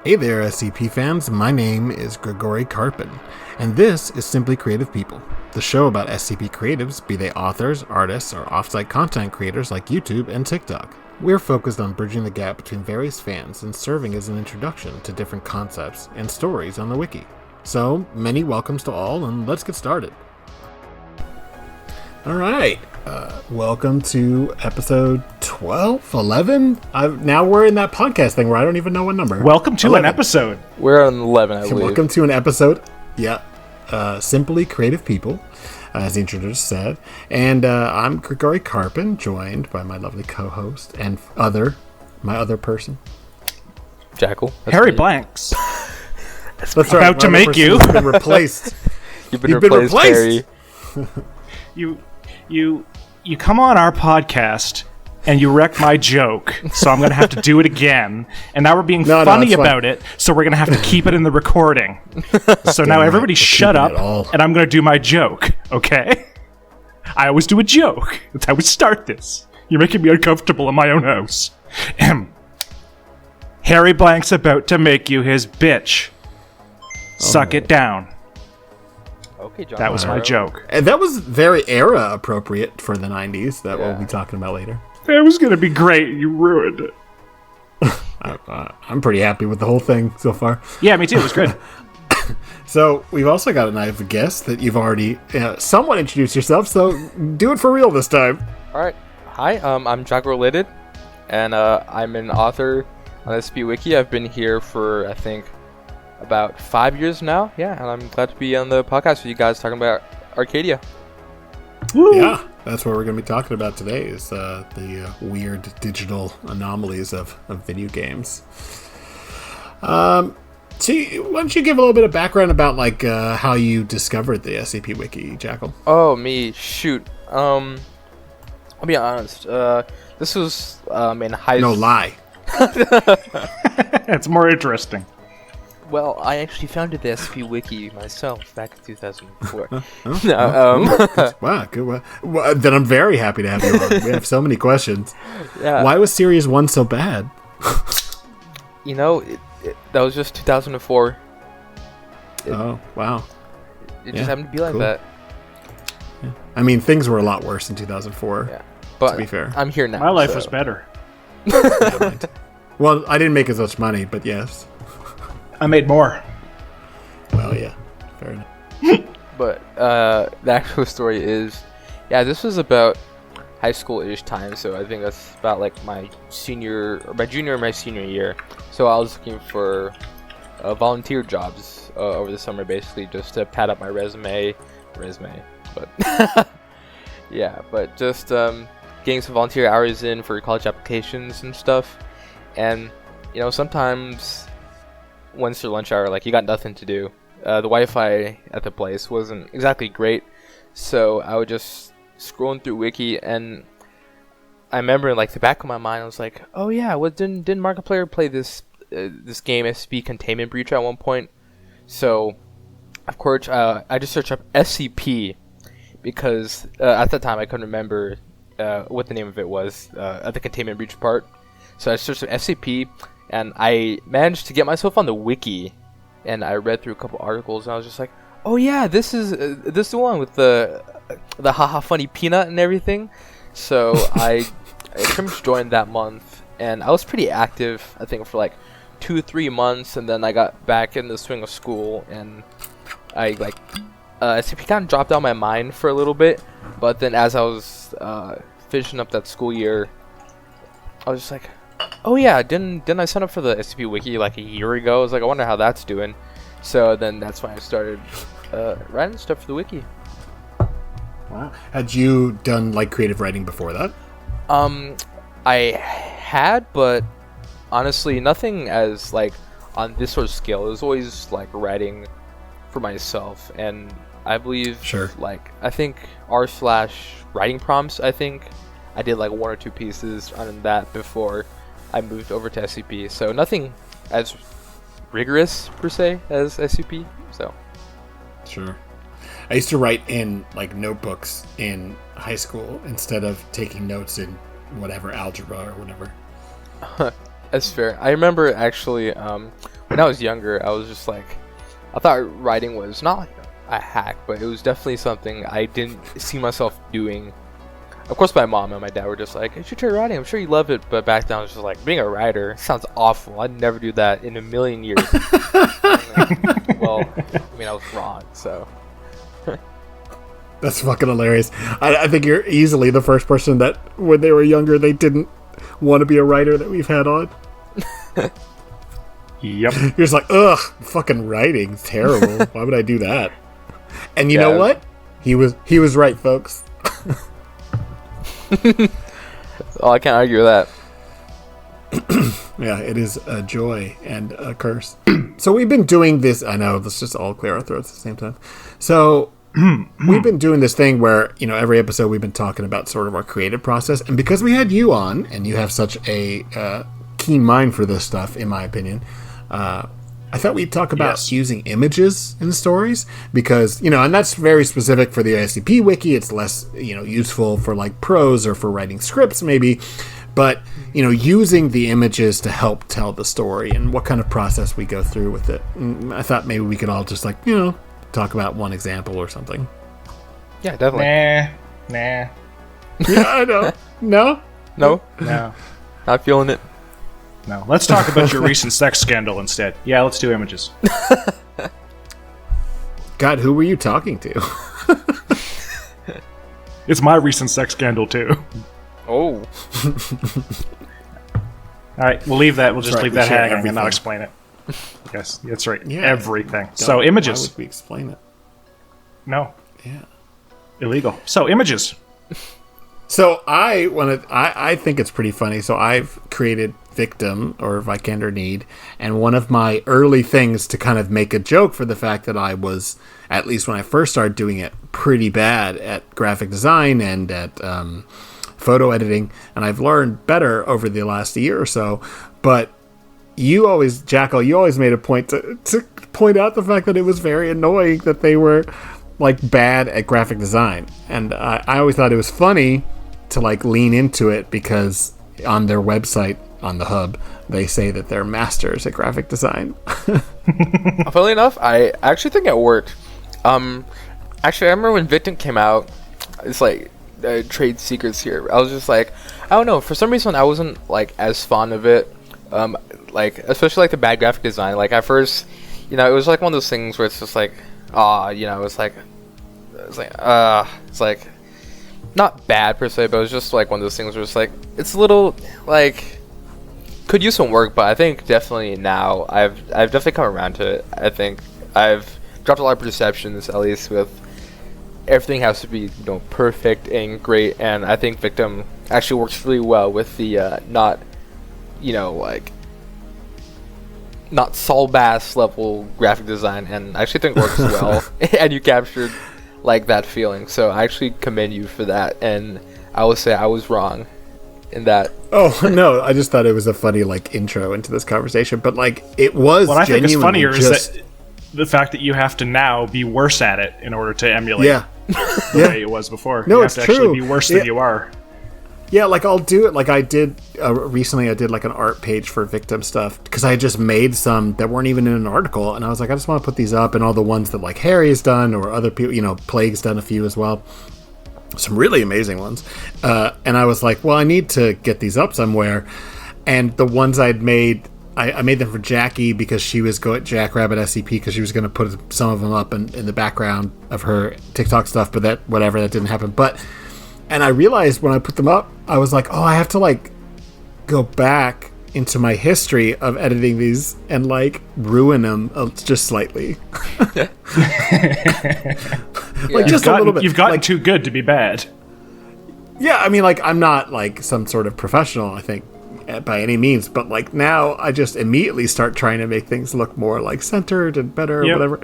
Hey there, SCP fans. My name is Grigori Karpin, and this is Simply Creative People, the show about SCP creatives, be they authors, artists, or off-site content creators like YouTube and TikTok. We're focused on bridging the gap between various fans and serving as an introduction to different concepts and stories on the wiki. So, many welcomes to all, and let's get started. Alright, welcome to episode 12, 11? Now we're in that podcast thing where I don't even know what number. Welcome to 11. an episode. We're on 11, I believe. Welcome to an episode, Simply Creative People, as the introducer said. And I'm Grigori Karpin, joined by my lovely co-host and my other person. Jackal. Harry Blanks. That's right. About to make you. Has been replaced. You've been replaced, Harry. You come on our podcast and you wreck my joke, so I'm going to have to do it again. And now we're being funny about it, so we're going to have to keep it in the recording. So now everybody shut up, and I'm going to do my joke, okay? I always do a joke. That's how we start this. You're making me uncomfortable in my own house. Harry Blank's about to make you his bitch. Suck it down. Okay, John. That was my joke. And that was very era appropriate for the 90s, that we'll be talking about later. It was going to be great. You ruined it. I'm pretty happy with the whole thing so far. Yeah, me too. It was good. So we've also got a guest that you've already somewhat introduced yourself, so do it for real this time. Alright. Hi, I'm Jackalrelated, and I'm an author on SCP Wiki. I've been here for, I think, about 5 years now. Yeah, and I'm glad to be on the podcast with you guys talking about Arcadia. Woo. Yeah, that's what we're going to be talking about today, is the weird digital anomalies of video games. So why don't you give a little bit of background about how you discovered the SCP Wiki, Jackal? Oh, me. Shoot. I'll be honest. This was in high school. No, lie. It's more interesting. Well, I actually founded the SCP Wiki myself back in 2004. Wow, good. Well, then I'm very happy to have you on. We have so many questions. Yeah. Why was Series 1 so bad? That was just 2004. Oh, wow. It just happened to be like that. Yeah. I mean, things were a lot worse in 2004, but to be fair. I'm here now. My life was better. Yeah, well, I didn't make as much money, but yes. I made more. Well, yeah. Fair enough. But the actual story is, this was about high school-ish time, so I think that's about my junior or my senior year. So I was looking for volunteer jobs over the summer, basically just to pad up my resume, but but just getting some volunteer hours in for college applications and stuff. And sometimes once your lunch hour, you got nothing to do. The Wi-Fi at the place wasn't exactly great, so I would just scrolling through Wiki, and I remember in the back of my mind, I was like, oh yeah, didn't Markiplier play this game SCP Containment Breach at one point? So of course I just searched up SCP because at that time I couldn't remember what the name of it was at the Containment Breach part. So I searched up SCP, and I managed to get myself on the wiki, and I read through a couple articles, and I was just like, oh yeah, this is the one with the haha funny peanut and everything. So I pretty much joined that month, and I was pretty active, I think, for 2-3 months, and then I got back in the swing of school, and I SCP kind of dropped out of my mind for a little bit, but then as I was finishing up that school year, I was just like, oh yeah, didn't I sign up for the SCP Wiki a year ago? I was like, I wonder how that's doing. So then that's when I started writing stuff for the wiki. Wow. Had you done creative writing before that? I had, but honestly, nothing as on this sort of scale. It was always writing for myself, and I believe I think r/writing prompts. I think I did 1 or 2 pieces on that before I moved over to SCP, so nothing as rigorous per se as SCP. So sure. I used to write in notebooks in high school instead of taking notes in whatever algebra or whatever. That's fair. I remember actually when I was younger, I was just like, I thought writing was not like a hack, but it was definitely something I didn't see myself doing. Of course, my mom and my dad were just like, you should try writing, I'm sure you love it. But back then, I was just like, being a writer sounds awful. I'd never do that in a million years. Well, I mean, I was wrong, so. That's fucking hilarious. I think you're easily the first person that, when they were younger, they didn't want to be a writer that we've had on. Yep. You're just like, ugh, fucking writing, terrible. Why would I do that? And you know what? He was right, folks. Oh, I can't argue with that. Yeah, it is a joy and a curse. So we've been doing this. I know, let's just all clear our throats at the same time. So we've been doing this thing where, every episode we've been talking about sort of our creative process. And because we had you on, and you have such a keen mind for this stuff, in my opinion, I thought we'd talk about using images in stories because, and that's very specific for the ISCP wiki. It's less, useful for like prose or for writing scripts maybe. But, using the images to help tell the story and what kind of process we go through with it. And I thought maybe we could all just like, talk about one example or something. Yeah, definitely. Nah. Yeah, I know. No? No? No. Not feeling it. No. Let's talk about your recent sex scandal instead. Yeah, let's do images. God, who were you talking to? It's my recent sex scandal, too. Oh. Alright, we'll leave that. We'll just right, leave we that share hanging and everything. not explain it. Yes, that's right. Yeah. Everything. So, images. Why would we explain it? No. Yeah. Illegal. So, images. So I think it's pretty funny. So I've created Victim or Vikander Need, and one of my early things to kind of make a joke for the fact that I was, at least when I first started doing it, pretty bad at graphic design and at photo editing, and I've learned better over the last year or so. But you always, Jackal, made a point to point out the fact that it was very annoying that they were like bad at graphic design, and I always thought it was funny to like lean into it because on their website on the hub they say that they're masters at graphic design. Funnily enough, I actually think it worked. Actually, I remember when Victim came out. It's like trade secrets here. I was just like, I don't know. For some reason, I wasn't like as fond of it. Like especially like the bad graphic design. Like at first, it was like one of those things where it's just like, it's like not bad per se, but it was just like one of those things where it's like it's a little like could use some work, but I think definitely now I've definitely come around to it. I think I've dropped a lot of perceptions, at least with everything has to be perfect and great, and I think Victim actually works really well with the not Saul Bass level graphic design, and I actually think it works well. And you captured like that feeling, so I actually commend you for that, and I will say I was wrong in that. Oh no, I just thought it was a funny like intro into this conversation, but like it was. What I think is funnier just... is that the fact that you have to now be worse at it in order to emulate the way it was before. No, you it's have to true. actually be worse than you are. Yeah, like I'll do it. Like I did recently. I did like an art page for Victim stuff because I had just made some that weren't even in an article, and I was like, I just want to put these up, and all the ones that like Harry has done or other people, Plague's done a few as well, some really amazing ones. And I was like, well, I need to get these up somewhere, and the ones I'd made. I made them for Jackie because she was Jackrabbit SCP because she was going to put some of them up in the background of her TikTok stuff, but that didn't happen. And I realized when I put them up, I was like, oh, I have to like go back into my history of editing these and like ruin them just slightly. Like just a little bit. You've gotten like, too good to be bad. Yeah, I mean, like I'm not like some sort of professional, I think, by any means, but like now I just immediately start trying to make things look more like centered and better or whatever.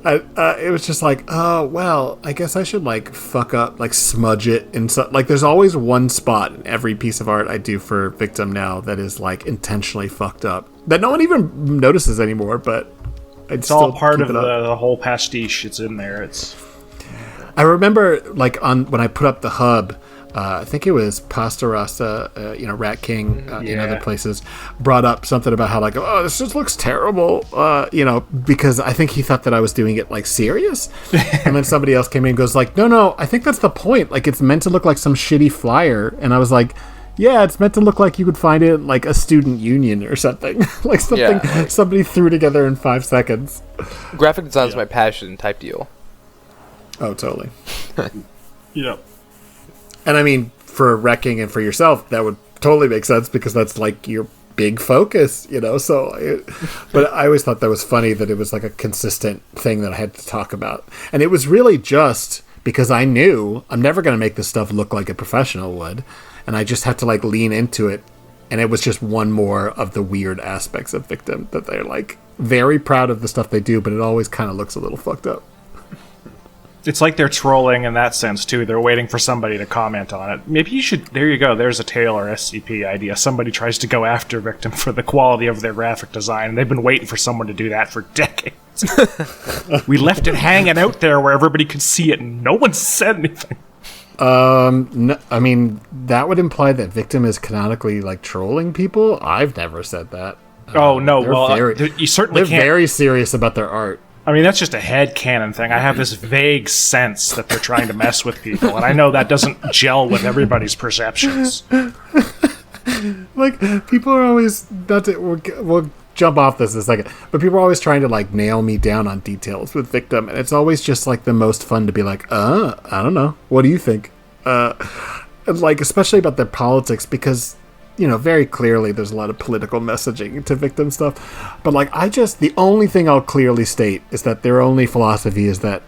It was just like, oh well, I guess I should like fuck up, like smudge it in so like there's always one spot in every piece of art I do for Victim now that is like intentionally fucked up that no one even notices anymore, but it's all part of the whole pastiche. It's in there. I remember like when I put up the hub, I think it was Pasta Rasta, Rat King, in other places, brought up something about how, like, oh, this just looks terrible, because I think he thought that I was doing it, like, serious. And then somebody else came in and goes, like, no, I think that's the point. Like, it's meant to look like some shitty flyer. And I was like, yeah, it's meant to look like you could find it in, like, a student union or something. Like, something somebody threw together in 5 seconds. Graphic design is my passion type deal. Oh, totally. Yep. And I mean, for Wrecking and for yourself, that would totally make sense because that's like your big focus, So, but I always thought that was funny that it was like a consistent thing that I had to talk about. And it was really just because I knew I'm never going to make this stuff look like a professional would. And I just had to like lean into it. And it was just one more of the weird aspects of Victim that they're like very proud of the stuff they do, but it always kind of looks a little fucked up. It's like they're trolling in that sense, too. They're waiting for somebody to comment on it. Maybe you should... There you go. There's a Taylor SCP idea. Somebody tries to go after Victim for the quality of their graphic design, and they've been waiting for someone to do that for decades. We left it hanging out there where everybody could see it, and no one said anything. No, I mean, that would imply that Victim is canonically, like, trolling people. I've never said that. Oh, no. Well, you certainly can't... They're very serious about their art. I mean, that's just a headcanon thing. I have this vague sense that they're trying to mess with people, and I know that doesn't gel with everybody's perceptions. Like, people are always... We'll jump off this in a second. But people are always trying to, like, nail me down on details with Victim, and it's always just, like, the most fun to be like, I don't know. What do you think? Like, especially about their politics, because... very clearly there's a lot of political messaging to Victim stuff. But, like, the only thing I'll clearly state is that their only philosophy is that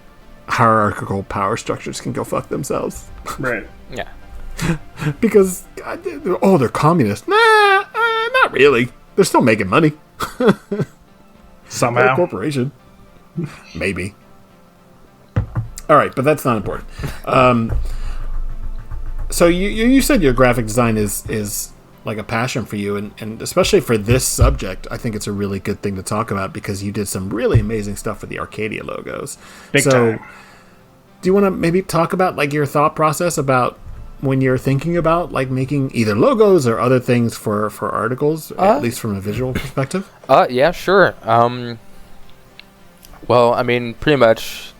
hierarchical power structures can go fuck themselves. Right. Yeah. Because, they're communist. Nah, not really. They're still making money. Somehow. They're a corporation. Maybe. All right, but that's not important. So you said your graphic design is like a passion for you, and especially for this subject, I think it's a really good thing to talk about because you did some really amazing stuff for the Arcadia logos. Big time. Do you want to maybe talk about like your thought process about when you're thinking about like making either logos or other things for articles, at least from a visual perspective? Yeah, sure. Well, I mean, pretty much.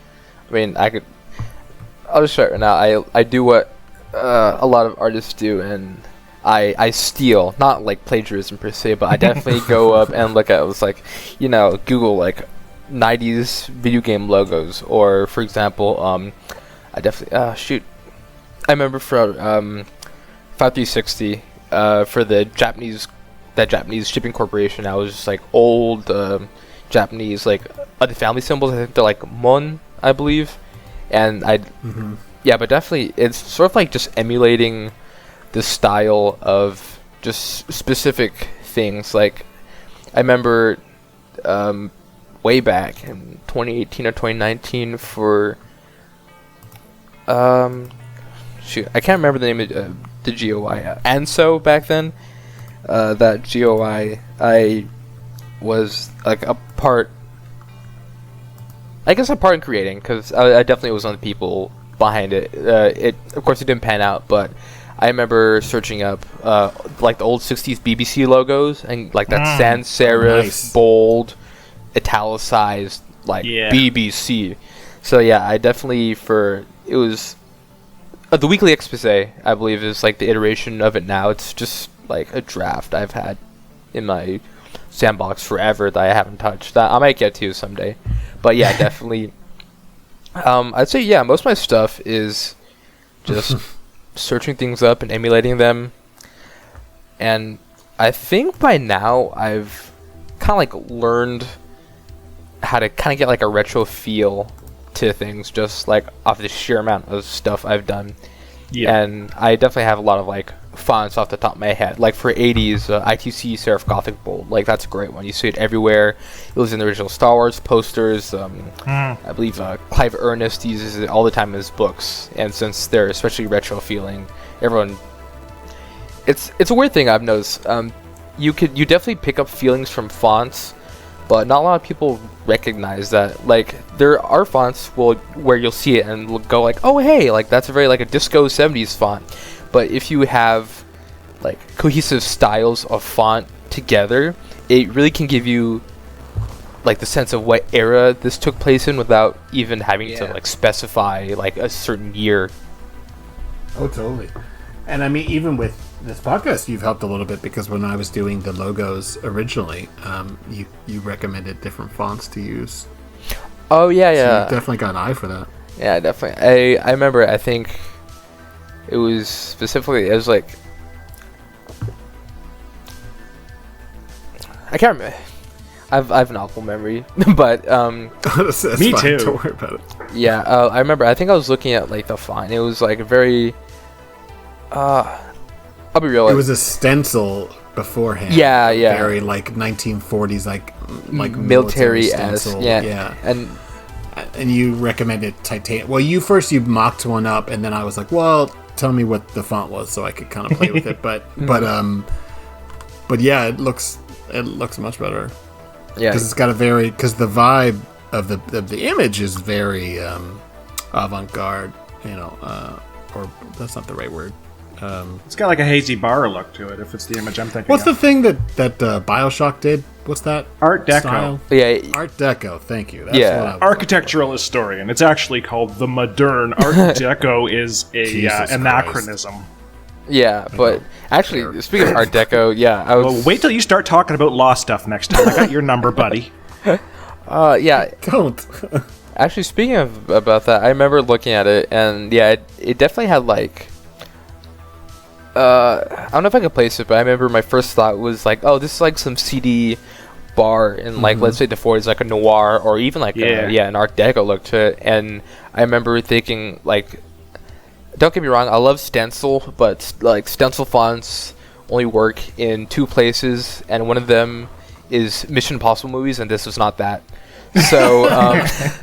I mean, I'll just start right now. I do what a lot of artists do, and I steal, not like plagiarism per se, but I definitely go up and look at, it's like, Google like 90s video game logos, or for example, I definitely, I remember for 5360, for that Japanese shipping corporation, I was just like old Japanese, like other family symbols, I think they're like Mon, I believe, and yeah, but definitely it's sort of like just emulating the style of just specific things. Like I remember way back in 2018 or 2019 for I can't remember the name of the GOI, Anso back then. That GOI, I was like a part in creating, because I definitely was one of the people behind it. Of course, it didn't pan out, but I remember searching up like the old 60s BBC logos, and like that sans serif, bold, italicized, like BBC. So yeah, I definitely, it was the Weekly Expose, I believe, is like the iteration of it now. It's just like a draft I've had in my sandbox forever that I haven't touched. That I might get to someday. But yeah, definitely. I'd say, yeah, most of my stuff is just searching things up and emulating them. And I think by now I've kind of like learned how to kind of get like a retro feel to things, just like off the sheer amount of stuff I've done. Yeah. And I definitely have a lot of like fonts off the top of my head. Like for 80s, ITC Serif Gothic Bold, like that's a great one. You see it everywhere. It was in the original Star Wars posters. I believe Clive Ernest uses it all the time in his books. And since they're especially retro feeling, everyone, it's a weird thing I've noticed. You definitely pick up feelings from fonts, but not a lot of people recognize that. Like there are fonts where you'll see it and go like, oh hey, like that's a very like a disco 70s font. but if you have like cohesive styles of font together, it really can give you like the sense of what era this took place in without even having to like specify like a certain year. Oh, totally. And I mean, even with this podcast, you've helped a little bit, because when I was doing the logos originally, you recommended different fonts to use. Oh yeah, so yeah. You definitely got an eye for that. Yeah, definitely. I remember. I think it was like I can't remember. I've an awful memory, but That's me fine. too. Don't worry about it. yeah, I remember. I think I was looking at like the font. It was like very. I'll be real. It was a stencil beforehand. Yeah, yeah. Very like 1940s, like military-esque. stencil. Yeah, and you recommended titanium. Well, you mocked one up, and then I was like, well, tell me what the font was so I could kind of play with it. But yeah, it looks much better. Yeah, because it's got because the vibe of the image is very avant-garde, or that's not the right word. It's got like a hazy bar look to it, if it's the image I'm thinking What's of. the thing that BioShock did? What's that? Art Deco. Style? yeah. Art Deco, thank you. That's Yeah. what I was Architectural historian. It's actually called the modern. Art Deco is a Jesus anachronism. Yeah, but actually, speaking of Art Deco, yeah, I was. Well, wait till you start talking about law stuff next time. I got your number, buddy. Yeah. Don't. Actually, speaking of about that, I remember looking at it, and yeah, it definitely had like. I don't know if I could place it, but I remember my first thought was like, oh, this is like some CD bar in like let's say the 40s, like a noir or even like an Art Deco look to it. And I remember thinking like, don't get me wrong, I love stencil, but like stencil fonts only work in two places, and one of them is Mission Impossible movies, and this was not that. So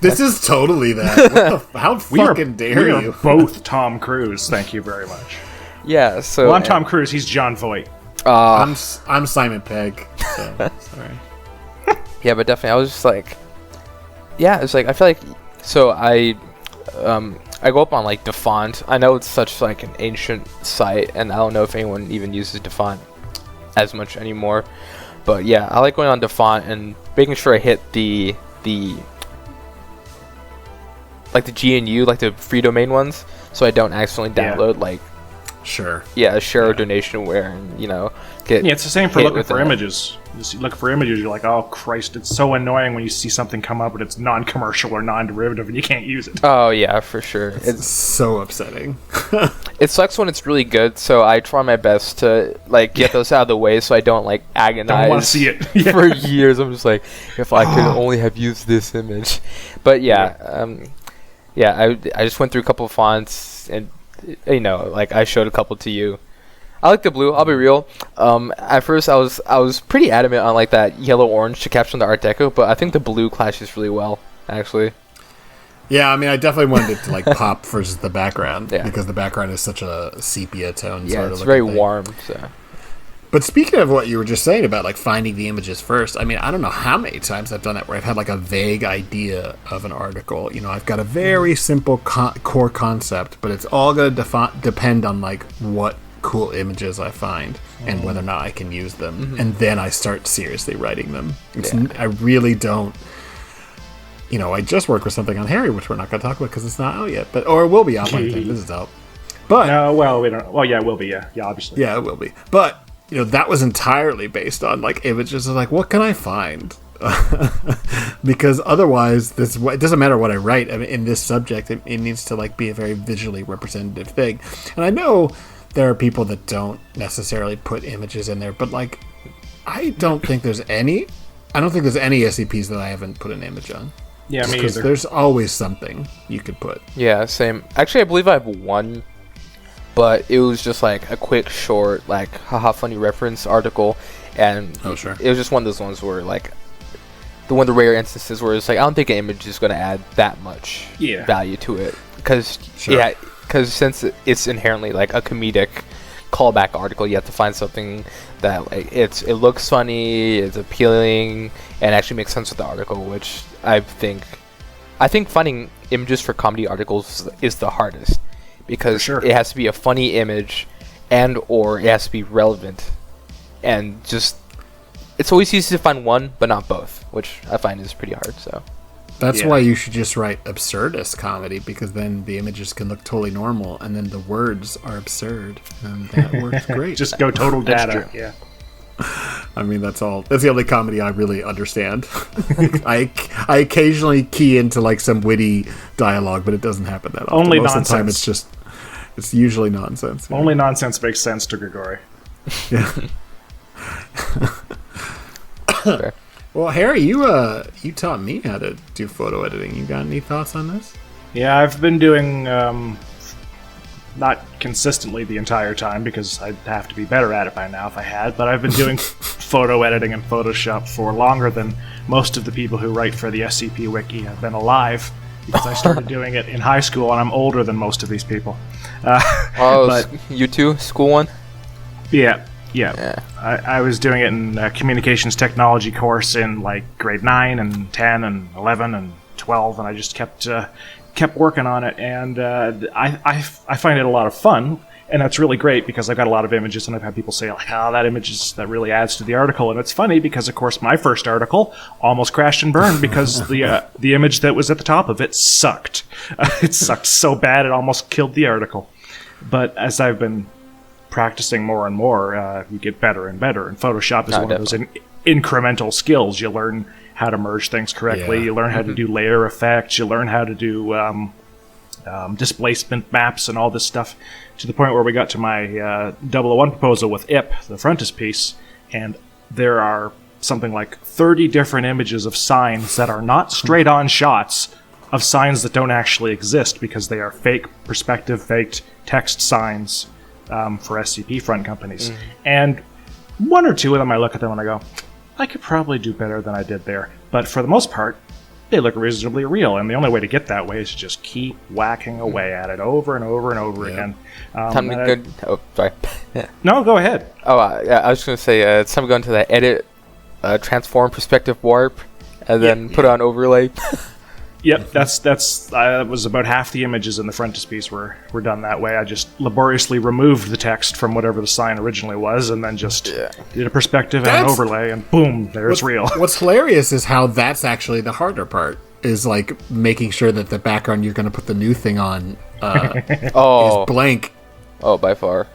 This is totally that. How fucking dare you? We are both Tom Cruise. Thank you very much. yeah, so Well, I'm Tom Cruise. He's John Voight. I'm Simon Pegg. So, sorry. Yeah, but definitely, I was just like, yeah, it's like I feel like so I go up on like Defont. I know it's such like an ancient site, and I don't know if anyone even uses Defont as much anymore. But yeah, I like going on Defont and making sure I hit the like the GNU, like the free domain ones, so I don't accidentally download like Sure. a share or donationware, and get Yeah, it's the same for hit looking with for that. images. You look for images, you're like, oh Christ, it's so annoying when you see something come up, but it's non-commercial or non-derivative, and you can't use it. Oh yeah, for sure. It's so upsetting. It sucks when it's really good, so I try my best to like get those out of the way, so I don't like agonize. Don't want to see it. For years. I'm just like, if I could only have used this image. But I just went through a couple of fonts, and like I showed a couple to you. I like the blue. I'll be real. At first, I was pretty adamant on like that yellow orange to capture the Art Deco, but I think the blue clashes really well, actually. Yeah, I mean, I definitely wanted it to like pop versus the background, Yeah. because the background is such a sepia tone. Yeah, sort of it's looking very thing. warm. So. But speaking of what you were just saying about like finding the images first, I mean, I don't know how many times I've done that where I've had like a vague idea of an article. I've got a very simple core concept, but it's all going to depend on like what cool images I find and whether or not I can use them. And then I start seriously writing them. I really don't. I just worked with something on Harry, which we're not going to talk about because it's not out yet, or it will be out by the time this is out. But No, well, we don't. Well, yeah, it will be. Yeah, obviously. yeah, it will be. But that was entirely based on like images of like what can I find, because otherwise it doesn't matter what I write. I mean, in this subject, it needs to like be a very visually representative thing. And I know there are people that don't necessarily put images in there, but like I don't think there's any SCPs that I haven't put an image on. Yeah, me Because either. there's always something you could put. Yeah, same. Actually, I believe I have one, but it was just like a quick, short, like haha funny reference article, and Oh, sure. it was just one of those ones where like one of the rare instances where it's like I don't think an image is going to add that much value to it, because since it's inherently like a comedic callback article, you have to find something that like it looks funny, it's appealing, and actually makes sense with the article, which I think finding images for comedy articles is the hardest, because Sure. it has to be a funny image and or it has to be relevant, and just it's always easy to find one but not both, which I find is pretty hard. So that's why you should just write absurdist comedy, because then the images can look totally normal and then the words are absurd, and that works great. Just go total data. Yeah. I mean, that's the only comedy I really understand. I occasionally key into like some witty dialogue, but it doesn't happen that often. Only Most nonsense. of the time it's usually nonsense. Only nonsense makes sense to Grigori. Yeah. fair. Well, Harry, you taught me how to do photo editing. You got any thoughts on this? Yeah, I've been doing not consistently the entire time, because I'd have to be better at it by now if I had, but I've been doing photo editing in Photoshop for longer than most of the people who write for the SCP Wiki have been alive, because I started doing it in high school, and I'm older than most of these people. But you too? School one? Yeah. I was doing it in a communications technology course in like grade 9 and 10 and 11 and 12, and I just kept working on it, and I find it a lot of fun, and that's really great because I've got a lot of images, and I've had people say like, "Oh, that really adds to the article," and it's funny because, of course, my first article almost crashed and burned because the image that was at the top of it sucked. It sucked so bad it almost killed the article. But as I've been practicing more and more, you get better and better, and Photoshop is one of those incremental skills. You learn how to merge things correctly. You learn how to do layer effects. You learn how to do displacement maps and all this stuff, to the point where we got to my 001 proposal with IP, the frontispiece, and there are something like 30 different images of signs that are not straight-on shots of signs that don't actually exist, because they are fake perspective, faked text signs for SCP front companies. And one or two of them, I look at them and I go, I could probably do better than I did there. But for the most part, they look reasonably real, and the only way to get that way is to just keep whacking away at it over and over and over again. Time to go. Oh, sorry. No, go ahead. Oh, yeah, I was just going to say, it's time to go into that edit, transform, perspective warp, and then put on overlay. Yep, that was about half the images in the frontispiece were done that way. I just laboriously removed the text from whatever the sign originally was, and then just did a perspective and an overlay, and boom, there's real. What's hilarious is how that's actually the harder part, is like making sure that the background you're going to put the new thing on is blank. Oh, by far.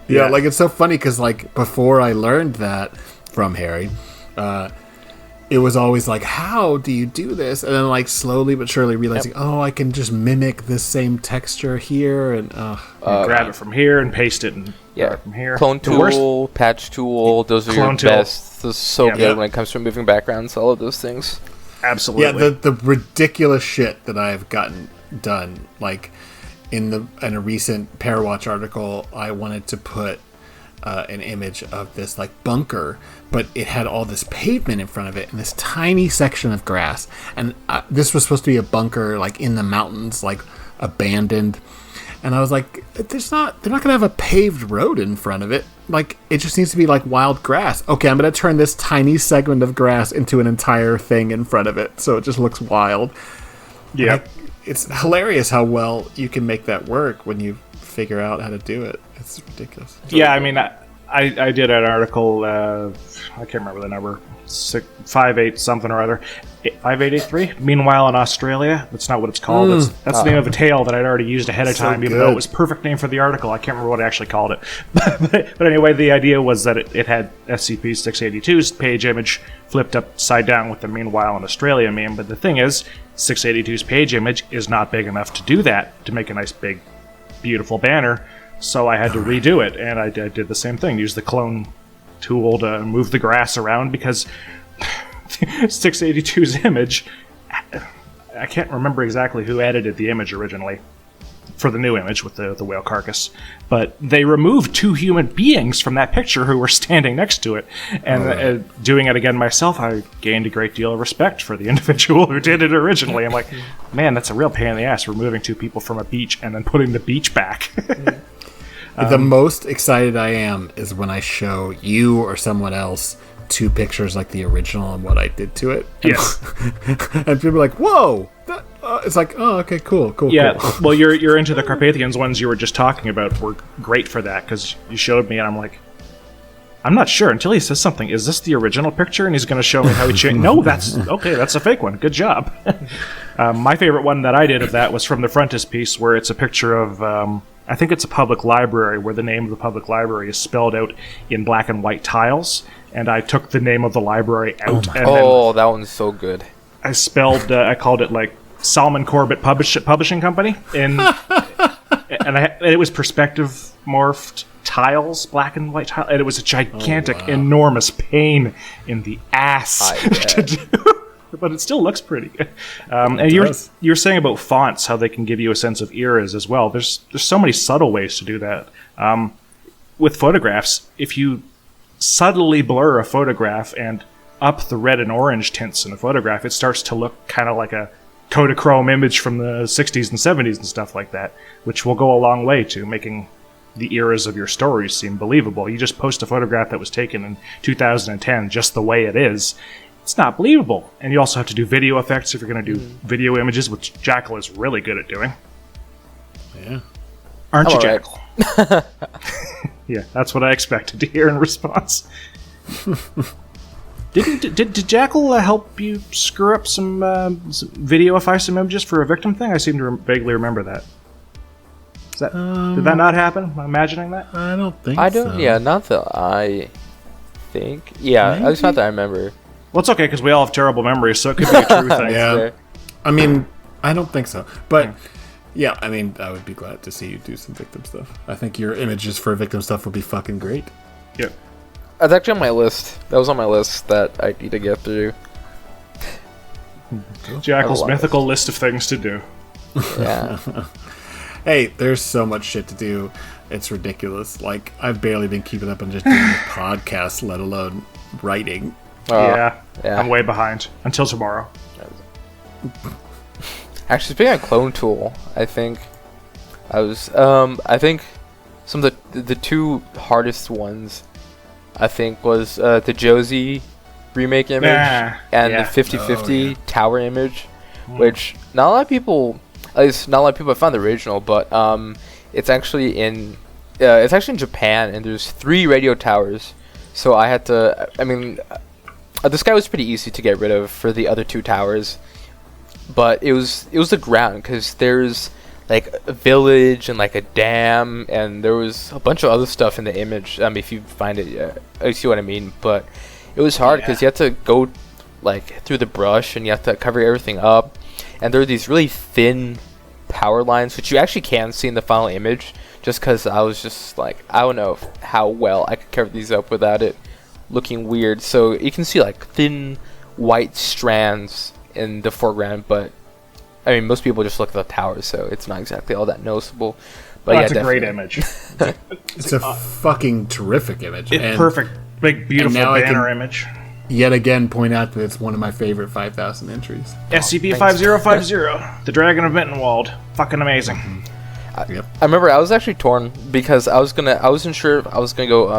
Yeah, like it's so funny because like before I learned that from Harry, it was always like, how do you do this? And then like slowly but surely realizing, I can just mimic this same texture here, and grab it from here and paste it and grab it from here. Clone tool, patch tool, those are your best. Those are so good when it comes to removing backgrounds, all of those things. Absolutely. Yeah, the ridiculous shit that I've gotten done, like in a recent Pairwatch article, I wanted to put an image of this like bunker, but it had all this pavement in front of it and this tiny section of grass, and this was supposed to be a bunker like in the mountains, like abandoned, and I was like, they're not gonna have a paved road in front of it, like it just needs to be like wild grass. Okay, I'm gonna turn this tiny segment of grass into an entire thing in front of it so it just looks wild. It's hilarious how well you can make that work when you figure out how to do it. It's ridiculous. Yeah, I mean, I did an article, I can't remember the number, 58 something or other, 5883. Meanwhile in Australia, that's not what it's called. That's the name of a tale that I'd already used ahead of time, even though it was perfect name for the article. I can't remember what I actually called it. But anyway, the idea was that it had SCP-682's page image flipped upside down with the Meanwhile in Australia meme. But the thing is, 682's page image is not big enough to do that, to make a nice big beautiful banner, so I had to redo it, and I did the same thing, use the clone tool to move the grass around, because 682's image, I can't remember exactly who edited the image originally for the new image with the whale carcass, but they removed two human beings from that picture who were standing next to it, and doing it again myself, I gained a great deal of respect for the individual who did it originally. I'm like, man, that's a real pain in the ass, removing two people from a beach and then putting the beach back. The most excited I am is when I show you or someone else two pictures like the original and what I did to it. Yes. And people are like, whoa, it's like, oh, okay, cool. Yeah, cool. well, you're into the Carpathians ones you were just talking about were great for that, because you showed me, and I'm like, I'm not sure until he says something. Is this the original picture? And he's going to show me how he changed. No, that's okay. That's a fake one. Good job. My favorite one that I did of that was from the frontispiece, where it's a picture of, I think it's a public library, where the name of the public library is spelled out in black and white tiles. And I took the name of the library out. That one's so good. I called it like Salmon Corbett Publishing Company, and it was perspective morphed tiles, black and white tiles, and it was a gigantic, enormous pain in the ass to do. But it still looks pretty good. And you're saying about fonts, how they can give you a sense of eras as well. There's so many subtle ways to do that. With photographs, if you subtly blur a photograph and up the red and orange tints in a photograph, it starts to look kind of like a Kodachrome image from the 60s and 70s and stuff like that, which will go a long way to making the eras of your stories seem believable. You just post a photograph that was taken in 2010 just the way it is, it's not believable. And you also have to do video effects if you're going to do video images, which Jackal is really good at doing. Yeah. Aren't you, Jackal? Yeah, that's what I expected to hear in response. Did Jackal help you screw up some videoify some images for a victim thing? I seem to vaguely remember that. Did that not happen? Am I imagining that? I don't think so. Yeah, not that I think. Yeah, Maybe? it's not that I remember. Well, it's okay, because we all have terrible memories, so it could be a true thing. Yeah. I mean, I don't think so. But, yeah, I mean, I would be glad to see you do some victim stuff. I think your images for victim stuff would be fucking great. Yep. That's actually on my list. That was on my list that I need to get through. Jackal's mythical list of things to do. Yeah. Hey, there's so much shit to do. It's ridiculous. Like, I've barely been keeping up on just doing the podcast, let alone writing. Yeah, I'm way behind. Until tomorrow. Actually, speaking of Clone Tool, I think I think some of the two hardest ones, I think, was the Josie remake image and the 50/50 tower image, which not a lot of people, at least not a lot of people have found the original, but it's actually in Japan, and there's 3 radio towers. So I had to, I mean, this guy was pretty easy to get rid of for the other 2 towers, but it was the ground, because there's like a village and like a dam, and there was a bunch of other stuff in the image. If you find it, you see what I mean. But it was hard because you have to go like through the brush, and you have to cover everything up, and there are these really thin power lines, which you actually can see in the final image, just because I was just like, I don't know how well I could cover these up without it looking weird. So you can see like thin white strands in the foreground, but I mean, most people just look at the towers, so it's not exactly all that noticeable. But that's a great image. It's a fucking terrific image. It's perfect, big, beautiful banner image. Yet again, point out that it's one of my favorite 5,000 entries. SCP-5050, the Dragon of Mittenwald. Fucking amazing. I remember I was actually torn, because I wasn't sure if I was gonna go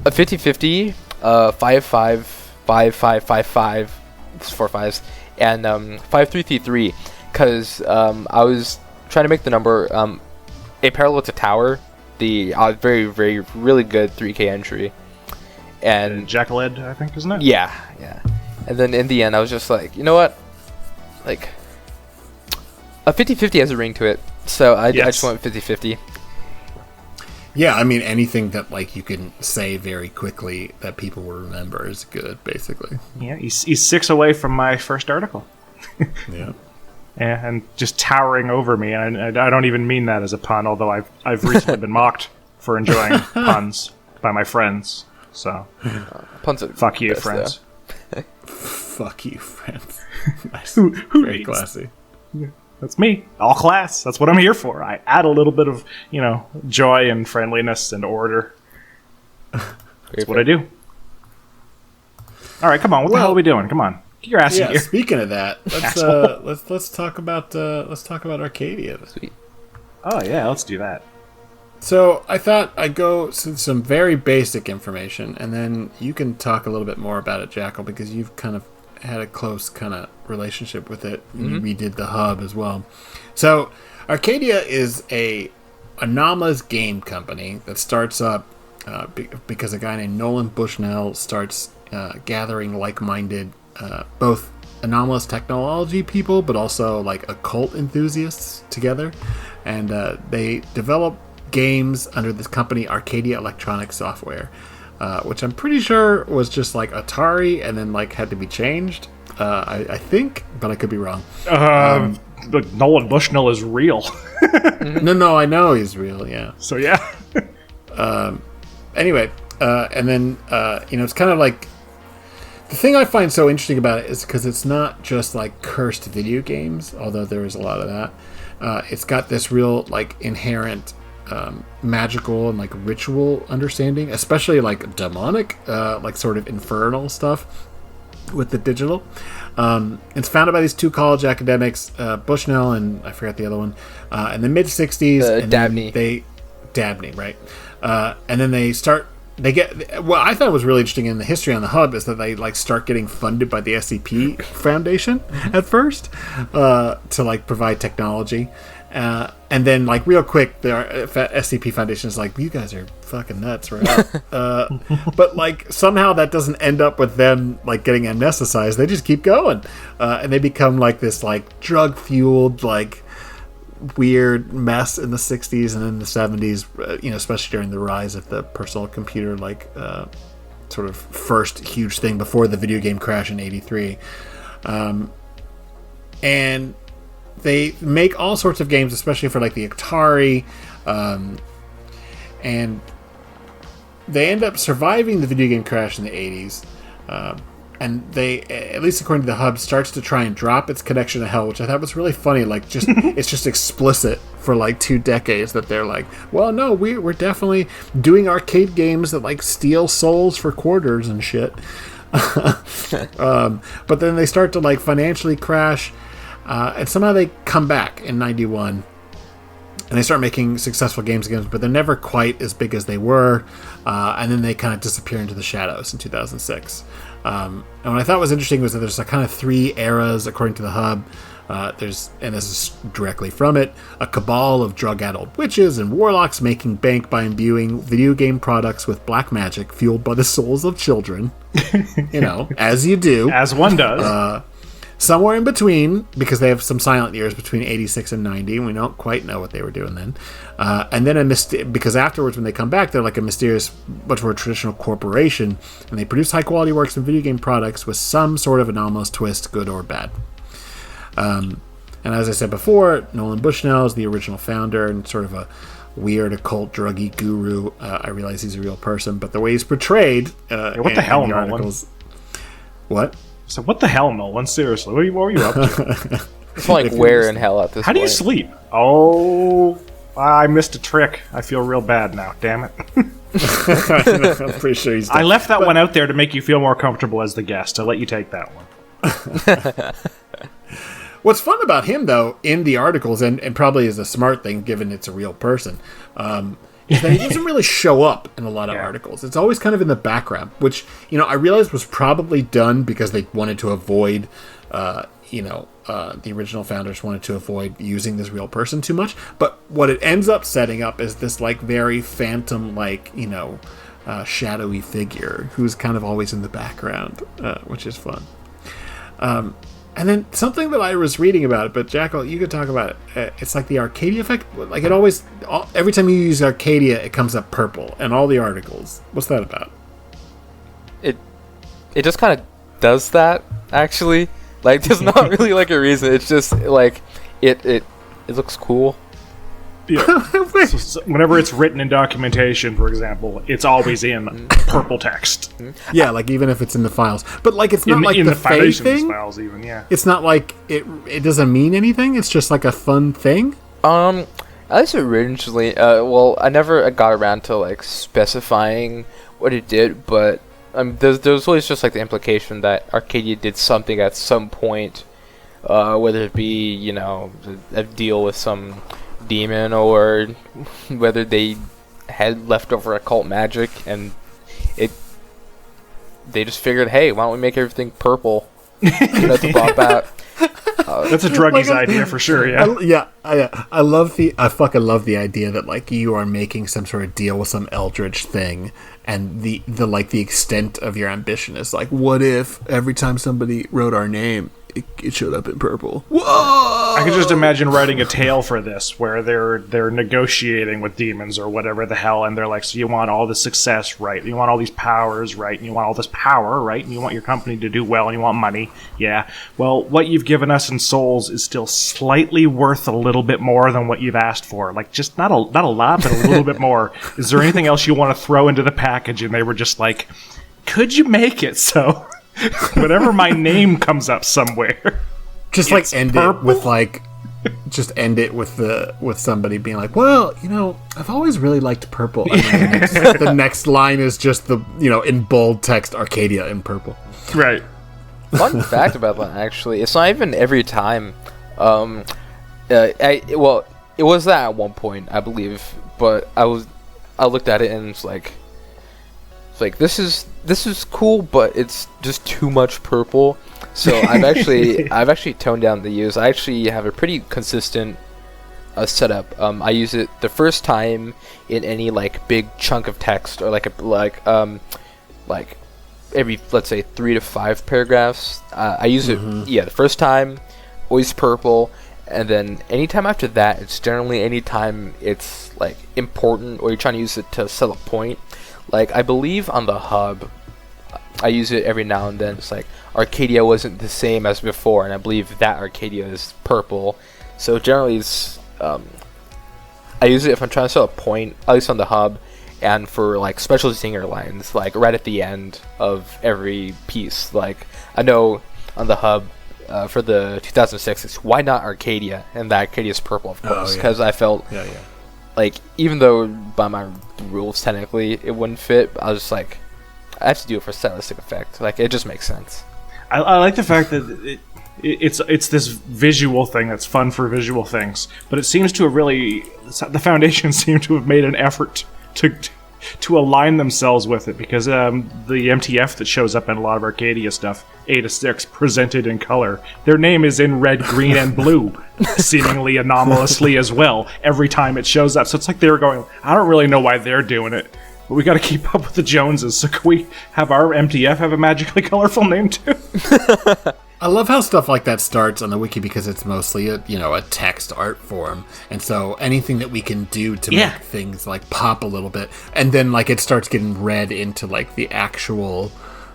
a 50/50, 555555, 4 5s, and 5333, because I was trying to make the number a parallel to tower, the very, very, really good 3K entry. And Jackalrelated, I think, isn't it? Yeah. And then in the end, I was just like, you know what? Like, a 50/50 has a ring to it, so I just went 50/50. Yeah, I mean, anything that like you can say very quickly that people will remember is good, basically. Yeah, he's 6 away from my first article. Yeah. And just towering over me, and I don't even mean that as a pun, although I've recently been mocked for enjoying puns by my friends. So, puns are fuck you, best, friends. Fuck you, friends. Nice. Who Very needs classy. Yeah, that's me. All class. That's what I'm here for. I add a little bit of, joy and friendliness and order. That's what I do. All right, come on. What the hell are we doing? Come on. Get your ass in here. Speaking of that, let's talk about Arcadia. Sweet. Oh yeah, let's do that. So I thought I'd go some very basic information, and then you can talk a little bit more about it, Jackal, because you've kind of had a close kind of relationship with it. We did the hub as well. So Arcadia is a anomalous game company that starts up because a guy named Nolan Bushnell starts gathering like-minded, both anomalous technology people, but also like occult enthusiasts together, and they develop games under this company Arcadia Electronic Software, which I'm pretty sure was just like Atari and then like had to be changed. I think, but I could be wrong. But Nolan Bushnell is real. No, I know he's real. Yeah. So yeah. Anyway, and then it's kind of like the thing I find so interesting about it is because it's not just like cursed video games, although there is a lot of that. It's got this real like inherent magical and like ritual understanding, especially like demonic, like sort of infernal stuff with the digital. It's founded by these two college academics, Bushnell and I forgot the other one, in the mid '60s. Dabney. Dabney, right? And then they get what I thought was really interesting in the history on the hub is that they like start getting funded by the SCP Foundation at first to like provide technology. And then, like, real quick, the SCP Foundation is like, you guys are fucking nuts, right? But, like, somehow that doesn't end up with them, like, getting anesthetized. They just keep going. And they become, like, this, like, drug-fueled, like, weird mess in the 60s and in the 70s, especially during the rise of the personal computer, like, sort of first huge thing before the video game crash in 83. And they make all sorts of games, especially for like the Atari, and they end up surviving the video game crash in the 80s. And they, at least according to the hub, starts to try and drop its connection to hell, which I thought was really funny. Like, just it's just explicit for like 2 decades that they're like, well, no, we're definitely doing arcade games that like steal souls for quarters and shit. But then they start to like financially crash. And somehow they come back in 91 and they start making successful games again, but they're never quite as big as they were. And then they kind of disappear into the shadows in 2006. And what I thought was interesting was that there's kind of 3 eras according to the hub. There's, and this is directly from it, a cabal of drug-addled witches and warlocks making bank by imbuing video game products with black magic fueled by the souls of children. As you do. As one does. Somewhere in between, because they have some silent years between 86 and 90, and we don't quite know what they were doing then. And then because afterwards, when they come back, they're like a mysterious, much more traditional corporation, and they produce high-quality works and video game products with some sort of anomalous twist, good or bad. And as I said before, Nolan Bushnell is the original founder and sort of a weird occult druggy guru. I realize he's a real person, but the way he's portrayed... what the hell, Nolan? Articles, what? So what the hell, Nolan? Seriously, what were you up to? It's like where in hell at this point. How do you sleep? Oh, I missed a trick. I feel real bad now. Damn it. I'm pretty sure he's dead. I left that one out there to make you feel more comfortable as the guest. I'll let you take that one. What's fun about him, though, in the articles, and probably is a smart thing given it's a real person, is that he doesn't really show up in a lot of articles. It's always kind of in the background, which, I realized was probably done because they wanted to avoid, the original founders wanted to avoid using this real person too much. But what it ends up setting up is this, like, very phantom-like, shadowy figure who's kind of always in the background, which is fun. And then something that I was reading about it, but Jackal, you could talk about it. It's like the Arcadia effect. Like it always, every time you use Arcadia, it comes up purple in all the articles. What's that about? It just kind of does that, actually. Like, there's not really like a reason. It's just like it looks cool. Yeah. So whenever it's written in documentation, for example, it's always in purple text. Yeah, like even if it's in the files, but like it's not like in the Foundation's thing. Files, even It's not like it doesn't mean anything. It's just like a fun thing. At least originally, I never got around to like specifying what it did, but there's always just like the implication that Arcadia did something at some point, whether it be a deal with some demon or whether they had leftover occult magic and they just figured, hey, why don't we make everything purple To pop out. That's a druggies idea for sure. Yeah. I fucking love the idea that like you are making some sort of deal with some eldritch thing, and the extent of your ambition is like, what if every time somebody wrote our name, it showed up in purple? Whoa! I can just imagine writing a tale for this where they're negotiating with demons or whatever the hell, and they're like, so you want all this success, right? You want all these powers, right? And you want all this power, right? And you want your company to do well, and you want money. Yeah. Well, what you've given us in souls is still slightly worth a little bit more than what you've asked for. Like, just not a lot, but a little bit more. Is there anything else you want to throw into the package? And they were just like, could you make it so whenever my name comes up somewhere, just like end it with somebody being like, well, I've always really liked purple. And then the next line is just the in bold text, Arcadia in purple. Right. Fun fact about that, actually, it's not even every time. It was that at one point, I believe, but I looked at it and it's like this is cool, but it's just too much purple. So I've actually toned down the use. I actually have a pretty consistent setup. I use it the first time in any like big chunk of text, or like every, let's say, 3 to 5 paragraphs. I use it the first time, always purple, and then anytime after that, it's generally anytime it's like important or you're trying to use it to sell a point. Like, I believe on the hub, I use it every now and then. It's like, Arcadia wasn't the same as before, and I believe that Arcadia is purple. So generally, it's I use it if I'm trying to sell a point, at least on the hub, and for like special zinger lines, like right at the end of every piece. Like, I know on the hub for the 2006, it's why not Arcadia, and that Arcadia is purple, of course, because I felt like, even though by my rules technically it wouldn't fit, I was just like, I have to do it for stylistic effect. Like, it just makes sense. I like the fact that it's this visual thing that's fun for visual things, but it seems to have really, the Foundation seemed to have made an effort to align themselves with it, because the MTF that shows up in a lot of Arcadia stuff, A to 6, presented in color, their name is in red, green, and blue, seemingly anomalously as well, every time it shows up. So it's like they were going, I don't really know why they're doing it, but we got to keep up with the Joneses, so can we have our MTF have a magically colorful name too? I love how stuff like that starts on the wiki, because it's mostly a text art form, and so anything that we can do to make things like pop a little bit, and then like it starts getting read into like the actual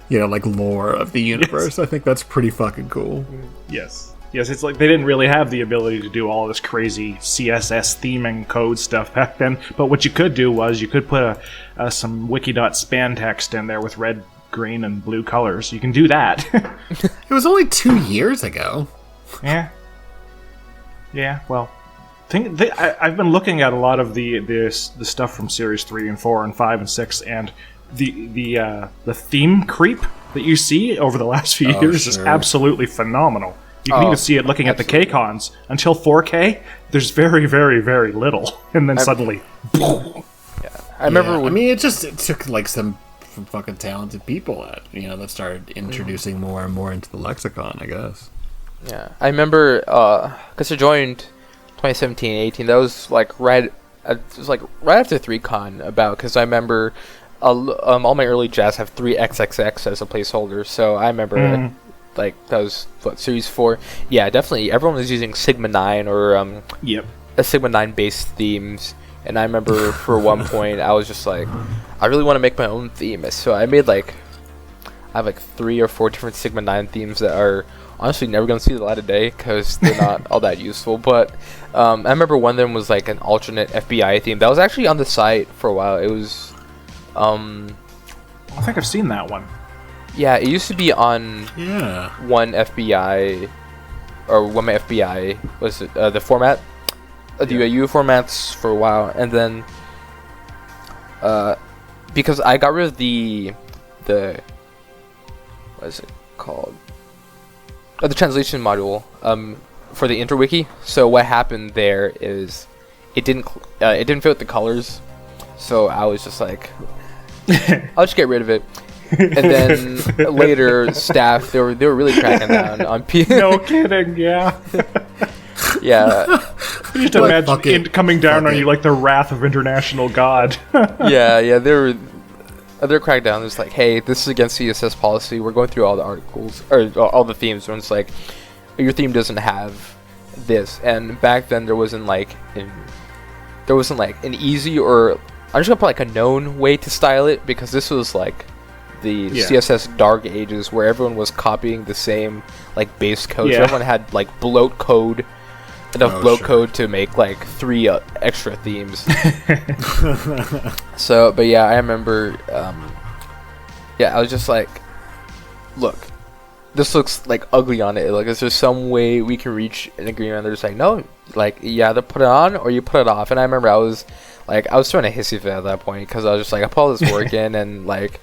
like lore of the universe. Yes. I think that's pretty fucking cool. Yes, it's like they didn't really have the ability to do all this crazy CSS theming code stuff back then, but what you could do was you could put some wiki.span text in there with red, green, and blue colors. You can do that. It was only 2 years ago. Yeah, well, I've been looking at a lot of the stuff from Series 3 and 4 and 5 and 6, and the theme creep that you see over the last few years is absolutely phenomenal. You can even see it looking at the K-Cons. Until 4K, there's very, very, very little, and then suddenly... I remember it took like some fucking talented people that started introducing more and more into the lexicon, I guess. Yeah, I remember because I joined 2017-18. That was like right after 3Con, because I remember all my early jazz have 3XXX as a placeholder. So I remember like that was Series 4. Yeah, definitely everyone was using Sigma 9 or a Sigma 9 based themes. And I remember for one point, I was just like, I really want to make my own theme. So I made I have 3 or 4 different Sigma 9 themes that are honestly never going to see the light of day because they're not all that useful. But I remember one of them was like an alternate FBI theme that was actually on the site for a while. It was, I think I've seen that one. Yeah, it used to be on One FBI, or One My FBI, was it the format? The UAU formats for a while, and then because I got rid of the what is it called? The translation module for the interwiki. So what happened there is it didn't fit with the colors, so I was just like, I'll just get rid of it. And then later, staff they were really cracking down on people. No kidding, yeah. Yeah, You just imagine coming down on you like the wrath of international god. yeah. They're cracked down. It's like, hey, this is against CSS policy. We're going through all the articles or all the themes, and it's like, your theme doesn't have this. And back then, there wasn't like an easy, or I'm just gonna put like a known way to style it, because this was like the CSS dark ages where everyone was copying the same like base code. So everyone had like bloat code. Enough bloat code to make like 3 extra themes. So, but yeah, I remember. I was just like, look, this looks like ugly on it. Like, is there some way we can reach an agreement? They're just like, no, like you either put it on or you put it off. And I remember I was throwing a hissy fit at that point, because I was just like, I put all this work in, and like,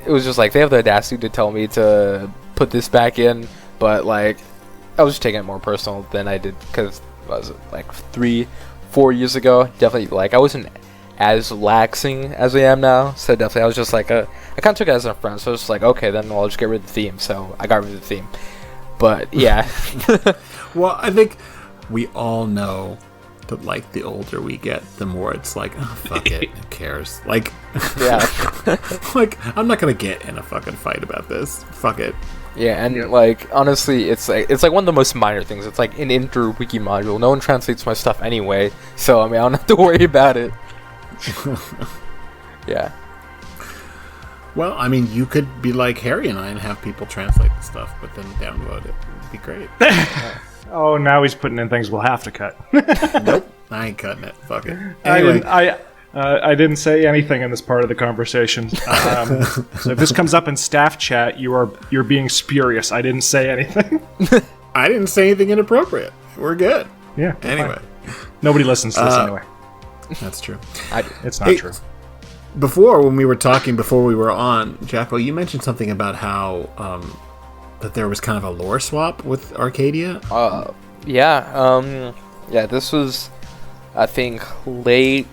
it was just like they have the audacity to tell me to put this back in, but like, I was just taking it more personal than I did, because was it like 3-4 years ago? Definitely, like, I wasn't as laxing as I am now. So definitely, I was just like I kind of took it as a friend. So I was just like, okay, then I'll just get rid of the theme. So I got rid of the theme. But yeah. Well, I think we all know that like the older we get, the more it's like, oh, fuck it, who cares? Like, yeah. Like, I'm not gonna get in a fucking fight about this. Fuck it. Yeah, and like, honestly, it's like one of the most minor things. It's like an inter-wiki module. No one translates my stuff anyway, so I mean, I don't have to worry about it. Yeah. Well, I mean, you could be like Harry and I and have people translate the stuff, but then download it. It'd be great. Oh, now he's putting in things we'll have to cut. Nope, I ain't cutting it. Fuck it. Anyway. I didn't say anything in this part of the conversation. So if this comes up in staff chat, you're being spurious. I didn't say anything. I didn't say anything inappropriate. We're good. Yeah. Anyway. Nobody listens to this anyway. That's true. It's not true. When we were talking before we were on, Jackal, you mentioned something about how that there was kind of a lore swap with Arcadia. Yeah. This was, I think, late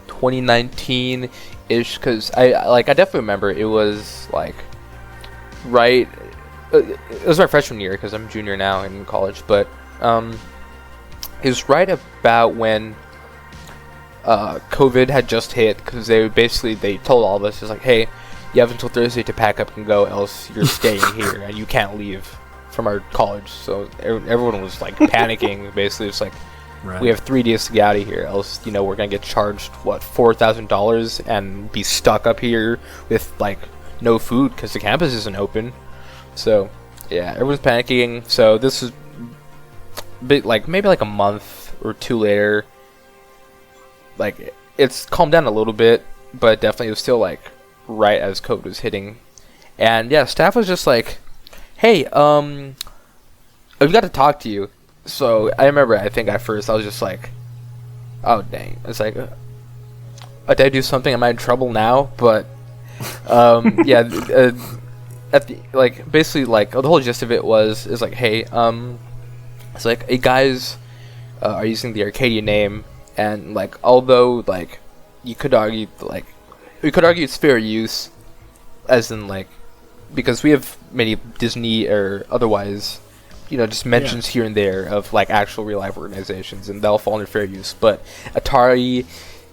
2019-ish, because I definitely remember it was like right. It was my freshman year, because I'm junior now in college, but it was right about when COVID had just hit, because they told all of us, it's like, hey, you have until Thursday to pack up and go, else you're staying here and you can't leave from our college. So everyone was like panicking. Basically, it's like, right, we have 3 days to get out of here, else we're gonna get charged $4,000 and be stuck up here with like no food because the campus isn't open. So yeah, everyone's panicking. So this is maybe like a month or 2 later. Like, it's calmed down a little bit, but definitely it was still like right as COVID was hitting. And yeah, staff was just like, hey, we've got to talk to you. So I remember, I think at first I was just like, oh dang, it's like, did I do something? Am I in trouble now? But yeah, at the basically the whole gist of it is like, hey, it's like, hey guys, are using the Arcadia name, and like, although like you could argue it's fair use, as in like, because we have many Disney or otherwise, just mentions here and there of like actual real life organizations, and they'll fall under fair use. But Atari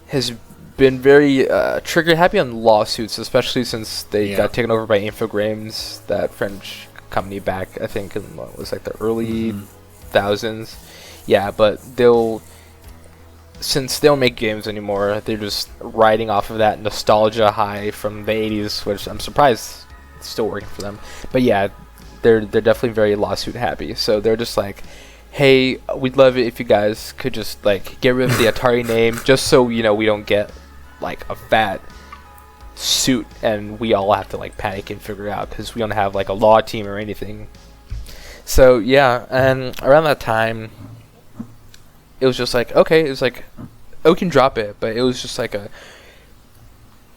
has been very trigger happy on lawsuits, especially since they got taken over by Infogrames, that French company, back I think in what was like the early thousands. Yeah, but since they don't make games anymore, they're just riding off of that nostalgia high from the 80s, which I'm surprised it's still working for them. But yeah, they're definitely very lawsuit happy. So they're just like, hey, we'd love it if you guys could just like get rid of the Atari name, just so we don't get like a fat suit and we all have to like panic and figure out, because we don't have like a law team or anything. So yeah, and around that time, it was just like, okay, it was like, oh, we can drop it, but it was just like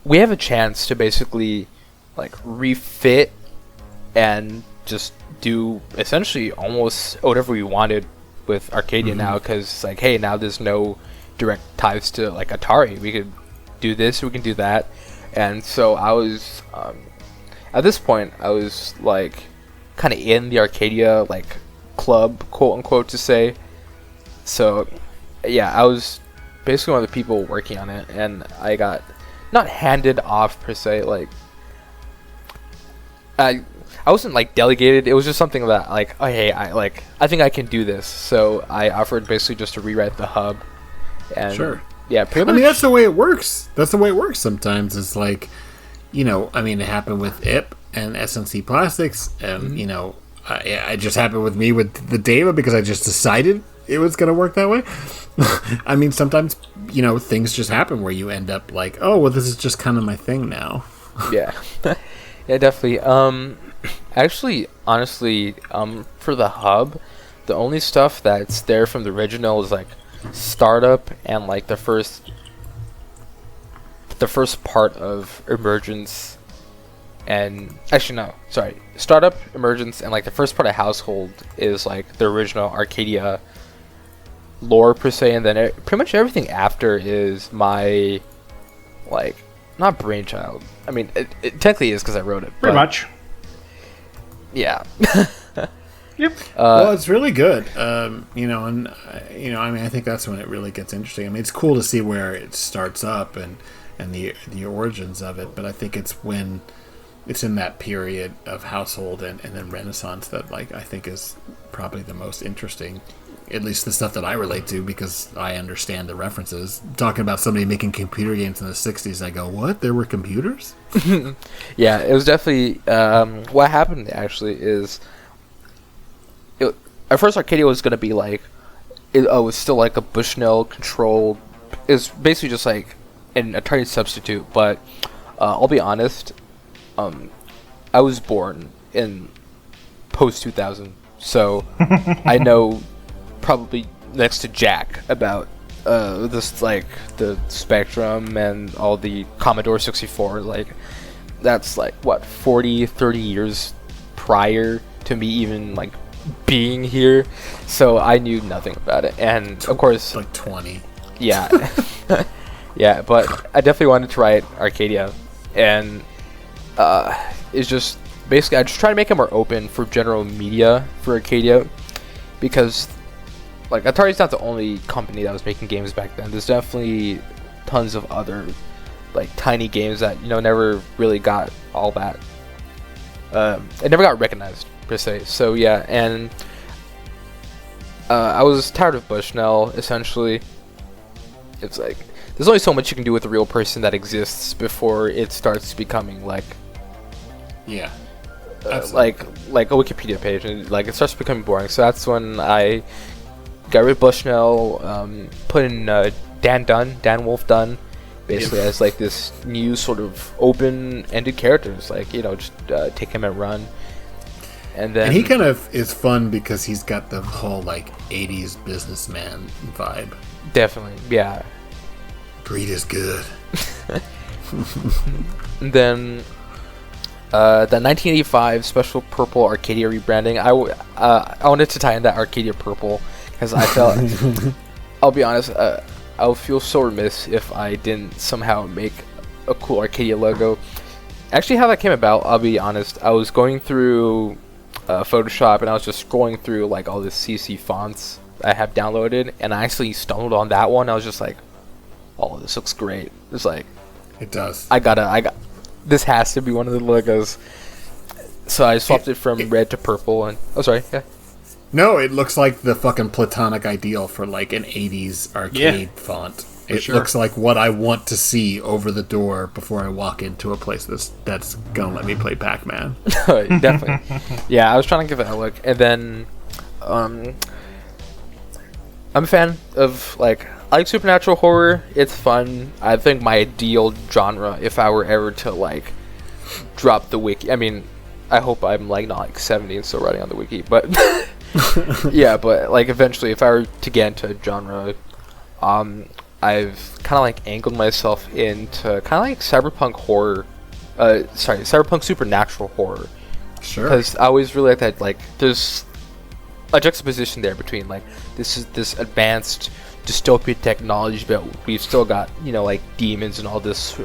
we have a chance to basically like refit and just do essentially almost whatever we wanted with Arcadia now, because it's like, hey, now there's no direct ties to like Atari. We could do this, we can do that, And so I was at this point I was like kind of in the Arcadia like club, quote unquote, to say. So yeah, I was basically one of the people working on it, and I got not handed off per se, like I wasn't like delegated. It was just something that like, oh hey, I think I can do this. So I offered basically just to rewrite the hub. And sure. Yeah, pretty much. I mean, that's the way it works. That's the way it works sometimes. It's like, you know, I mean, it happened with IP and SNC Plastics, and you know, it just happened with me with the Deva because I just decided it was going to work that way. I mean, sometimes, you know, things just happen where you end up like, oh, well, this is just kind of my thing now. Yeah. Yeah, definitely. Actually, honestly, for the hub, the only stuff that's there from the original is like startup and like the first part of emergence, and actually no, sorry, startup, emergence, and like the first part of household is like the original Arcadia lore per se, and then pretty much everything after is my like not brainchild. I mean, it technically is because I wrote it. Pretty much. Yeah. Yep. Well, it's really good. You know, and you know, I mean, I think that's when it really gets interesting. I mean, it's cool to see where it starts up and the origins of it, but I think it's when it's in that period of household and then Renaissance that like I think is probably the most interesting. At least the stuff that I relate to, because I understand the references. Talking about somebody making computer games in the 60s, I go, what? There were computers? Yeah, it was definitely... what happened, actually, is... at first, Arcadia was going to be like... it was still like a Bushnell-controlled... It's basically just like an Atari substitute, but I'll be honest, I was born in post-2000, so I know... probably next to Jack about this, like the Spectrum and all the Commodore 64. Like that's like what 30 years prior to me even like being here, so I knew nothing about it. And of course like 20. Yeah. Yeah, but I definitely wanted to write Arcadia, and it's just basically I just try to make it more open for general media for Arcadia, because like Atari's not the only company that was making games back then. There's definitely tons of other like tiny games that, you know, never really got all that. It never got recognized per se. So yeah, and I was tired of Bushnell. Essentially, it's like there's only so much you can do with a real person that exists before it starts becoming like yeah, like a Wikipedia page, and like it starts becoming boring. So that's when I got rid of Bushnell, put in Dan Wolf Dunn, basically as like this new sort of open-ended characters, like, you know, just take him and run. And then he kind of is fun because he's got the whole like 80s businessman vibe. Definitely, yeah. Greed is good. And then the 1985 Special Purple Arcadia rebranding, I wanted to tie in that Arcadia Purple, because I felt, I'll be honest, I would feel so remiss if I didn't somehow make a cool Arcadia logo. Actually, how that came about, I'll be honest, I was going through Photoshop, and I was just scrolling through like all the CC fonts I have downloaded, and I actually stumbled on that one. I was just like, oh, this looks great. It's like, it does. I got this has to be one of the logos. So I swapped it from red to purple, and oh, sorry, yeah. No, it looks like the fucking platonic ideal for like an 80s arcade font. It looks like what I want to see over the door before I walk into a place that's gonna let me play Pac-Man. Definitely. Yeah, I was trying to give it a look, and then I'm a fan of like, I like supernatural horror. It's fun. I think my ideal genre, if I were ever to like drop the wiki, I mean, I hope I'm like not like 70 and still writing on the wiki, but yeah, but like eventually if I were to get into a genre, I've kind of like angled myself into kind of like cyberpunk horror, cyberpunk supernatural horror. Sure. Because I always really like that, like there's a juxtaposition there between like this advanced dystopian technology, but we've still got like demons and all this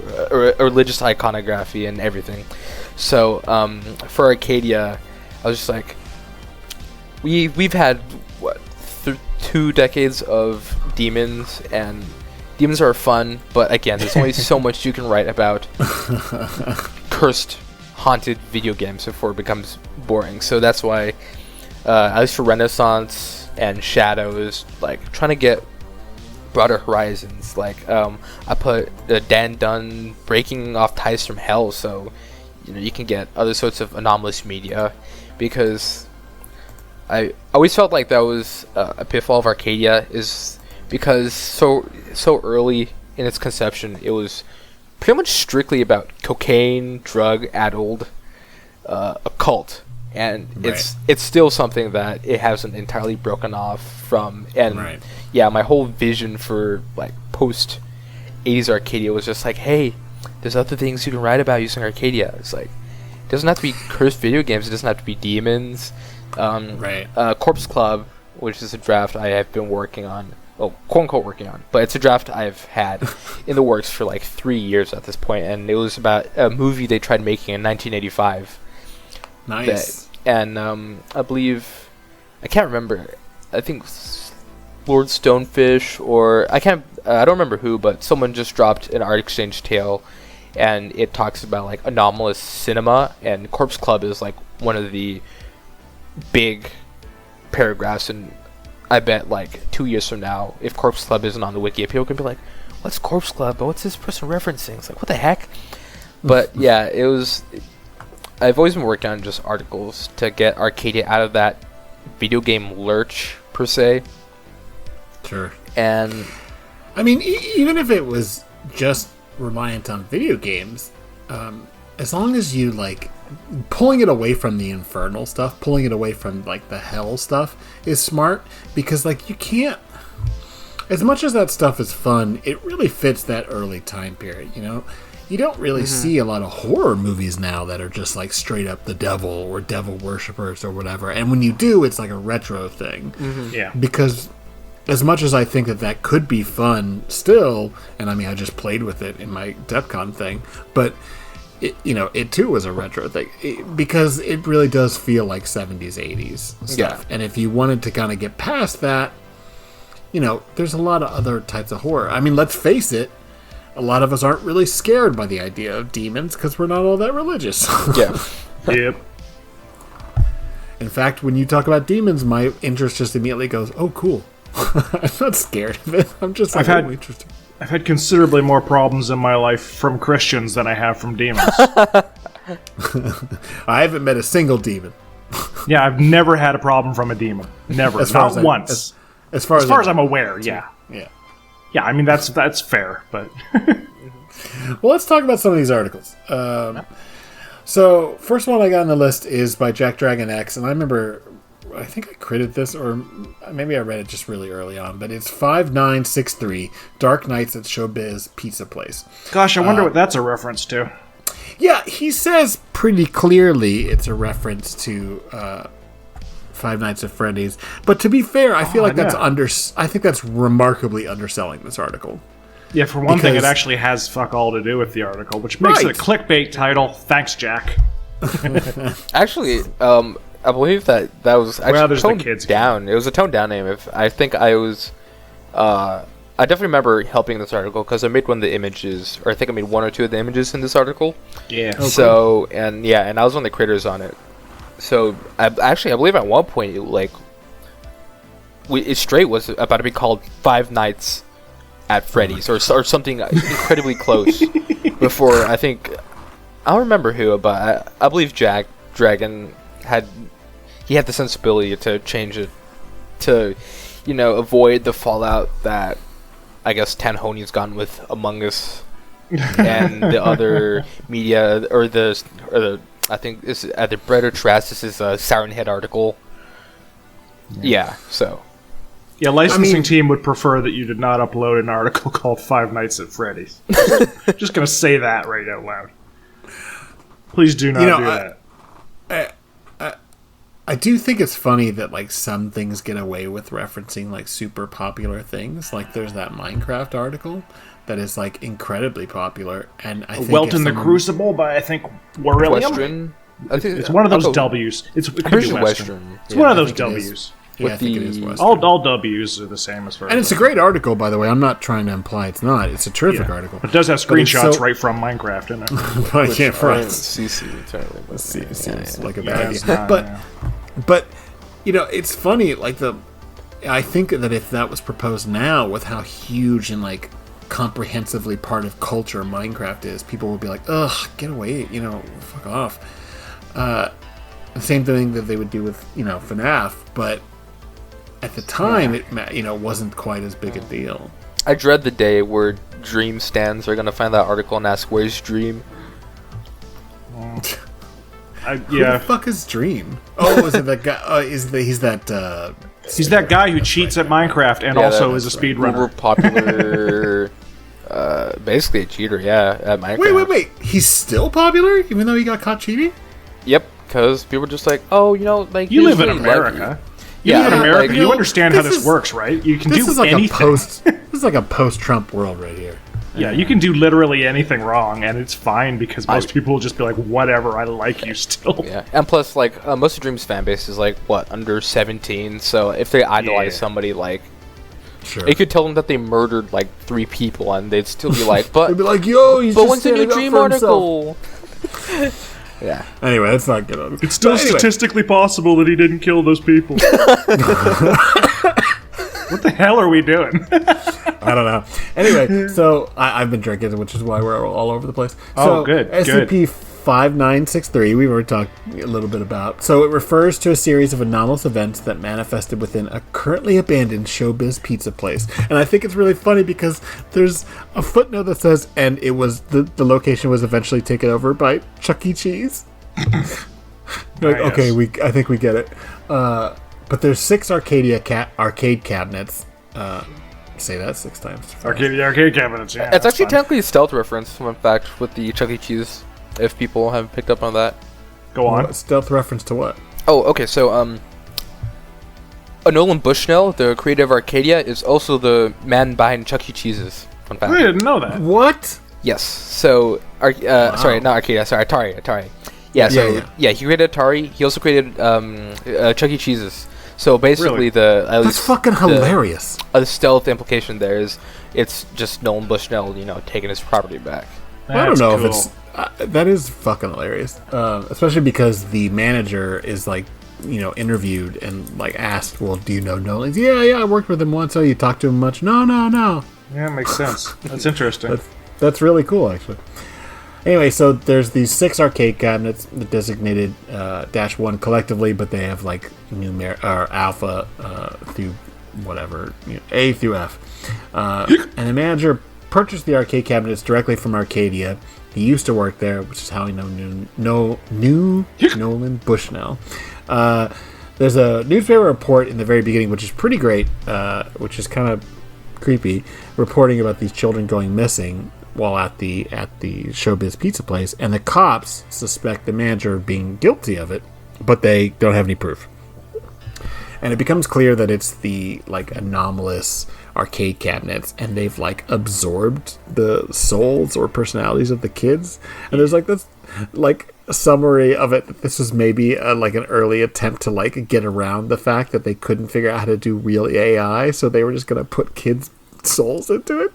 religious iconography and everything. So for Arcadia, I was just like, we've had what 2 decades of demons, and demons are fun, but again, there's only so much you can write about cursed, haunted video games before it becomes boring. So that's why, at least for Renaissance and Shadows, like trying to get broader horizons. Like I put Dan Dunn breaking off ties from hell, so you can get other sorts of anomalous media, because I always felt like that was a pitfall of Arcadia, is because so early in its conception, it was pretty much strictly about cocaine, drug-addled, occult, and it's still something that it hasn't entirely broken off from. And yeah, my whole vision for like post 80s Arcadia was just like, hey, there's other things you can write about using Arcadia. It's like, it doesn't have to be cursed video games. It doesn't have to be demons. Corpse Club, which is a draft I have been working on, quote unquote working on, but it's a draft I've had in the works for like 3 years at this point, and it was about a movie they tried making in 1985. Nice. I believe, I can't remember, I think Lord Stonefish, or I don't remember who, but someone just dropped an art exchange tale, and it talks about like anomalous cinema, and Corpse Club is like one of the big paragraphs, and I bet like 2 years from now, if Corpse Club isn't on the wiki, people can be like, what's Corpse Club, but what's this person referencing? It's like, what the heck? But yeah, I've always been working on just articles to get Arcadia out of that video game lurch per se. Sure. And I mean, even if it was just reliant on video games, as long as you like pulling it away from the infernal stuff, pulling it away from like the hell stuff is smart, because like you can't, as much as that stuff is fun, it really fits that early time period. You don't really see a lot of horror movies now that are just like straight up the devil or devil worshippers or whatever. And when you do, it's like a retro thing. Yeah. Because as much as I think that could be fun still, and I mean, I just played with it in my DEFCON thing, but it too was a retro thing, because it really does feel like 70s, 80s stuff. Yeah. And if you wanted to kind of get past that, there's a lot of other types of horror. I mean, let's face it, a lot of us aren't really scared by the idea of demons because we're not all that religious. Yeah. Yep. In fact, when you talk about demons, my interest just immediately goes, oh, cool. I'm not scared of it. I'm just like, interesting. I've had considerably more problems in my life from Christians than I have from demons. I haven't met a single demon. Yeah, I've never had a problem from a demon. Never. Not once. As far as I'm aware, yeah. Yeah. Yeah, I mean, that's fair, but... Well, let's talk about some of these articles. So, first one I got on the list is by Jack Dragon X, and I think I critted this, or maybe I read it just really early on, but it's 5963, Dark Nights at Showbiz Pizza Place. Gosh, I wonder what that's a reference to. Yeah, he says pretty clearly it's a reference to Five Nights at Freddy's. But to be fair, I feel like I think that's remarkably underselling this article. Yeah, for one thing, it actually has fuck all to do with the article, which makes it a clickbait title. Thanks, Jack. Actually, I believe that was actually toned down. It was a toned down name. I definitely remember helping this article because I made one of the images, or I think I made one or two of the images in this article. Yeah. Okay. So and I was one of the creators on it. So I believe at one point it straight was about to be called Five Nights at Freddy's or something incredibly close. Before I don't remember who, but I believe Jack Dragon had the sensibility to change it to avoid the fallout that I guess Tanhoney's gone with Among Us and the other media, or the I think this is either Bread or Trash. This is a Siren Head article. Yeah, so. Yeah, licensing team would prefer that you did not upload an article called Five Nights at Freddy's. Just going to say that right out loud. Please do not do that. I do think it's funny that like some things get away with referencing like super popular things. Like there's that Minecraft article that is like incredibly popular, and I think Welt in the Crucible by I think Warilium. Western. I think It's one of those W's. It could be Western. It's one of those W's. Yeah, I think it is Western. All W's are the same as far as. And it's a great article, by the way. I'm not trying to imply it's not. It's a terrific article. It does have screenshots right from Minecraft in it. But I can't front. CC entirely. Seems like a bad idea. But you know, it's funny. Like I think that if that was proposed now, with how huge and like comprehensively part of culture Minecraft is, people would be like, "Ugh, get away! You know, fuck off." The same thing that they would do with FNAF, but at the time, it wasn't quite as big a deal. I dread the day where Dream stands are gonna find that article and ask, "Where's Dream?" Who the fuck is Dream? Oh, is it that guy? He's that guy who cheats at Minecraft and also is a speedrunner. Uber popular, basically a cheater. Yeah, at Minecraft. Wait. He's still popular even though he got caught cheating? Yep, because people are just like, oh, like you live in America. You live in America. You understand how this works, right? You can do anything. This is like a post-Trump world right here. Yeah, you can do literally anything wrong, and it's fine because most people will just be like, whatever, I like you still. Yeah, and plus, like, most of Dream's fan base is, like, under 17, so if they idolize somebody, like, it could tell them that they murdered, like, 3 people, and they'd still be like, but... They'd be like, yo, he's but when's the new Dream article? Yeah. Anyway, that's not good. It's still statistically possible that he didn't kill those people. What the hell are we doing? I don't know. Anyway, so I've been drinking, which is why we're all over the place. So, good. SCP-5963, we've already talked a little bit about. So it refers to a series of anomalous events that manifested within a currently abandoned Showbiz pizza place. And I think it's really funny because there's a footnote that says, and it was the location was eventually taken over by Chuck E. Cheese. Okay, I think we get it. But there's 6 arcade cabinets. Say that 6 times. Arcade cabinets, yeah. It's actually technically a stealth reference, in fact, with the Chuck E. Cheese, if people have picked up on that. Go on. Stealth reference to what? Oh, okay, so, Nolan Bushnell, the creator of Arcadia, is also the man behind Chuck E. Cheese's. Fun fact. I didn't know that. What? Yes. So, sorry, not Arcadia, sorry, Atari. Yeah, he created Atari. He also created Chuck E. Cheese's. So basically, that's fucking hilarious. The stealth implication there is it's just Nolan Bushnell, taking his property back. I don't know if it's that is fucking hilarious, especially because the manager is like, interviewed and like asked, "Well, do you know Nolan?" Yeah, I worked with him once. Oh, you talked to him much? No. Yeah, it makes sense. That's interesting. That's really cool, actually. Anyway, so there's these 6 arcade cabinets designated -1 collectively, but they have like alpha through whatever, A through F. And the manager purchased the arcade cabinets directly from Arcadia. He used to work there, which is how he knew Nolan Bushnell. There's a newspaper report in the very beginning, which is pretty great, which is kind of creepy, reporting about these children going missing while at the Showbiz pizza place, and the cops suspect the manager of being guilty of it, but they don't have any proof. And it becomes clear that it's the like anomalous arcade cabinets, and they've like absorbed the souls or personalities of the kids. And there's like this like a summary of it that this was maybe like an early attempt to like get around the fact that they couldn't figure out how to do real AI, so they were just gonna put kids' souls into it.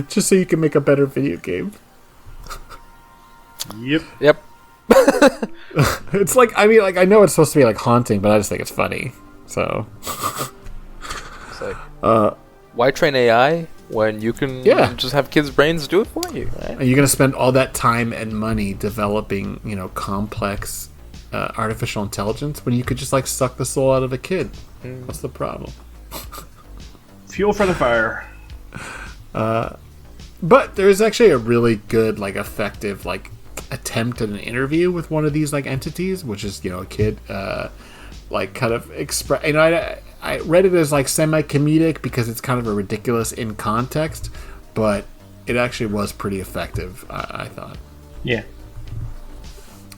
Just so you can make a better video game. Yep. It's like, I mean, like, I know it's supposed to be like haunting, but I just think it's funny. So, it's like, why train AI when you can just have kids' brains do it for you? Right? And you're gonna spend all that time and money developing, complex artificial intelligence when you could just like suck the soul out of a kid. What's the problem? Fuel for the fire. But there's actually a really good, like, effective, like, attempt at an interview with one of these, like, entities, which is, a kid, like, kind of express. I read it as, like, semi-comedic because it's kind of a ridiculous in context, but it actually was pretty effective, I thought. Yeah.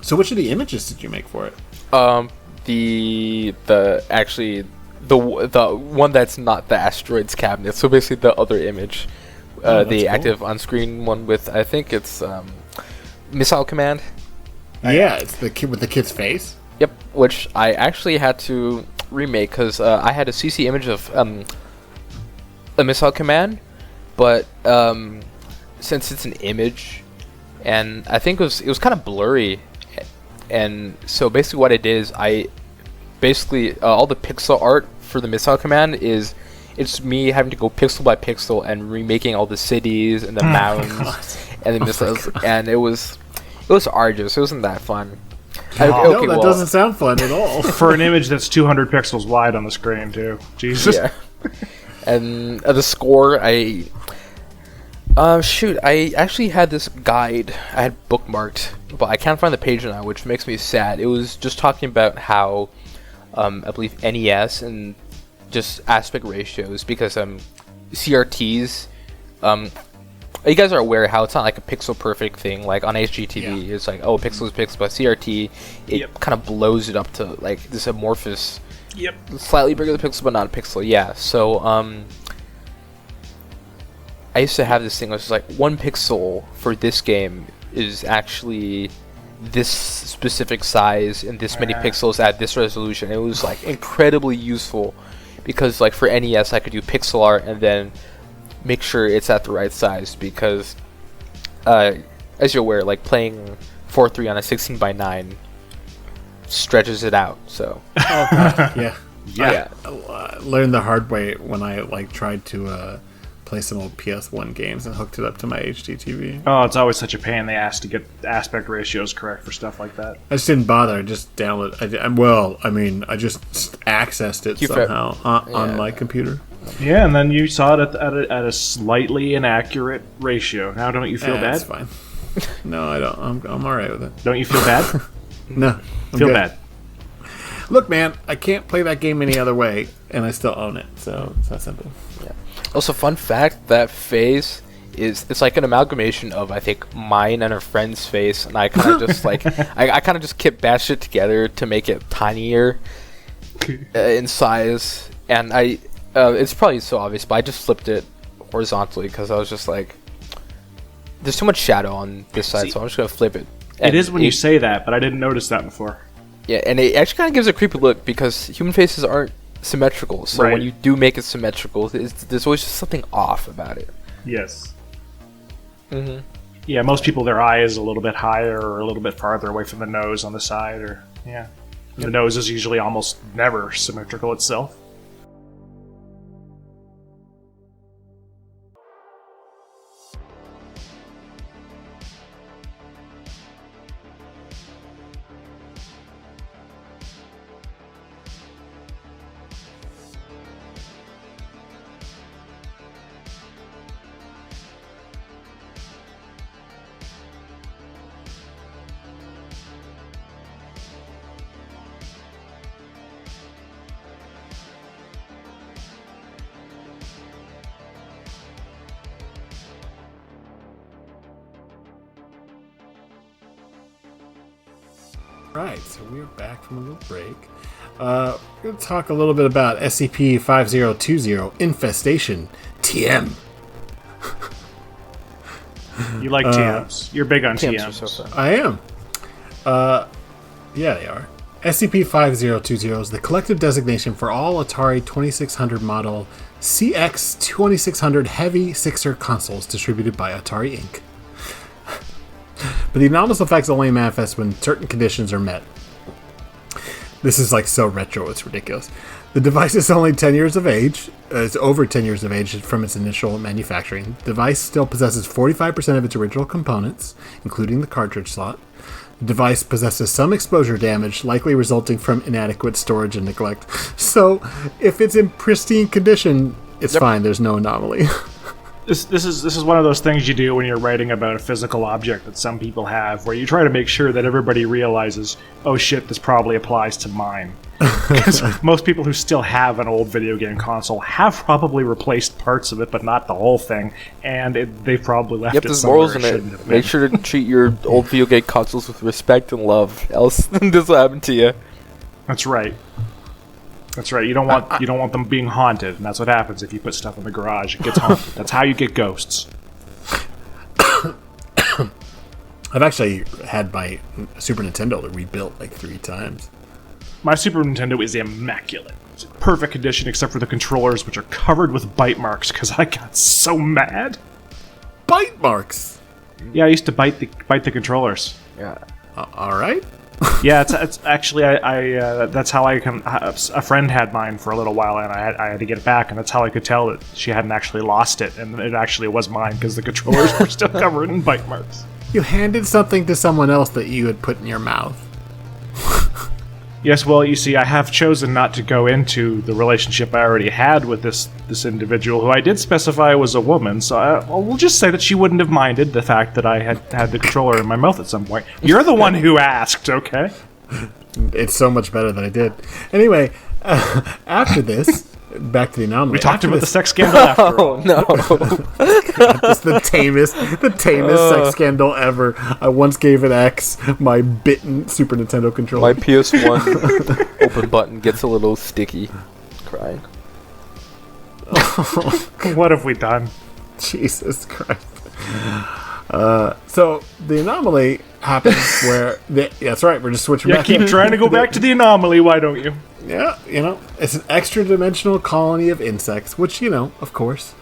So which of the images did you make for it? The one that's not the asteroids cabinet. So basically the other image, the active on-screen one with, I think it's Missile Command. Yeah, it's the kid with the kid's face. Yep, which I actually had to remake because I had a CC image of a Missile Command, but since it's an image, and I think it was kind of blurry, and so basically what I did is I basically all the pixel art for the Missile Command it's me having to go pixel by pixel and remaking all the cities and the mounds and the missiles, and it was arduous. It wasn't that fun. No, that doesn't sound fun at all. For an image that's 200 pixels wide on the screen, too. Jesus. Yeah. And the score, I actually had this guide I had bookmarked, but I can't find the page now, which makes me sad. It was just talking about how, I believe NES and just aspect ratios, because CRTs, you guys are aware how it's not like a pixel perfect thing. Like on HGTV, it's like, oh, pixel is pixel, but CRT, it kind of blows it up to like this amorphous, slightly bigger than pixel, but not a pixel. Yeah, so I used to have this thing, which was like 1 pixel for this game is actually this specific size and this many pixels at this resolution. It was like incredibly useful because like for NES, I could do pixel art and then make sure it's at the right size, because as you're aware, like playing 4-3 on a 16:9 stretches it out. So yeah. I learned the hard way when I like tried to play some old PS1 games and hooked it up to my HDTV. Oh, it's always such a pain in the ass to get aspect ratios correct for stuff like that. I just didn't bother. I just downloaded. I just accessed it somehow on my computer. Yeah, and then you saw it at a slightly inaccurate ratio. Now, don't you feel bad? That's fine. No, I don't. I'm all right with it. Don't you feel bad? No, I'm feel good. bad. Look, man, I can't play that game any other way, and I still own it. So it's that simple. Yeah. Also, fun fact: that face it's like an amalgamation of, I think, mine and a friend's face, and I kind of just like I kind of just kept that shit together to make it tinier in size, and it's probably so obvious, but I just flipped it horizontally because I was just like, there's too much shadow on this side, so I'm just gonna flip it. It is when you say that, but I didn't notice that before. Yeah, and it actually kind of gives a creepy look because human faces aren't symmetrical, so when you do make it symmetrical, there's always just something off about it. Yes. Mm-hmm. Yeah, most people, their eye is a little bit higher or a little bit farther away from the nose on the side, or the nose is usually almost never symmetrical itself. Right, so we're back from a little break. We're going to talk a little bit about SCP-5020 Infestation TM. You like TMs. You're big on TMs. I am. Yeah, they are. SCP-5020 is the collective designation for all Atari 2600 model CX2600 Heavy Sixer consoles distributed by Atari Inc. But the anomalous effects only manifest when certain conditions are met. This is like so retro, it's ridiculous. The device is only 10 years of age. It's over 10 years of age from its initial manufacturing. The device still possesses 45% of its original components, including the cartridge slot. The device possesses some exposure damage, likely resulting from inadequate storage and neglect. So, if it's in pristine condition, it's fine. There's no anomaly. This is one of those things you do when you're writing about a physical object that some people have, where you try to make sure that everybody realizes, oh shit, this probably applies to mine. Because most people who still have an old video game console have probably replaced parts of it, but not the whole thing, and they've probably left it there's somewhere morals it in shouldn't it. have Make been. sure to treat your old video game consoles with respect and love, else this will happen to you. That's right. That's right. You don't want them being haunted, and that's what happens if you put stuff in the garage. It gets haunted. That's how you get ghosts. I've actually had my Super Nintendo rebuilt like 3 times. My Super Nintendo is immaculate. It's in perfect condition except for the controllers, which are covered with bite marks because I got so mad. Bite marks. Yeah, I used to bite the controllers. Yeah. All right. Yeah, it's actually I that's how I can. A friend had mine for a little while, and I had to get it back, and that's how I could tell that she hadn't actually lost it, and it actually was mine because the controllers were still covered in bite marks. You handed something to someone else that you had put in your mouth. Yes, well, you see, I have chosen not to go into the relationship I already had with this individual, who I did specify was a woman, so we'll just say that she wouldn't have minded the fact that I had the controller in my mouth at some point. You're the one who asked, okay? It's so much better than I did. Anyway, after this, back to the anomaly. We talked After about the this, sex scandal after all. Oh no. It's the tamest sex scandal ever. I once gave an ex my bitten Super Nintendo controller. My PS1 open button gets a little sticky. Crying. What have we done? Jesus Christ. So the anomaly happens where that's right. We're just switching. Yeah, back keep in. trying to go back to the anomaly, why don't you? Yeah, it's an extra-dimensional colony of insects, which, of course,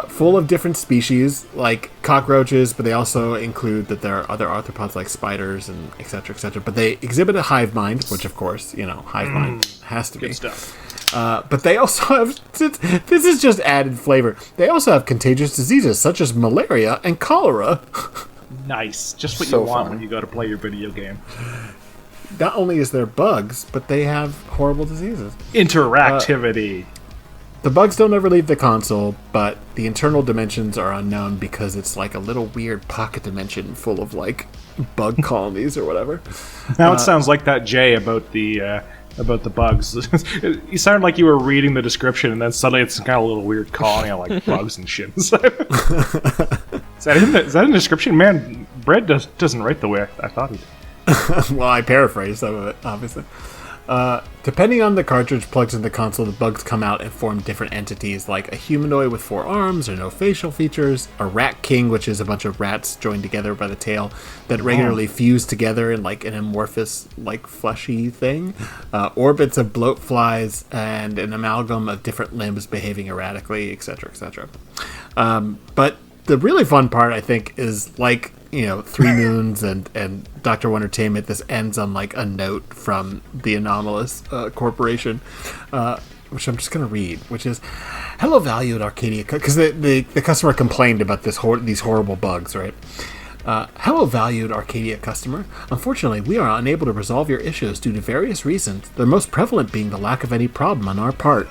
full of different species, like cockroaches, but they also include that there are other arthropods like spiders and et cetera, et cetera. But they exhibit a hive mind, which, of course, hive mind has to be. Good stuff. But they also have, this is just added flavor, they also have contagious diseases such as malaria and cholera. Nice. Just what So you want fun. when you go to play your video game. Not only is there bugs, but they have horrible diseases. Interactivity. The bugs don't ever leave the console, but the internal dimensions are unknown because it's like a little weird pocket dimension full of like bug colonies or whatever. Now it sounds like that Jay about the bugs. You sound like you were reading the description, and then suddenly it's kind of a little weird colony of like bugs and shit. Is that in the description? Man, Brett doesn't write the way I thought he did. Well, I paraphrased some of it, obviously. Depending on the cartridge plugged in the console, the bugs come out and form different entities, like a humanoid with 4 arms or no facial features, a rat king, which is a bunch of rats joined together by the tail that regularly fuse together in like an amorphous, like fleshy thing, orbits of bloat flies, and an amalgam of different limbs behaving erratically, etc., etc. But the really fun part, I think, is like 3 Moons and Dr. Wondertainment. This ends on like a note from the Anomalous Corporation, which I'm just going to read, which is, "Hello, valued Arcadia," because the customer complained about these horrible bugs, right? "Hello, valued Arcadia customer. Unfortunately, we are unable to resolve your issues due to various reasons, the most prevalent being the lack of any problem on our part."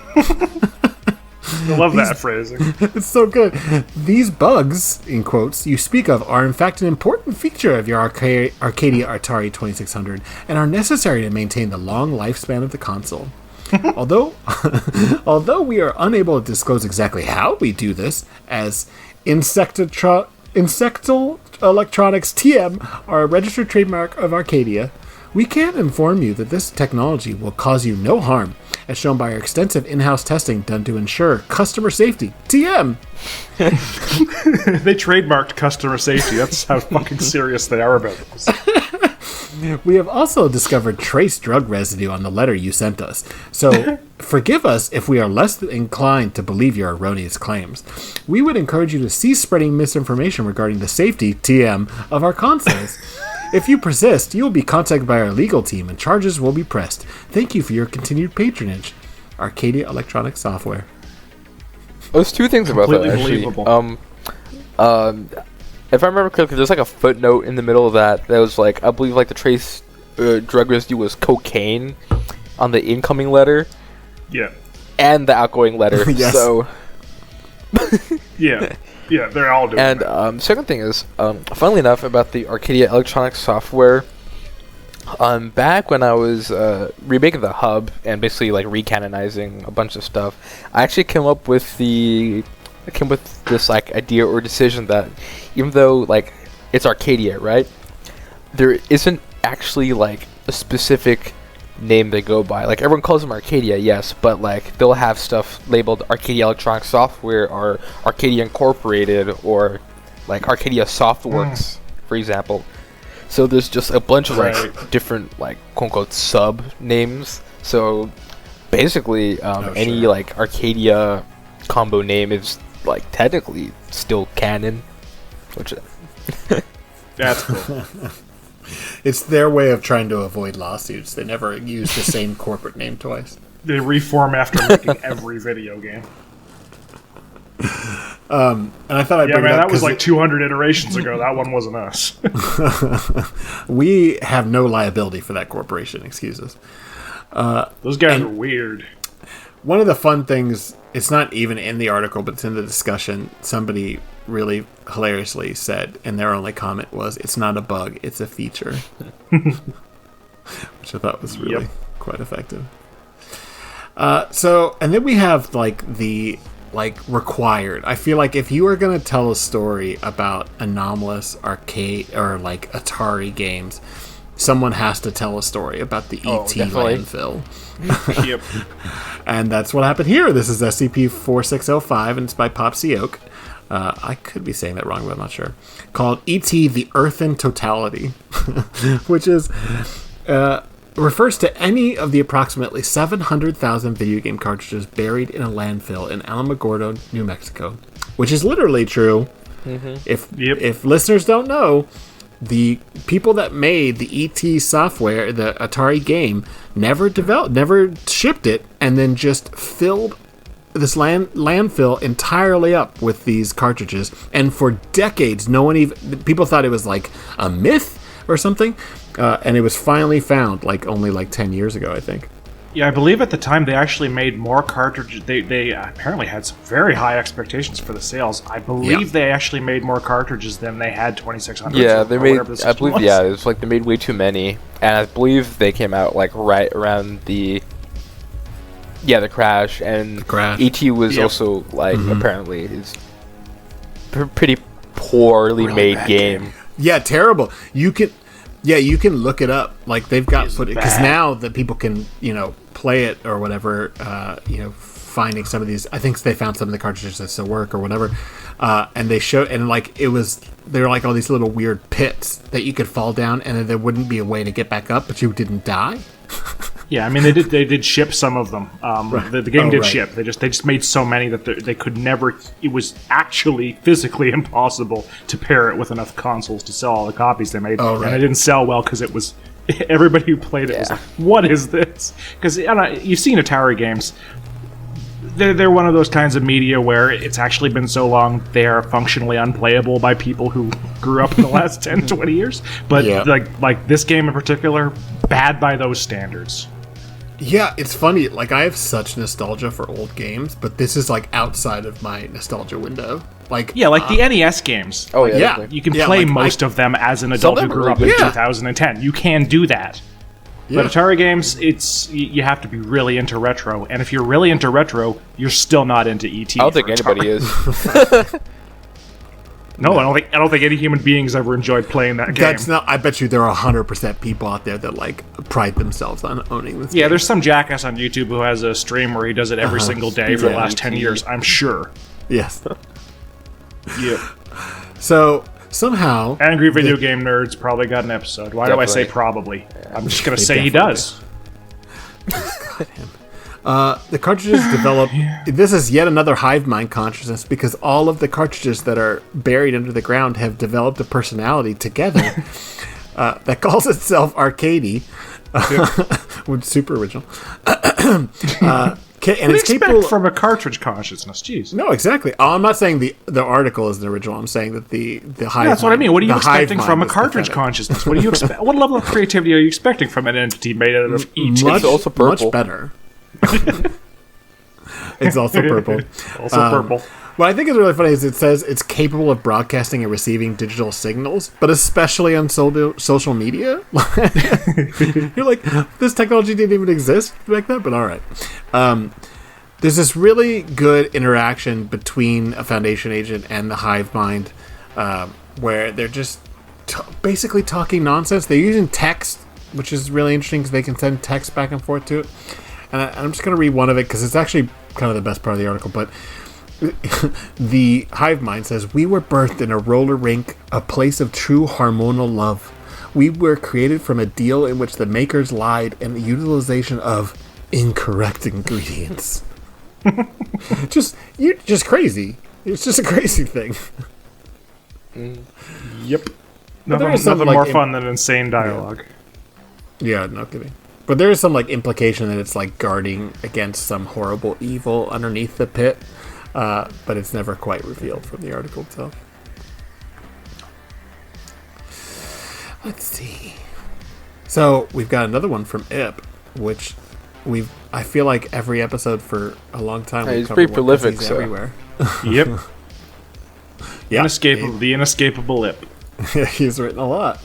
I love that phrasing. It's so good. "These bugs," in quotes, "you speak of are in fact an important feature of your Arcadia Atari 2600 and are necessary to maintain the long lifespan of the console. Although we are unable to disclose exactly how we do this, as Insectal Electronics TM are a registered trademark of Arcadia, we can inform you that this technology will cause you no harm, as shown by our extensive in-house testing done to ensure customer safety. TM!" They trademarked customer safety. That's how fucking serious they are about this. "We have also discovered trace drug residue on the letter you sent us, so forgive us if we are less inclined to believe your erroneous claims. We would encourage you to cease spreading misinformation regarding the safety, TM, of our consoles. If you persist, you will be contacted by our legal team and charges will be pressed. Thank you for your continued patronage. Arcadia Electronic Software." There's 2 things about that, Completely actually. believable. If I remember correctly, there's like a footnote in the middle of that was like, I believe like the trace drug residue was cocaine on the incoming letter Yeah. and the outgoing letter. Yes. So Yeah. Yeah, they're all doing that. and second thing is, funnily enough, about the Arcadia Electronics Software, Back when I was remaking the hub and basically like recanonizing a bunch of stuff, I actually came with this like idea or decision that even though like it's Arcadia, right? There isn't actually like a specific name they go by. Like everyone calls them Arcadia, yes, but like they'll have stuff labeled Arcadia Electronic Software or Arcadia Incorporated or like Arcadia Softworks, for example. So there's just a bunch of like different like quote unquote sub names. So basically any like Arcadia combo name is like technically still canon, which that's cool. It's their way of trying to avoid lawsuits. They never use the same corporate name twice. They reform after making every video game. And I thought I'd bring it up that was like 200 iterations ago. That one wasn't us. We have no liability for that corporation. Excuse us. Those guys are weird. One of the fun things, it's not even in the article, but it's in the discussion, somebody really hilariously said, and their only comment was, "It's not a bug, it's a feature." Which I thought was really quite effective. And then we have like the required. I feel like if you are going to tell a story about anomalous arcade or like Atari games, someone has to tell a story about the ET landfill. Yep. And that's what happened here. This is SCP-4605, and it's by Popsy Oak. I could be saying that wrong, but I'm not sure. Called E.T. the Earthen Totality, which is refers to any of the approximately 700,000 video game cartridges buried in a landfill in Alamogordo, New Mexico, which is literally true. Mm-hmm. If listeners don't know, the people that made the ET software, the Atari game, never shipped it, and then just filled this landfill entirely up with these cartridges. And for decades, people thought it was like a myth or something, and it was finally found only 10 years ago, I think. Yeah, I believe at the time they actually made more cartridges. They apparently had some very high expectations for the sales. I believe they actually made more cartridges than they had 2600. Yeah, they made. I believe it was like they made way too many, and I believe they came out like right around the crash, and the crash. ET was also like apparently is pretty poorly made game. Yeah, terrible. You can look it up. Like they've got footage because now that people can play it or whatever. Finding some of these, I think they found some of the cartridges that still work or whatever, and they showed, and they were like all these little weird pits that you could fall down, and then there wouldn't be a way to get back up, but you didn't die. Yeah, I mean they did ship some of them. Right. The game did ship. They just made so many that they could never. It was actually physically impossible to pair it with enough consoles to sell all the copies they made, and it didn't sell well because it was. Everybody who played it was like, "What is this?" Because you've seen Atari games. They're one of those kinds of media where it's actually been so long they are functionally unplayable by people who grew up in the last 10, 20 years. But like this game in particular, bad by those standards. Yeah, it's funny. Like I have such nostalgia for old games, but this is like outside of my nostalgia window. Like the NES games. Oh yeah, you can play most of them as an adult who grew up in 2010. You can do that. Yeah. But Atari games, you have to be really into retro, and if you're really into retro, you're still not into ET. I don't think anybody is. No, I don't think any human beings ever enjoyed playing that game. I bet you there are 100% people out there that pride themselves on owning this. Yeah, there's some jackass on YouTube who has a stream where he does it every single day for the last 10 years. I'm sure. Yes. Yeah. So. Somehow, Angry Video Game Nerds probably got an episode. Why do I say probably? I'm just going to say he does. The cartridges develop. This is yet another hive mind consciousness because all of the cartridges that are buried under the ground have developed a personality together that calls itself Arcadia. Which is super original. And it's capable from a cartridge consciousness. Jeez. No, exactly. I'm not saying the article is the original. I'm saying that the hive. That's what I mean. What are you expecting from a cartridge consciousness? What do you expect? What level of creativity are you expecting from an entity made out of ET? It's also purple. Much better. It's also purple. Also purple. What I think is really funny is it says it's capable of broadcasting and receiving digital signals, but especially on social media. You're like, this technology didn't even exist back then, but all right. There's this really good interaction between a Foundation agent and the hive mind, where they're just basically talking nonsense. They're using text, which is really interesting because they can send text back and forth to it. And I'm just going to read one of it because it's actually kind of the best part of the article. But the hive mind says, "We were birthed in a roller rink, a place of true hormonal love. We were created from a deal in which the makers lied and the utilization of incorrect ingredients." just crazy. It's just a crazy thing. Yep. Nothing more fun than insane dialogue. Yeah, no kidding. But there is some implication that it's guarding against some horrible evil underneath the pit, but it's never quite revealed from the article itself. Let's see. So we've got another one from Ip, which I feel like every episode for a long time. He's pretty prolific, so. Everywhere. Yep. Yeah. The inescapable Ip. He's written a lot.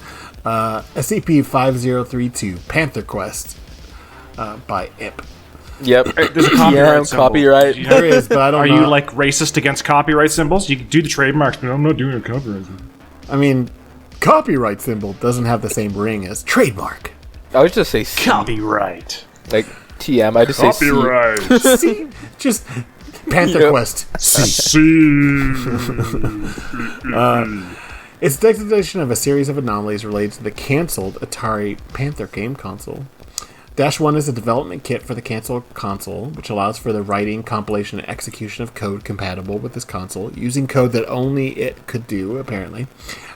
SCP-5032 Panther Quest by Ip. Yep. There's a copyright symbol. Copyright. There is, but I don't know. Are you racist against copyright symbols? You can do the trademarks, but I'm not doing a copyright symbol. I mean, copyright symbol doesn't have the same ring as trademark. I would just say C. Copyright. TM, I just say C. Copyright. See? Just Panther Quest. C. It's the explanation of a series of anomalies related to the cancelled Atari Panther game console. Dash 1 is a development kit for the cancelled console, which allows for the writing, compilation, and execution of code compatible with this console, using code that only it could do, apparently.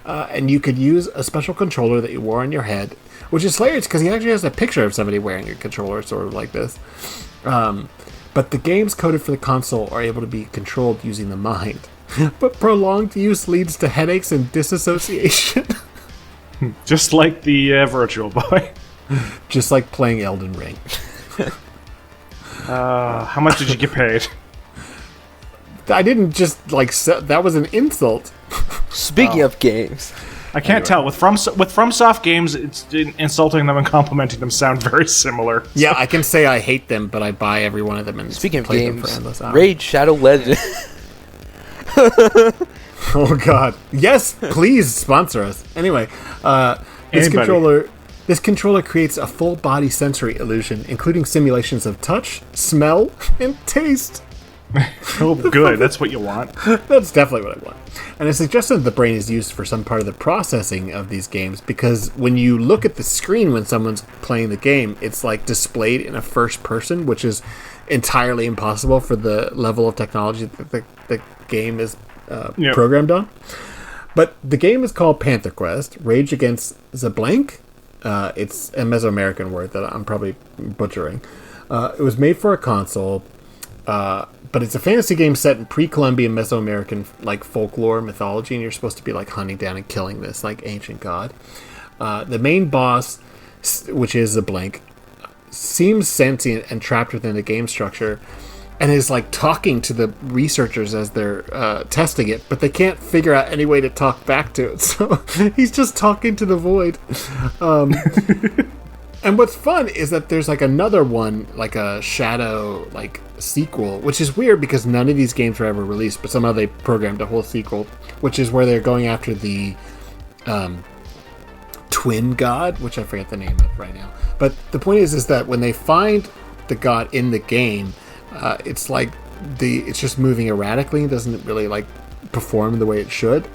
And you could use a special controller that you wore on your head, which is hilarious because he actually has a picture of somebody wearing a controller sort of like this. But the games coded for the console are able to be controlled using the mind. But prolonged use leads to headaches and disassociation. Just like the Virtual Boy. Just like playing Elden Ring. How much did you get paid? I didn't just that was an insult. Speaking of games, I can't tell. With FromSoft games, it's insulting them and complimenting them sound very similar. Yeah, I can say I hate them, but I buy every one of them and speaking of play games, them for endless hours. Raid Shadow Legend. Oh God! Yes, please sponsor us. Anyway, this controller creates a full body sensory illusion, including simulations of touch, smell, and taste. Oh, good. That's what you want. That's definitely what I want. And it's suggested that the brain is used for some part of the processing of these games because when you look at the screen when someone's playing the game, it's displayed in a first person, which is entirely impossible for the level of technology that the game is programmed on. But the game is called Panther Quest, Rage Against the Blank. It's a Mesoamerican word that I'm probably butchering. It was made for a console, but it's a fantasy game set in pre-Columbian Mesoamerican folklore mythology, and you're supposed to be hunting down and killing this ancient god. The main boss, which is the Blank, seems sentient and trapped within the game structure, and is talking to the researchers as they're testing it, but they can't figure out any way to talk back to it. So he's just talking to the void. And what's fun is that there's another one, a shadow sequel, which is weird because none of these games were ever released, but somehow they programmed a whole sequel, which is where they're going after the twin god, which I forget the name of right now. But the point is that when they find the god in the game, it's it's just moving erratically and doesn't really perform the way it should.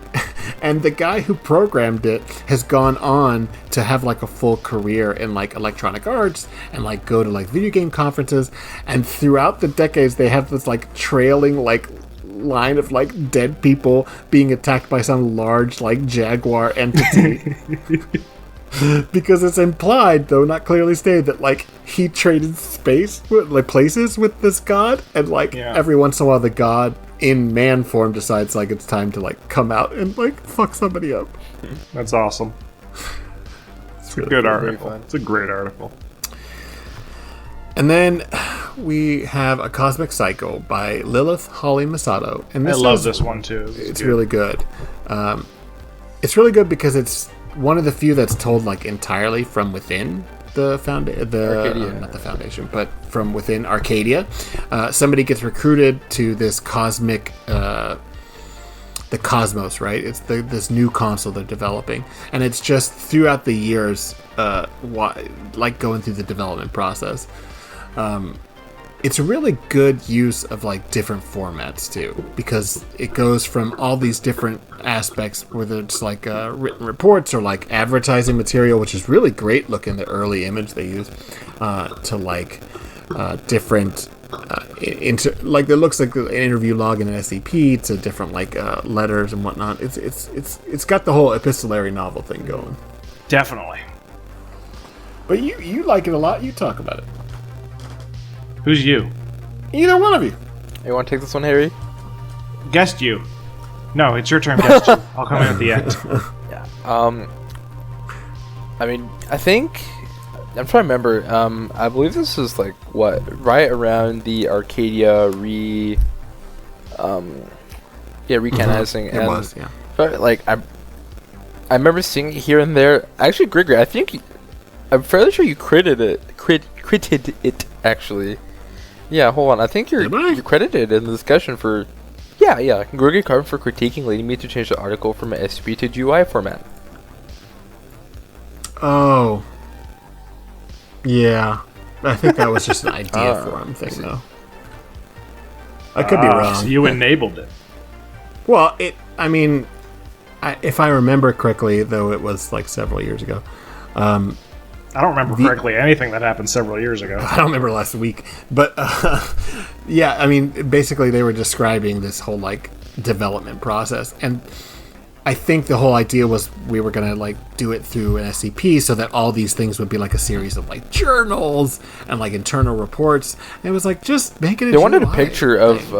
And the guy who programmed it has gone on to have a full career in electronic arts and go to video game conferences, and throughout the decades they have this trailing line of dead people being attacked by some large jaguar entity. Because it's implied, though not clearly stated, that he traded places with this god, and every once in a while the god in man form decides it's time to come out and fuck somebody up. That's awesome. It's a good article. It's a great article. And then we have A Cosmic Cycle by Lilith Holly Masato. And I love this one too. It's really good. It's really good because it's one of the few that's told like entirely from within the not the foundation, but from within Arcadia. Somebody gets recruited to this cosmic, the cosmos, right? It's this new console they're developing, and it's just throughout the years, like going through the development process. It's a really good use of like different formats too, because it goes from all these different aspects, whether it's like written reports or like advertising material, which is really great looking, the early image they use, to like different like it looks like an interview log in an SCP, to different like letters and whatnot. It's got the whole epistolary novel thing going. Definitely. But you like it a lot. You talk about it. Who's you? Either one of you. You want to take this one, Harry? Guessed you. No, it's your turn, guessed you. I'll come in at the end. Yeah. I mean, I think I'm trying to remember. I believe this is like what, right around the Arcadia recanonizing. It was, yeah. But like I remember seeing it here and there. Actually, Grigori, I think I'm fairly sure you credited it actually. Yeah, hold on. I think you're credited in the discussion for... Yeah. Grigori Karl for critiquing leading me to change the article from an SCP to GUI format. Oh. Yeah. I think that was just an idea for him thing, though. I could be wrong. So you enabled it. Well, if I remember correctly, though it was like several years ago... I don't remember correctly anything that happened several years ago. I don't remember last week, but yeah, I mean, basically they were describing this whole like development process, and I think the whole idea was we were gonna like do it through an SCP, so that all these things would be like a series of like journals and like internal reports. And it was like, just make it. They wanted a picture of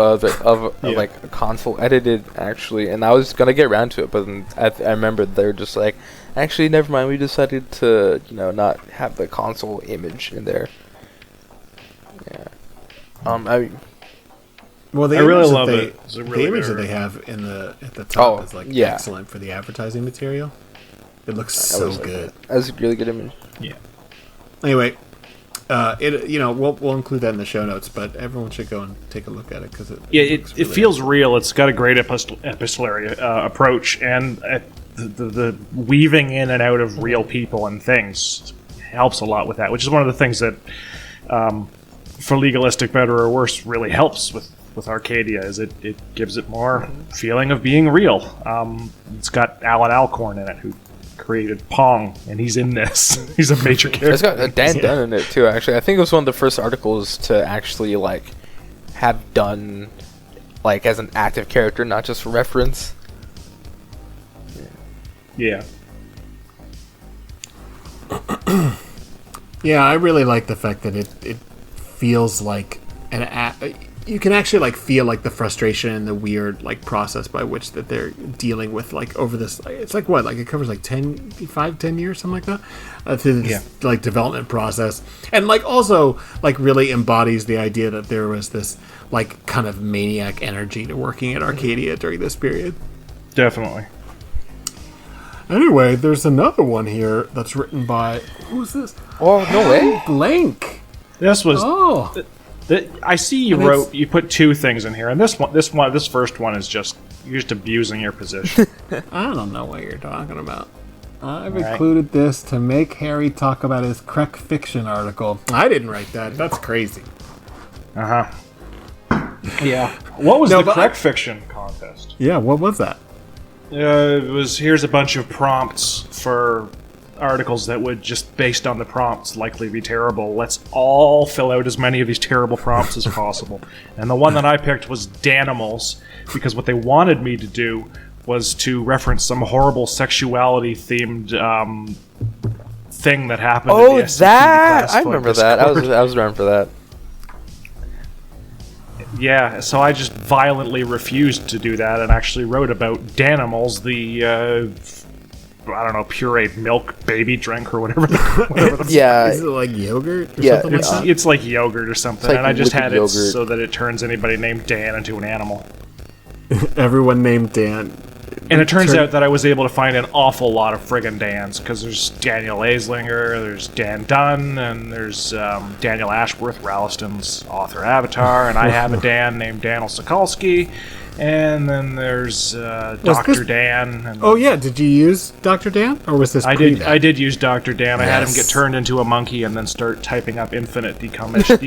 like a console edited actually, and I was gonna get around to it, but then I remember they were just like, actually, never mind. We decided to, not have the console image in there. Yeah. I really love it. The image that they have at the top is like excellent for the advertising material. It looks so good. That's a really good image. Yeah. Anyway, we'll include that in the show notes, but everyone should go and take a look at it because it feels real. It's got a great epistolary approach, and the weaving in and out of real people and things helps a lot with that, which is one of the things that, for legalistic better or worse, really helps with Arcadia. Is it gives it more feeling of being real. It's got Alan Alcorn in it, who created Pong, and he's in this. He's a major character. It's got Dan Dunn in it too. Actually, I think it was one of the first articles to actually like have done like as an active character, not just for reference. Yeah. Yeah, I really like the fact that it feels like you can actually like feel like the frustration and the weird like process by which that they're dealing with like over this. It's like what, like it covers like 10 years, something like that, through this like development process, and like also like really embodies the idea that there was this like kind of maniac energy to working at Arcadia during this period. Definitely. Anyway, there's another one here that's written by... Who's this? Oh, no way. Blank. This was... Oh. I see you put two things in here, and this first one is just... You're just abusing your position. I don't know what you're talking about. I've included this to make Harry talk about his Crec Fiction article. I didn't write that. That's crazy. Uh-huh. Yeah. What was the Crec Fiction contest? Yeah, what was that? It was, here's a bunch of prompts for articles that would, just based on the prompts, likely be terrible. Let's all fill out as many of these terrible prompts as possible. And the one that I picked was Danimals, because what they wanted me to do was to reference some horrible sexuality-themed thing that happened in the SCP that! I remember that. I was around for that. Yeah, so I just violently refused to do that and actually wrote about Danimals, the I don't know, pureed milk baby drink or whatever. Yeah. Is it like yogurt or Yeah, something like that? It's like yogurt or something, like and I just liquid had it yogurt. so that it turns anybody named Dan into an animal. Everyone named Dan. And it turns out that I was able to find an awful lot of friggin' Dans, because there's Daniel Aislinger, there's Dan Dunn, and there's Daniel Ashworth, Ralston's author Avatar, and I have a Dan named Daniel Sokolsky, and then there's Dr. Dan. And Oh yeah, did you use Dr. Dan, or was this? I did use Dr. Dan. I had him Yes. get turned into a monkey and then start typing up infinite decommissioning.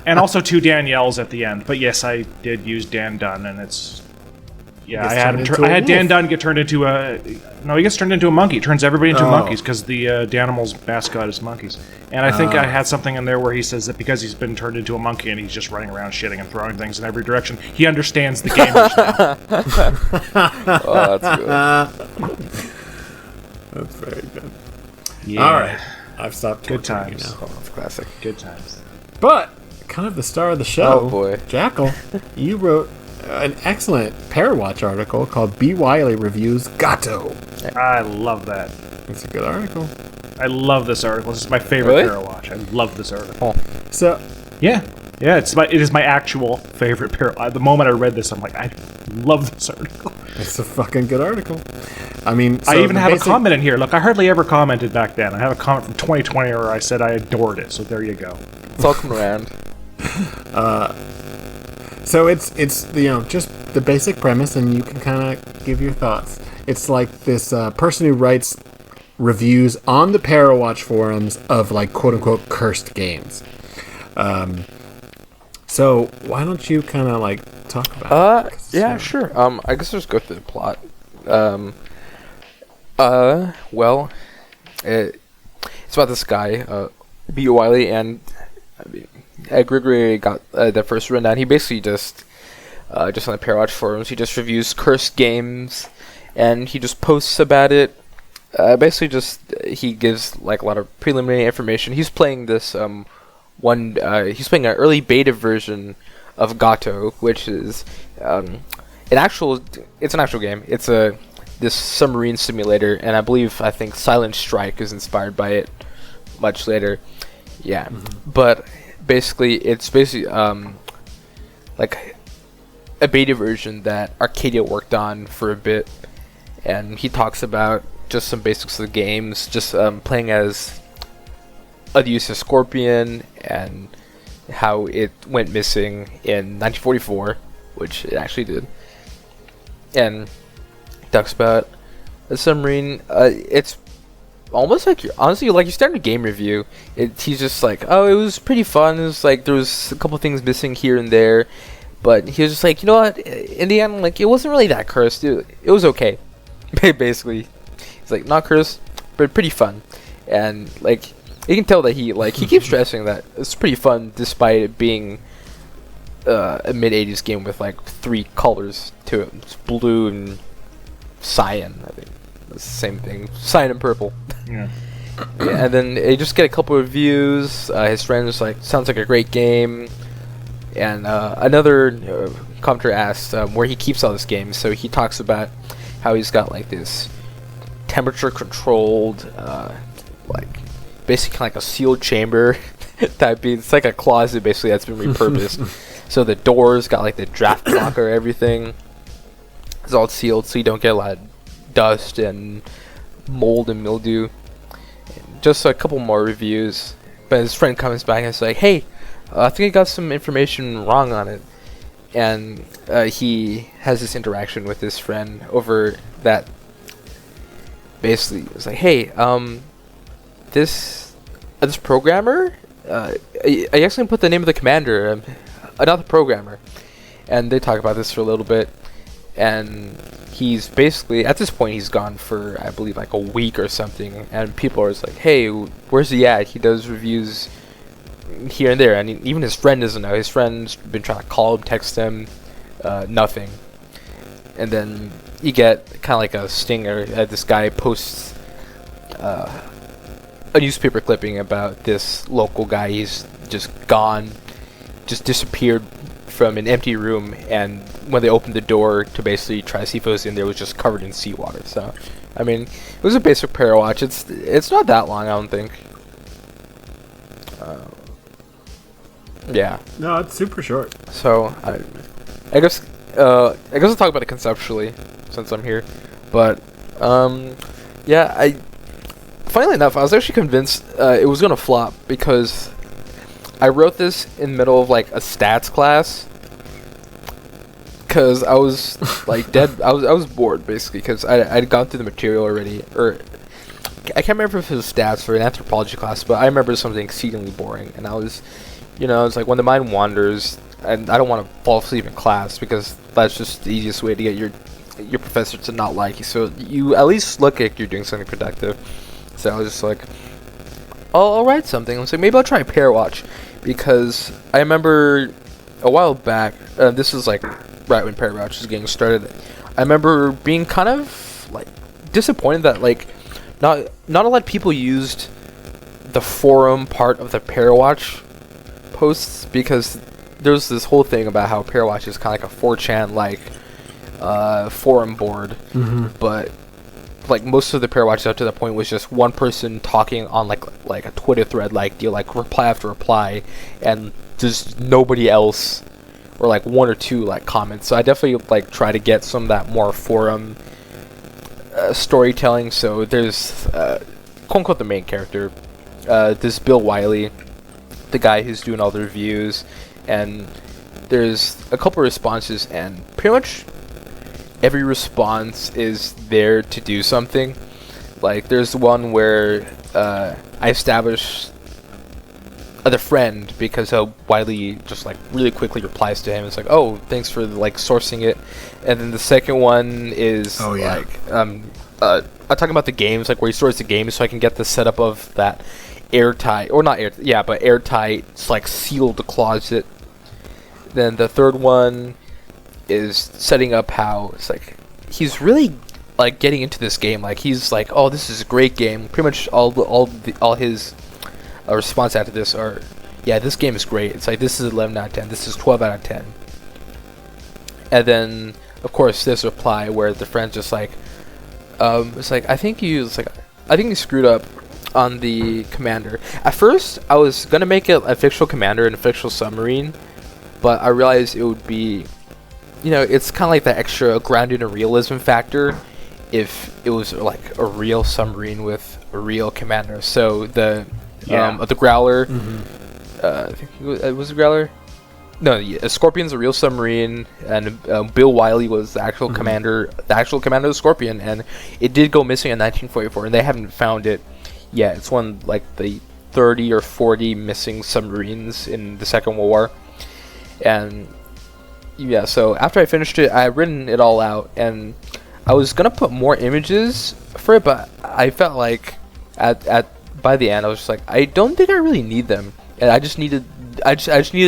And also 2 Danielles at the end. But yes, I did use Dan Dunn, and it's... Yeah, I had Dan Dunn get turned into a... No, he gets turned into a monkey. Turns everybody into monkeys, because the Danimal's mascot is monkeys. And I think I had something in there where he says that because he's been turned into a monkey and he's just running around shitting and throwing things in every direction, he understands the gamers now. Oh, that's good. That's very good. Yeah. All right, I've stopped. Good torturing you times. now. That's classic. Good times. But kind of the star of the show. Oh, boy. Jackal, you wrote an excellent Parawatch article called B. Wiley Reviews Gato. I love that. It's a good article. I love this article. This is my favorite Really? Parawatch. I love this article. So, Yeah. Yeah, it is my actual favorite Parawatch. The moment I read this, I'm like, I love this article. it's a fucking good article. I mean, I so even the have a basic- comment in here. Look, I hardly ever commented back then. I have a comment from 2020 where I said I adored it, so there you go. It's all coming around. So it's just the basic premise, and you can kind of give your thoughts. It's like this person who writes reviews on the Parawatch forums of like quote unquote cursed games. So why don't you kind of like talk about it? Yeah, sure. I guess I'll just go through the plot. Well, it's about this guy, B. Wiley, and Grigori got the first rundown. He basically just on the Parawatch forums, he just reviews cursed games, and he just posts about it. Basically, just he gives like a lot of preliminary information. He's playing this he's playing an early beta version of Gato, which is it's an actual game. It's this submarine simulator, and I think Silent Strike is inspired by it much later. Yeah, but basically it's like a beta version that Arcadia worked on for a bit, and he talks about just some basics of the games, just playing as the use of Scorpion and how it went missing in 1944, which it actually did, and talks about a submarine. It's almost like you're starting a game review. He's just like, oh, it was pretty fun. It was like there was a couple things missing here and there, but he was just like, you know what? In the end, like it wasn't really that cursed. It was okay. Basically, he's like not cursed, but pretty fun, and like you can tell that he keeps stressing that it's pretty fun despite it being a mid-'80s game with like 3 colors to it. It's blue and cyan. I think that's the same thing. Cyan and purple. Yeah. Yeah, and then they just get a couple of reviews. His friends like, sounds like a great game. And another commenter asked where he keeps all this game. So he talks about how he's got like this temperature-controlled, like basically like a sealed chamber type. It's like a closet basically that's been repurposed. So the doors got like the draft blocker, everything. It's all sealed so you don't get a lot of dust and mold and mildew. Just a couple more reviews, but his friend comes back and is like, hey, I think I got some information wrong on it. And he has this interaction with his friend over that. Basically, it's like, hey, this programmer, I actually put the name of the commander, not the programmer. And they talk about this for a little bit, and he's basically, at this point, he's gone for, I believe, like a week or something, and people are just like, hey, where's he at? He does reviews here and there, and even his friend doesn't know. His friend's been trying to call him, text him, nothing. And then you get kind of like a stinger. This guy posts a newspaper clipping about this local guy. He's just gone, just disappeared from an empty room, and when they opened the door to basically try to see if it was in there, it was just covered in seawater. So, I mean, it was a basic para watch. It's not that long, I don't think. Yeah. No, it's super short. So I guess I'll talk about it conceptually since I'm here. But yeah, funnily enough, I was actually convinced it was gonna flop because I wrote this in the middle of like a stats class. Because I was like dead. I was bored basically because I'd gone through the material already, or I can't remember if it was stats or an anthropology class, but I remember something exceedingly boring. And I was, it's like when the mind wanders, and I don't want to fall asleep in class because that's just the easiest way to get your professor to not like you. So you at least look like you're doing something productive. So I was just like, I'll write something. I was like, maybe I'll try Pair Watch, because I remember a while back. This was like right when Pair Watch was getting started. I remember being kind of like disappointed that like not a lot of people used the forum part of the Pair Watch posts, because there's this whole thing about how Pair Watch is kind of like a 4chan like forum board, but like most of the Pair Watch up to that point was just one person talking on like a Twitter thread, like reply after reply, and just nobody else, or like one or two like comments. So I definitely like try to get some of that more forum storytelling. So there's quote unquote the main character, this Bill Wiley, the guy who's doing all the reviews, and there's a couple responses, and pretty much every response is there to do something. Like there's one where I established the friend because Wiley just like really quickly replies to him. It's like, oh, thanks for like sourcing it. And then the second one is like I'm talking about the games, like where he stores the games so I can get the setup of that airtight, or not airtight, but airtight like sealed closet. Then the third one is setting up how it's like he's really like getting into this game. Like he's like, oh, this is a great game. Pretty much all his response after this are, yeah, this game is great. It's like, this is 11 out of 10. This is 12 out of 10. And then of course this reply where the friend's just like, it's like, I think you screwed up on the commander. At first I was gonna make it a fictional commander and a fictional submarine, but I realized it would be, it's kind of like that extra grounded in realism factor if it was like a real submarine with a real commander. So the Growler, I think it was a Growler. No, a Scorpion's a real submarine, and Bill Wiley was the actual commander, of the Scorpion, and it did go missing in 1944, and they haven't found it yet. It's one like the 30 or 40 missing submarines in the Second World War, and yeah. So after I finished it, I had written it all out, and I was gonna put more images for it, but I felt like by the end I was just like, I don't think I really need them, and I just needed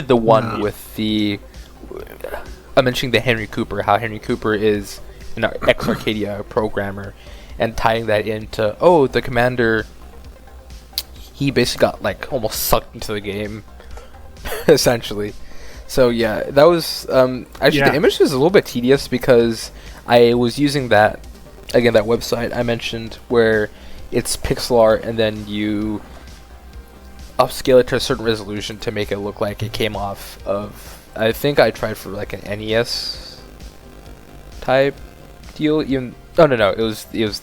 the one with the I'm mentioning the Henry Cooper, how Henry Cooper is an ex-Arcadia programmer, and tying that into, oh, the commander, he basically got like almost sucked into the game essentially. So yeah, that was the image is a little bit tedious because I was using that website I mentioned where it's pixel art, and then you upscale it to a certain resolution to make it look like it came off of, I think I tried for like an NES type deal. Even no, it was the I'm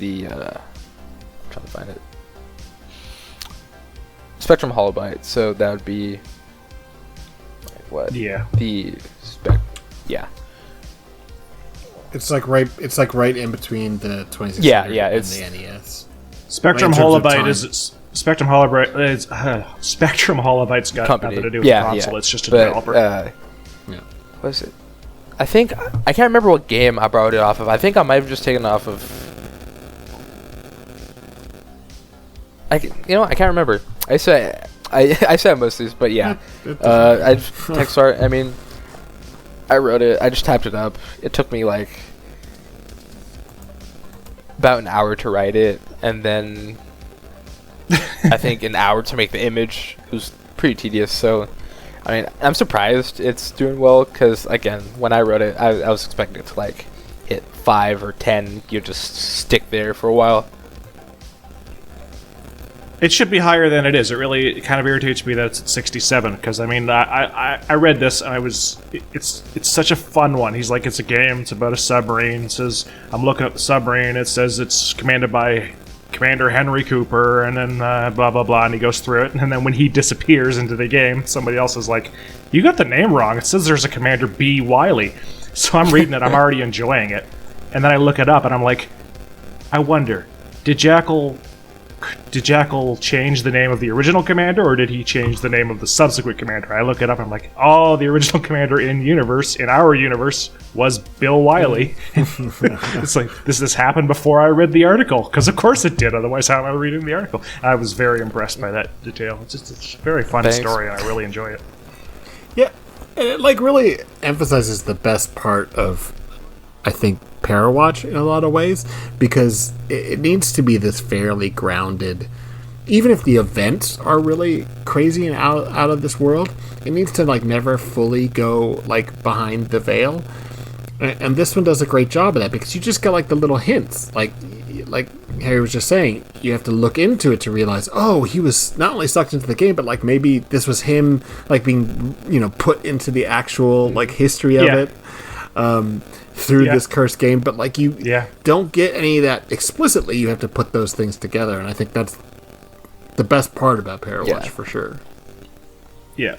trying to find it, Spectrum Holobyte. So that would be what? Yeah. The spec. Yeah. It's like right in between the 2600 and the NES. Spectrum Holobyte's got company. nothing to do with the console. It's just a developer. What is it? I can't remember what game I borrowed it off of. I think I might have just taken it off of. I can't remember. I said most of these, but yeah. I text art. I mean, I wrote it. I just typed it up. It took me like about an hour to write it, and then I think an hour to make the image. It was pretty tedious. So I mean, I'm surprised it's doing well because, again, when I wrote it, I was expecting it to like hit 5 or 10. You just stick there for a while. It should be higher than it is. It really kind of irritates me that it's at 67 because I mean I read this and it's such a fun one. He's like, it's a game. It's about a submarine. It says I'm looking at the submarine. It says it's commanded by Commander Henry Cooper, and then blah blah blah, and he goes through it, and then when he disappears into the game, somebody else is like, "You got the name wrong. It says there's a Commander B. Wiley." So I'm reading it. I'm already enjoying it, and then I look it up, and I'm like, I wonder, did Jackal change the name of the original commander, or did he change the name of the subsequent commander? I look it up, I'm like, oh, the original commander in our universe, was Bill Wiley. It's like, this happened before I read the article, because of course it did, otherwise how am I reading the article? I was very impressed by that detail. It's a very fun story, and I really enjoy it. Yeah, and it like really emphasizes the best part of, I think, Parawatch in a lot of ways, because it needs to be this fairly grounded, even if the events are really crazy and out of this world, it needs to like never fully go like behind the veil, and this one does a great job of that, because you just got like the little hints, like Harry was just saying, you have to look into it to realize, oh, he was not only sucked into the game, but like maybe this was him like being, you know, put into the actual like history of it through this cursed game, but like you don't get any of that explicitly. You have to put those things together, and I think that's the best part about Parawatch for sure. Yeah,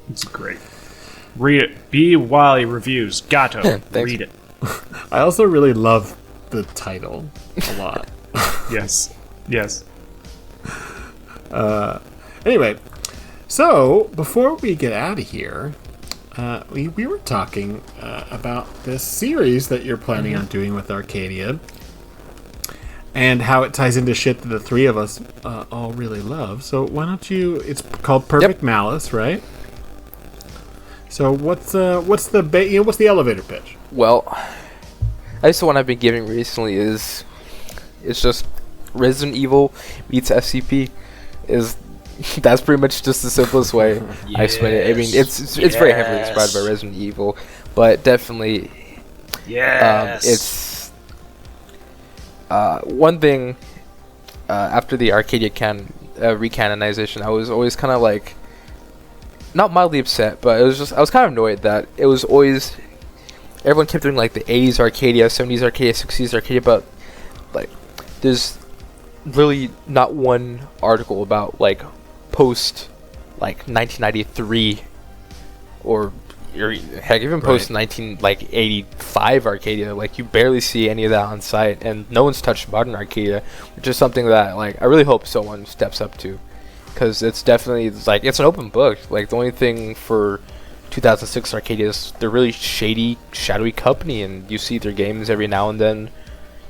it's great. Read it. B. Wiley reviews. Gato. Read it. I also really love the title a lot. Yes. Anyway, so before we get out of here, we were talking about this series that you're planning on doing with Arcadia, and how it ties into shit that the three of us all really love. So why don't you? It's called Perfect Malice, right? So what's the elevator pitch? Well, I guess the one I've been giving recently is it's just Resident Evil meets SCP. That's pretty much just the simplest way I explain it. I mean, it's very heavily inspired by Resident Evil, but definitely, it's one thing. After the Arcadia recanonization, I was always kind of like, not mildly upset, but I was kind of annoyed that it was always, everyone kept doing like the 80s Arcadia, 70s Arcadia, 60s Arcadia, but like there's really not one article about like post like 1993 or heck, even post 1985 Arcadia. Like you barely see any of that on site, and no one's touched modern Arcadia, which is something that like I really hope someone steps up to, because it's definitely like it's an open book. Like the only thing for 2006 Arcadia is they're really shady, shadowy company, and you see their games every now and then,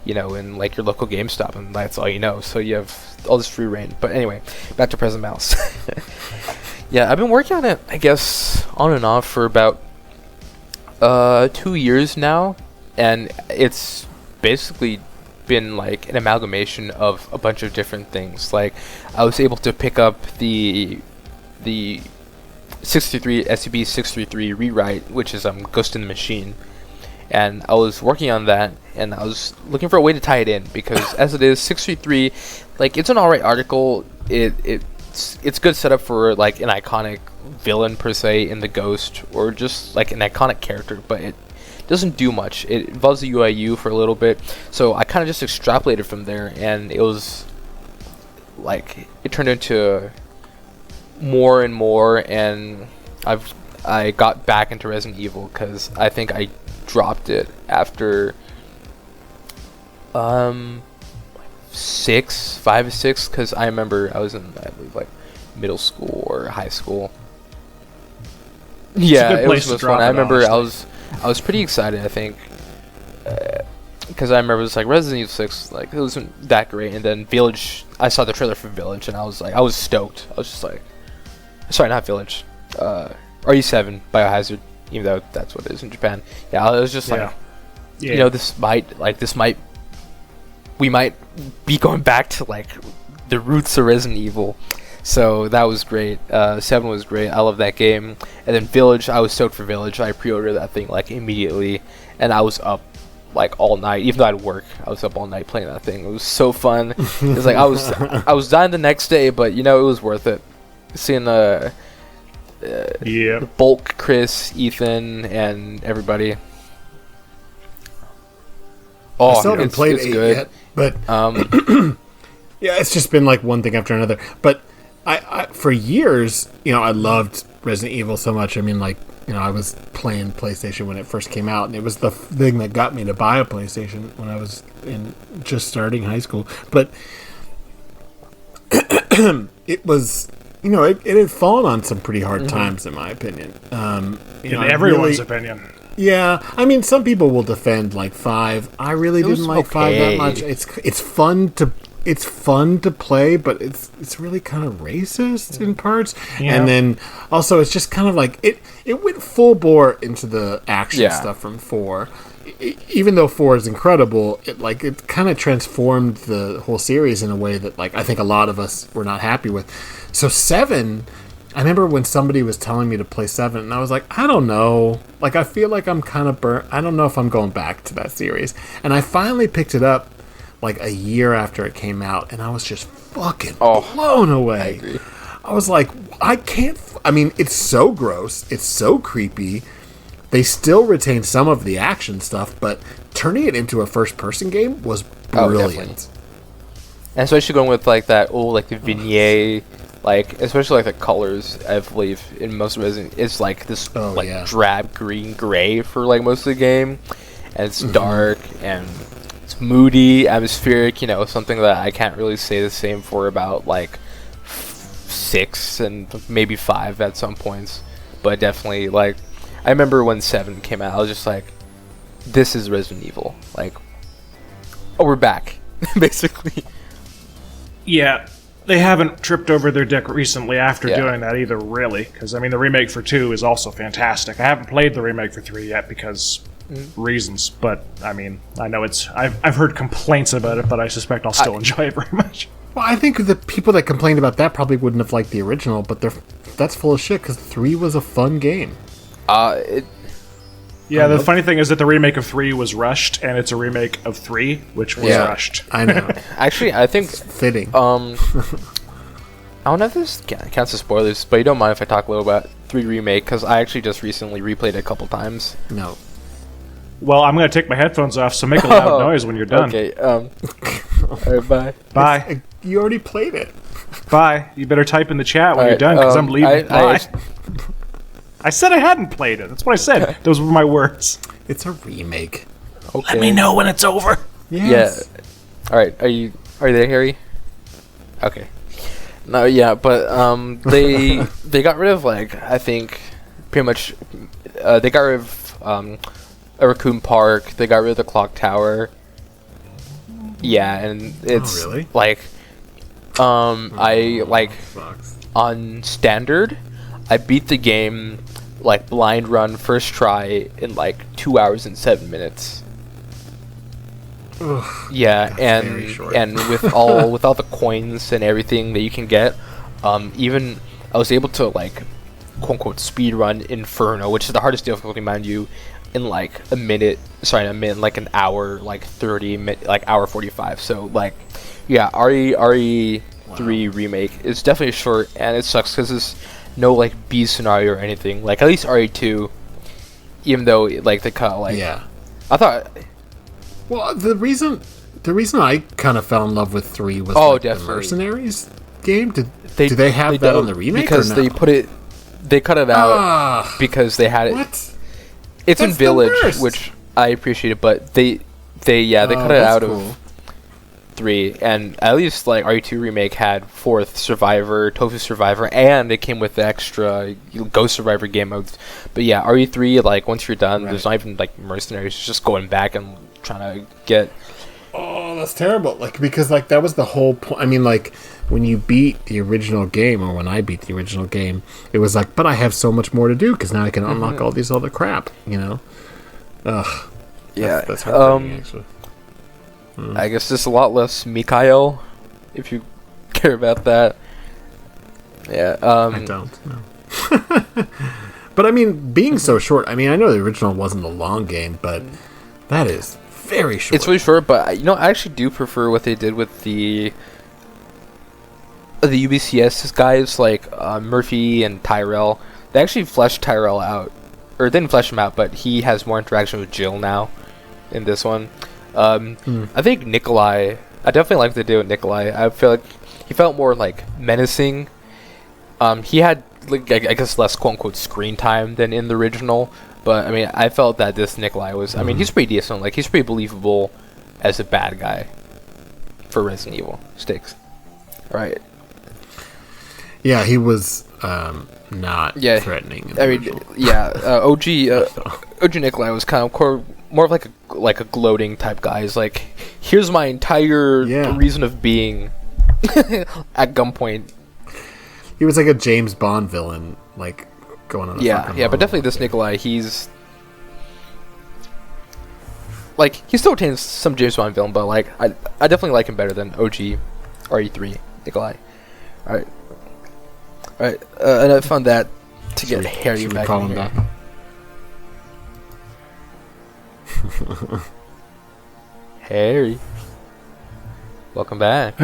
you know, in like your local GameStop, and that's all you know. So you have all this free reign. But anyway, back to Present Mouse. Yeah, I've been working on it, I guess, on and off for about 2 years now, and it's basically been like an amalgamation of a bunch of different things. Like I was able to pick up the 633 SCP 633 rewrite, which is Ghost in the Machine. And I was working on that, and I was looking for a way to tie it in, because as it is, 633, like, it's an alright article. It's good setup for like an iconic villain per se in the Ghost, or just like an iconic character, but it doesn't do much. It involves the UIU for a little bit, so I kind of just extrapolated from there, and it was like it turned into more and more, and I got back into Resident Evil because I think I dropped it after 5 or 6, because I remember I was in, I believe, like middle school or high school. Yeah, it was most fun. I remember I was pretty excited, I think, because I remember it was like Resident Evil 6, like it wasn't that great, and then Village, I saw the trailer for Village, and I was stoked. I was just like, sorry, not Village, RE7 Biohazard, even though that's what it is in Japan. Yeah, I was just like, you know, we might be going back to like the roots of Resident Evil. So that was great. 7 was great. I love that game. And then Village, I was stoked for Village. I pre-ordered that thing like immediately, and I was up like all night. Even though I had work, I was up all night playing that thing. It was so fun. It was like I was dying the next day, but you know it was worth it. Seeing the Bulk, Chris, Ethan, and everybody. Oh, I still haven't played 8 good. yet, but yeah, it's just been like one thing after another. But I for years, I loved Resident Evil so much. I mean, like, I was playing PlayStation when it first came out, and it was the thing that got me to buy a PlayStation when I was just starting high school. But it was, it had fallen on some pretty hard times, in my opinion. In everyone's opinion. Yeah, I mean, some people will defend like 5. I really didn't like 5 that much. It's fun to play, but it's really kind of racist in parts. Yeah. And then also it's just kind of like it went full bore into the action stuff from 4. Even though 4 is incredible, it kind of transformed the whole series in a way that I think a lot of us were not happy with. So 7, I remember when somebody was telling me to play 7, and I was like, I don't know. I feel like I'm kind of burnt. I don't know if I'm going back to that series. And I finally picked it up a year after it came out, and I was just fucking blown away. I agree. I was like, I mean, it's so gross. It's so creepy. They still retain some of the action stuff, but turning it into a first-person game was brilliant. And especially going with that old the vignette, especially the colors, I believe in most Resident, it's this drab green gray for most of the game, and it's dark and it's moody, atmospheric. Something that I can't really say the same for about 6 and maybe 5 at some points, but definitely I remember when 7 came out, I was just like, this is Resident Evil. We're back, basically. Yeah, they haven't tripped over their dick recently after doing that either, really. Because, I mean, the remake for 2 is also fantastic. I haven't played the remake for 3 yet because reasons, but, I mean, I know I've heard complaints about it, but I suspect I'll still enjoy it very much. Well, I think the people that complained about that probably wouldn't have liked the original, but that's full of shit, because 3 was a fun game. The funny thing is that the remake of 3 was rushed, and it's a remake of 3, which was rushed. I know. Actually, I think it's fitting. I don't know if this counts as spoilers, but you don't mind if I talk a little about 3 remake, because I actually just recently replayed it a couple times. No. Well, I'm going to take my headphones off, so make a loud noise when you're done. Okay. All right, bye. Bye. You already played it. Bye. You better type in the chat when you're done, because I'm leaving. Bye. I said I hadn't played it. That's what I said. Those were my words. It's a remake. Okay. Let me know when it's over. Yes. Yeah. All right. Are you there, Harry? Okay. No. Yeah. But they got rid of I think pretty much they got rid of a Raccoon Park. They got rid of the clock tower. Yeah, and it's really? On standard, I beat the game blind run first try in 2 hours and 7 minutes. Ugh, yeah, and with all the coins and everything that you can get, even I was able to quote unquote speed run Inferno, which is the hardest difficulty, mind you, in a minute. Sorry, an hour, 30 minutes, hour 45. So yeah, RE3 remake is definitely short, and it sucks because it's no B scenario or anything. At least RE2, even though they cut yeah. I thought. Well, the reason I kind of fell in love with 3 was the Mercenaries game. Do they have that on the remake? Because or no? they cut it out because they had it. What? It's in Village, which I appreciate, but they cut it out of 3, and at least RE2 remake had 4th Survivor, Tofu Survivor, and it came with the extra Ghost Survivor game modes. But yeah, RE3 once you're done, there's not even Mercenaries. It's just going back and trying to get. Oh, that's terrible! Because that was the whole point. I mean, when you beat the original game, or when I beat the original game, it was but I have so much more to do because now I can unlock all these other crap. Ugh. Yeah. That's heartbreaking, actually. I guess there's a lot less Mikhail, if you care about that. Yeah. I don't know. But I mean, being so short, I mean, I know the original wasn't a long game, but that is very short. It's really short, but I actually do prefer what they did with the UBCS guys, like Murphy and Tyrell. They actually fleshed Tyrell out, or didn't flesh him out, but he has more interaction with Jill now in this one. I think Nikolai, I definitely like what they did with Nikolai. I feel like he felt more like menacing. He had, like, I guess, less quote-unquote screen time than in the original, but I mean, I felt that this Nikolai was, I mean, he's pretty decent. Like, he's pretty believable as a bad guy for Resident Evil stakes. Right. Yeah, he was not threatening. I mean, OG Nikolai was kind of more of like a gloating type guy. He's like, here's my entire reason of being at gunpoint. He was like a James Bond villain, like going on. But definitely this Nikolai, he's like, he still retains some James Bond villain, but like I definitely like him better than OG RE3 Nikolai. All right, and I found that to get Harry back in here. Harry, welcome back.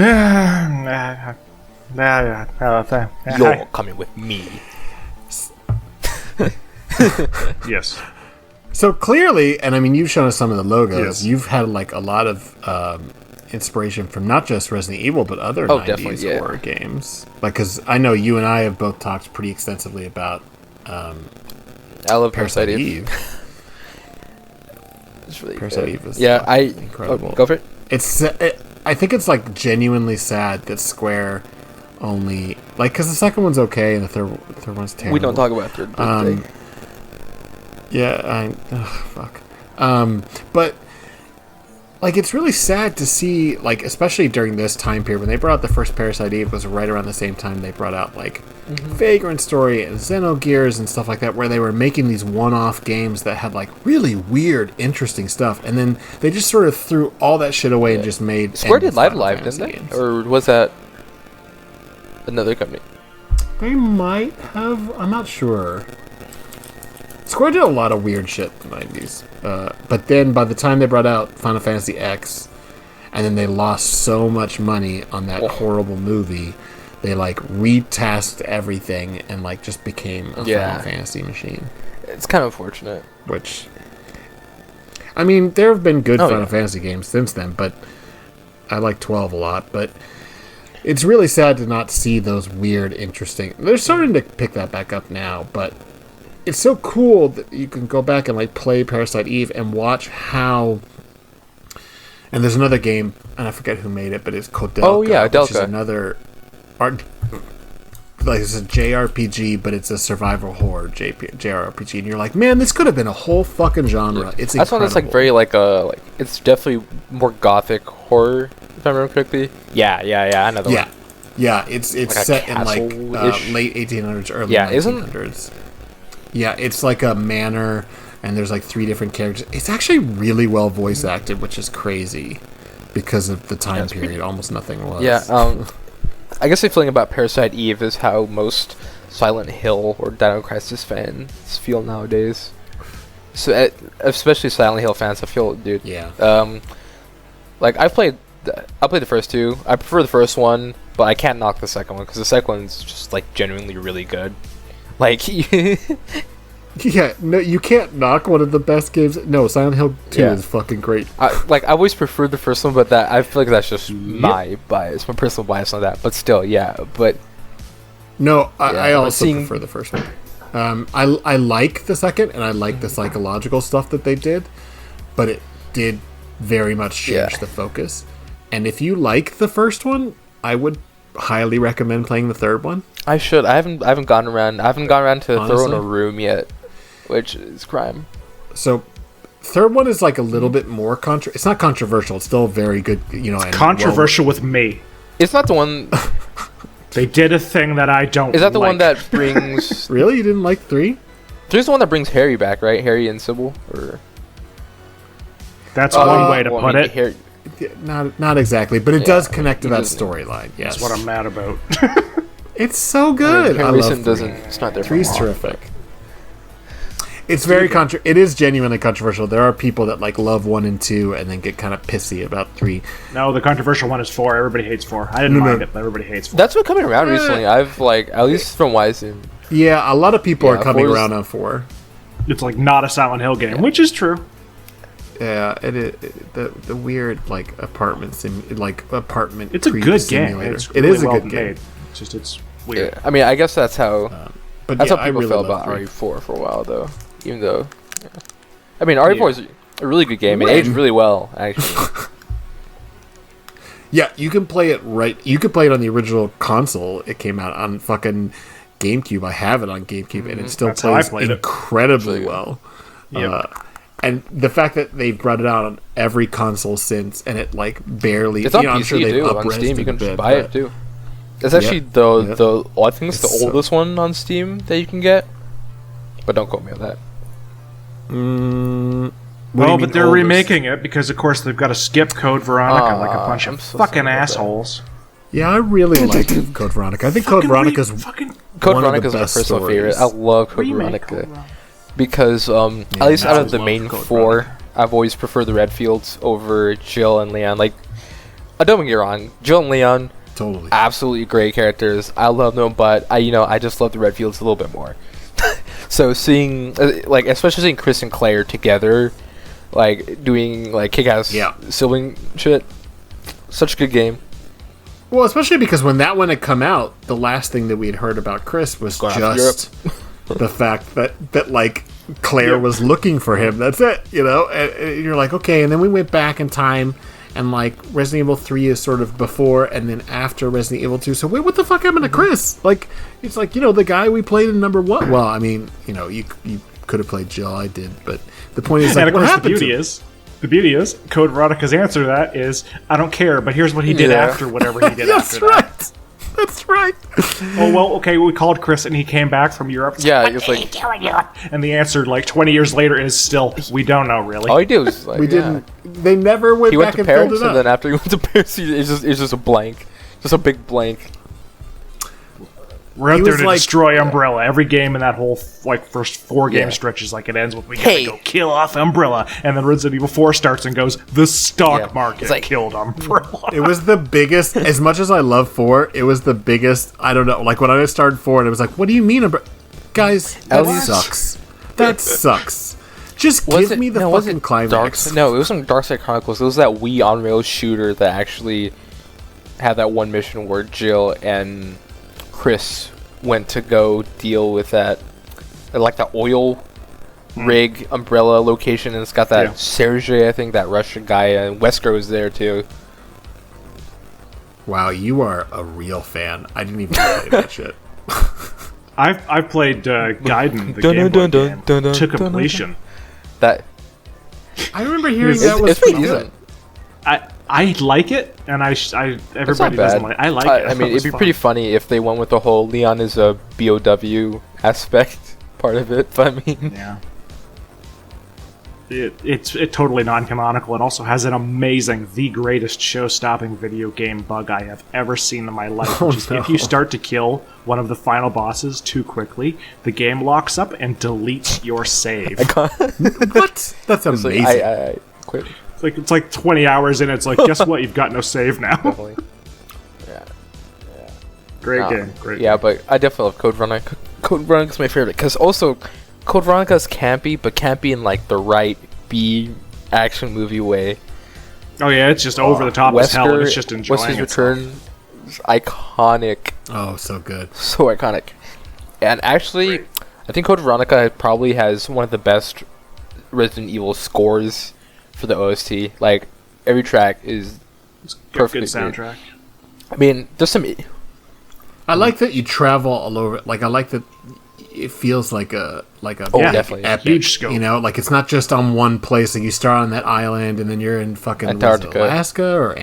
You're coming with me. Yes. So clearly, and I mean, you've shown us some of the logos. Yes. You've had like a lot of inspiration from not just Resident Evil, but other 90s horror games. Like, because I know you and I have both talked pretty extensively about I love Parasite Eve. It's really Parasite Eve is incredible. Go for it. I think it's like genuinely sad that Square only, like, because the second one's okay and the third one's terrible. We don't talk about third thing. Fuck. But like, it's really sad to see, like, especially during this time period when they brought out the first Parasite Eve, was right around the same time they brought out like Vagrant Story and Xenogears and stuff like that, where they were making these one-off games that had like really weird, interesting stuff, and then they just sort of threw all that shit away and just made. Square did Live didn't they? Games. Or was that another company? They might have. I'm not sure. Square did a lot of weird shit in the 90s. But then by the time they brought out Final Fantasy X, and then they lost so much money on that horrible movie, they like retasked everything and like just became a Final Fantasy machine. It's kind of unfortunate. Which, I mean, there have been good Final Fantasy games since then, but I like 12 a lot. But it's really sad to not see those weird, interesting... They're starting to pick that back up now, but it's so cool that you can go back and like play Parasite Eve and watch how... And there's another game, and I forget who made it, but it's called Delca. Oh yeah, Delca. Which is another art, like, it's a JRPG, but it's a survival horror JRPG, and you're like, man, this could have been a whole fucking genre. Yeah. It's incredible. That's one that's like very like it's definitely more gothic horror, if I remember correctly. Yeah, another one. Yeah, it's like set in like late 1800s, early 1900s. Yeah, it's like a manor, and there's like 3 different characters. It's actually really well voice acted, which is crazy because of the time period. Almost nothing was. Yeah, I guess the feeling about Parasite Eve is how most Silent Hill or Dino Crisis fans feel nowadays. So, especially Silent Hill fans, I feel, dude. Yeah. Like I played the first 2. I prefer the first one, but I can't knock the second one because the second one's just like genuinely really good. Like. Yeah, no, you can't knock one of the best games. No, Silent Hill 2 is fucking great. I always preferred the first one, but that I feel like that's just my bias, my personal bias on that. But still, but no, I also prefer the first one. I like the second, and I like the psychological stuff that they did, but it did very much change the focus. And if you like the first one, I would highly recommend playing the third one. I should. I haven't gone around to throw in a room yet, which is crime. So, third one is like a little bit more it's not controversial. It's still very good. It's controversial with me. It's not the one. They did a thing that I don't. Is that the one that brings? Really, you didn't like 3? 3's the one that brings Harry back, right? Harry and Sybil, or that's one way to put it. Harry... Not exactly, but it does connect to that storyline. Yes, that's what I'm mad about. It's so good. I love 3. It's not there. 3's terrific. It's very it is genuinely controversial. There are people that like love 1 and 2 and then get kind of pissy about 3. No, the controversial one is 4. Everybody hates 4. I didn't mind it, but everybody hates 4. That's been coming around recently. I've like, at least from Wisem. Yeah, a lot of people are coming around on 4. It's like not a Silent Hill game, which is true. Yeah, the weird like apartment It's a good game. It's really a well good game. made. It's weird. Yeah, I mean, I guess that's how. But that's yeah, how people really felt about 3. RE4 for a while, though. Even though, I mean, RE4 is a really good game. It aged really well, actually. Yeah, you can play it You can play it on the original console. It came out on fucking GameCube. I have it on GameCube, and it still plays incredibly well. Yep. And the fact that they've brought it out on every console since, and it like barely. It's on PC I'm sure too. On Steam, you can just buy it too. It's actually I think it's the oldest one on Steam that you can get. But don't quote me on that. Well, but they're remaking it because, of course, they've got to skip Code Veronica like a bunch of fucking assholes. Yeah, I really like Code Veronica. I think Code Veronica's Code Veronica is my personal favorite. I love Code Veronica because at least out of the main 4, I've always preferred the Redfields over Jill and Leon. Like, don't get me wrong, Jill and Leon, totally absolutely great characters. I love them, but I just love the Redfields a little bit more. So seeing especially seeing Chris and Claire together, like doing like kick-ass sibling shit, such a good game. Well, especially because when that one had come out, the last thing that we had heard about Chris was just the fact that like Claire was looking for him. That's it, and you're like, okay. And then we went back in time, and like Resident Evil 3 is sort of before and then after Resident Evil 2. So wait, what the fuck happened to Chris? Like, it's like, the guy we played in number 1. Well, I mean, you could have played Jill. I did, but the point is, like, what happened to him? The beauty is, Code Veronica's answer to that is, I don't care, but here's what he did after whatever he did after that. That's right. Oh, well, okay, we called Chris and he came back from Europe. Yeah, he was like... And the answer, like, 20 years later is still, we don't know, really. All he did was, like, we didn't... They never went back and filled it up. And then after he went to Paris, it's just a blank. Just a big blank. We're out there to destroy Umbrella. Every game in that whole first 4 game stretch is like it ends with we gotta go kill off Umbrella, and then Resident Evil 4 starts and goes the stock market killed Umbrella. It was the biggest. As much as I love 4, it was the biggest. I don't know. Like when I started 4, and it was like, what do you mean, guys? That sucks. That sucks. Just give me the fucking climax. It wasn't Darkside Chronicles. It was that Wii on-rail shooter that actually had that one mission where Jill and Chris went to go deal with that, like the oil rig Umbrella location, and it's got that Sergei, I think, that Russian guy, and Wesker was there too. Wow, you are a real fan. I didn't even play that shit. I've played Gaiden, the Game Boy game, to completion. That I remember hearing that was pretty good. I like it, and everybody doesn't like it. I like it. I mean, it'd be pretty funny if they went with the whole Leon is a BOW aspect part of it, but I mean... Yeah. It's totally non-canonical. It also has an amazing, the greatest show-stopping video game bug I have ever seen in my life. Which is if you start to kill one of the final bosses too quickly, the game locks up and deletes your save. What? That's amazing. I quit. It's like 20 hours in. It's like, guess what? You've got no save now. Definitely. Yeah. Great game. Yeah, but I definitely love Code Veronica. Code Veronica's my favorite because also Code Veronica's campy, but campy in like the right B action movie way. Oh yeah, it's just over the top as hell. And it's just enjoying Wesker's return is iconic. Oh, so good. So iconic. And actually, I think Code Veronica probably has one of the best Resident Evil scores for the OST. Like every track is perfectly good soundtrack. I mean, there's some. I like that you travel all over. Like I like that it feels like a definitely epic, huge scope. Like it's not just on one place. Like you start on that island and then you're in fucking Antarctica, Alaska or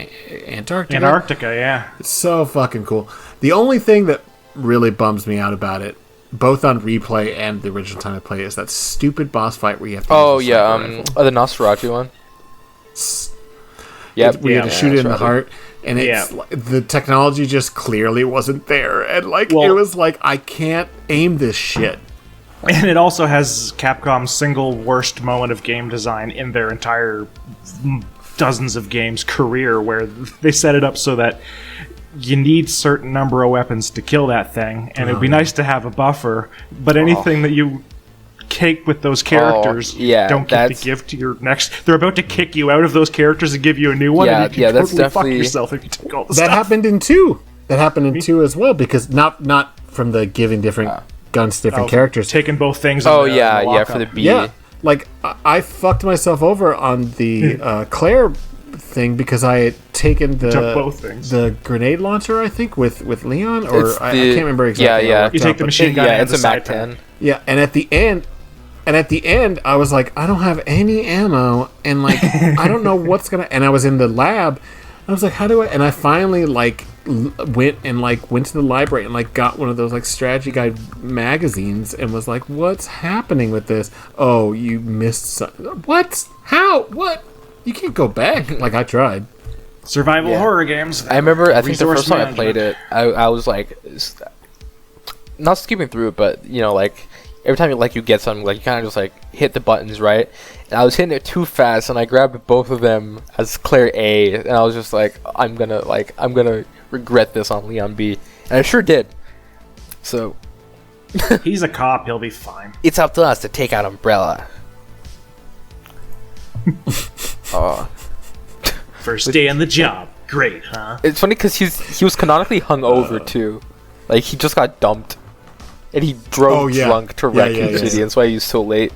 Antarctica. Antarctica, yeah. It's so fucking cool. The only thing that really bums me out about it, both on replay and the original time I play, is that stupid boss fight where you have to. The Nosferatu one. Yep, we had to shoot it in the heart. and it's the technology just clearly wasn't there, and it was like, I can't aim this shit. And it also has Capcom's single worst moment of game design in their entire dozens of games career, where they set it up so that you need certain number of weapons to kill that thing, and it'd be nice to have a buffer, but anything that you cake with those characters don't get to give to your next. They're about to kick you out of those characters and give you a new one, and you can that's totally definitely... fuck yourself if you take all the stuff. That happened in 2. That happened in 2 as well, because not from the giving different guns to different characters. Taking both things. For the B. Yeah, I fucked myself over on the Claire thing because I had taken the grenade launcher, I think, with Leon, or I can't remember exactly. You take the machine gun. It's a MAC-10. Yeah, and at the end, I was like, I don't have any ammo, and I don't know what's gonna. And I was in the lab. I was like, how do I? And I finally went to the library and got one of those strategy guide magazines and was like, what's happening with this? Oh, you missed what? How? What? You can't go back. I tried. Survival horror games. I remember. I think the first time I played it, I was not skipping through it, but every time you get something, you kind of just hit the buttons, right? And I was hitting it too fast, and I grabbed both of them as Claire A, and I was just I'm gonna regret this on Leon B, and I sure did. So he's a cop; he'll be fine. It's up to us to take out Umbrella. First day on the job, great, huh? It's funny because he was canonically hung over too, he just got dumped. And he drove drunk to Raccoon City. That's why he's so late.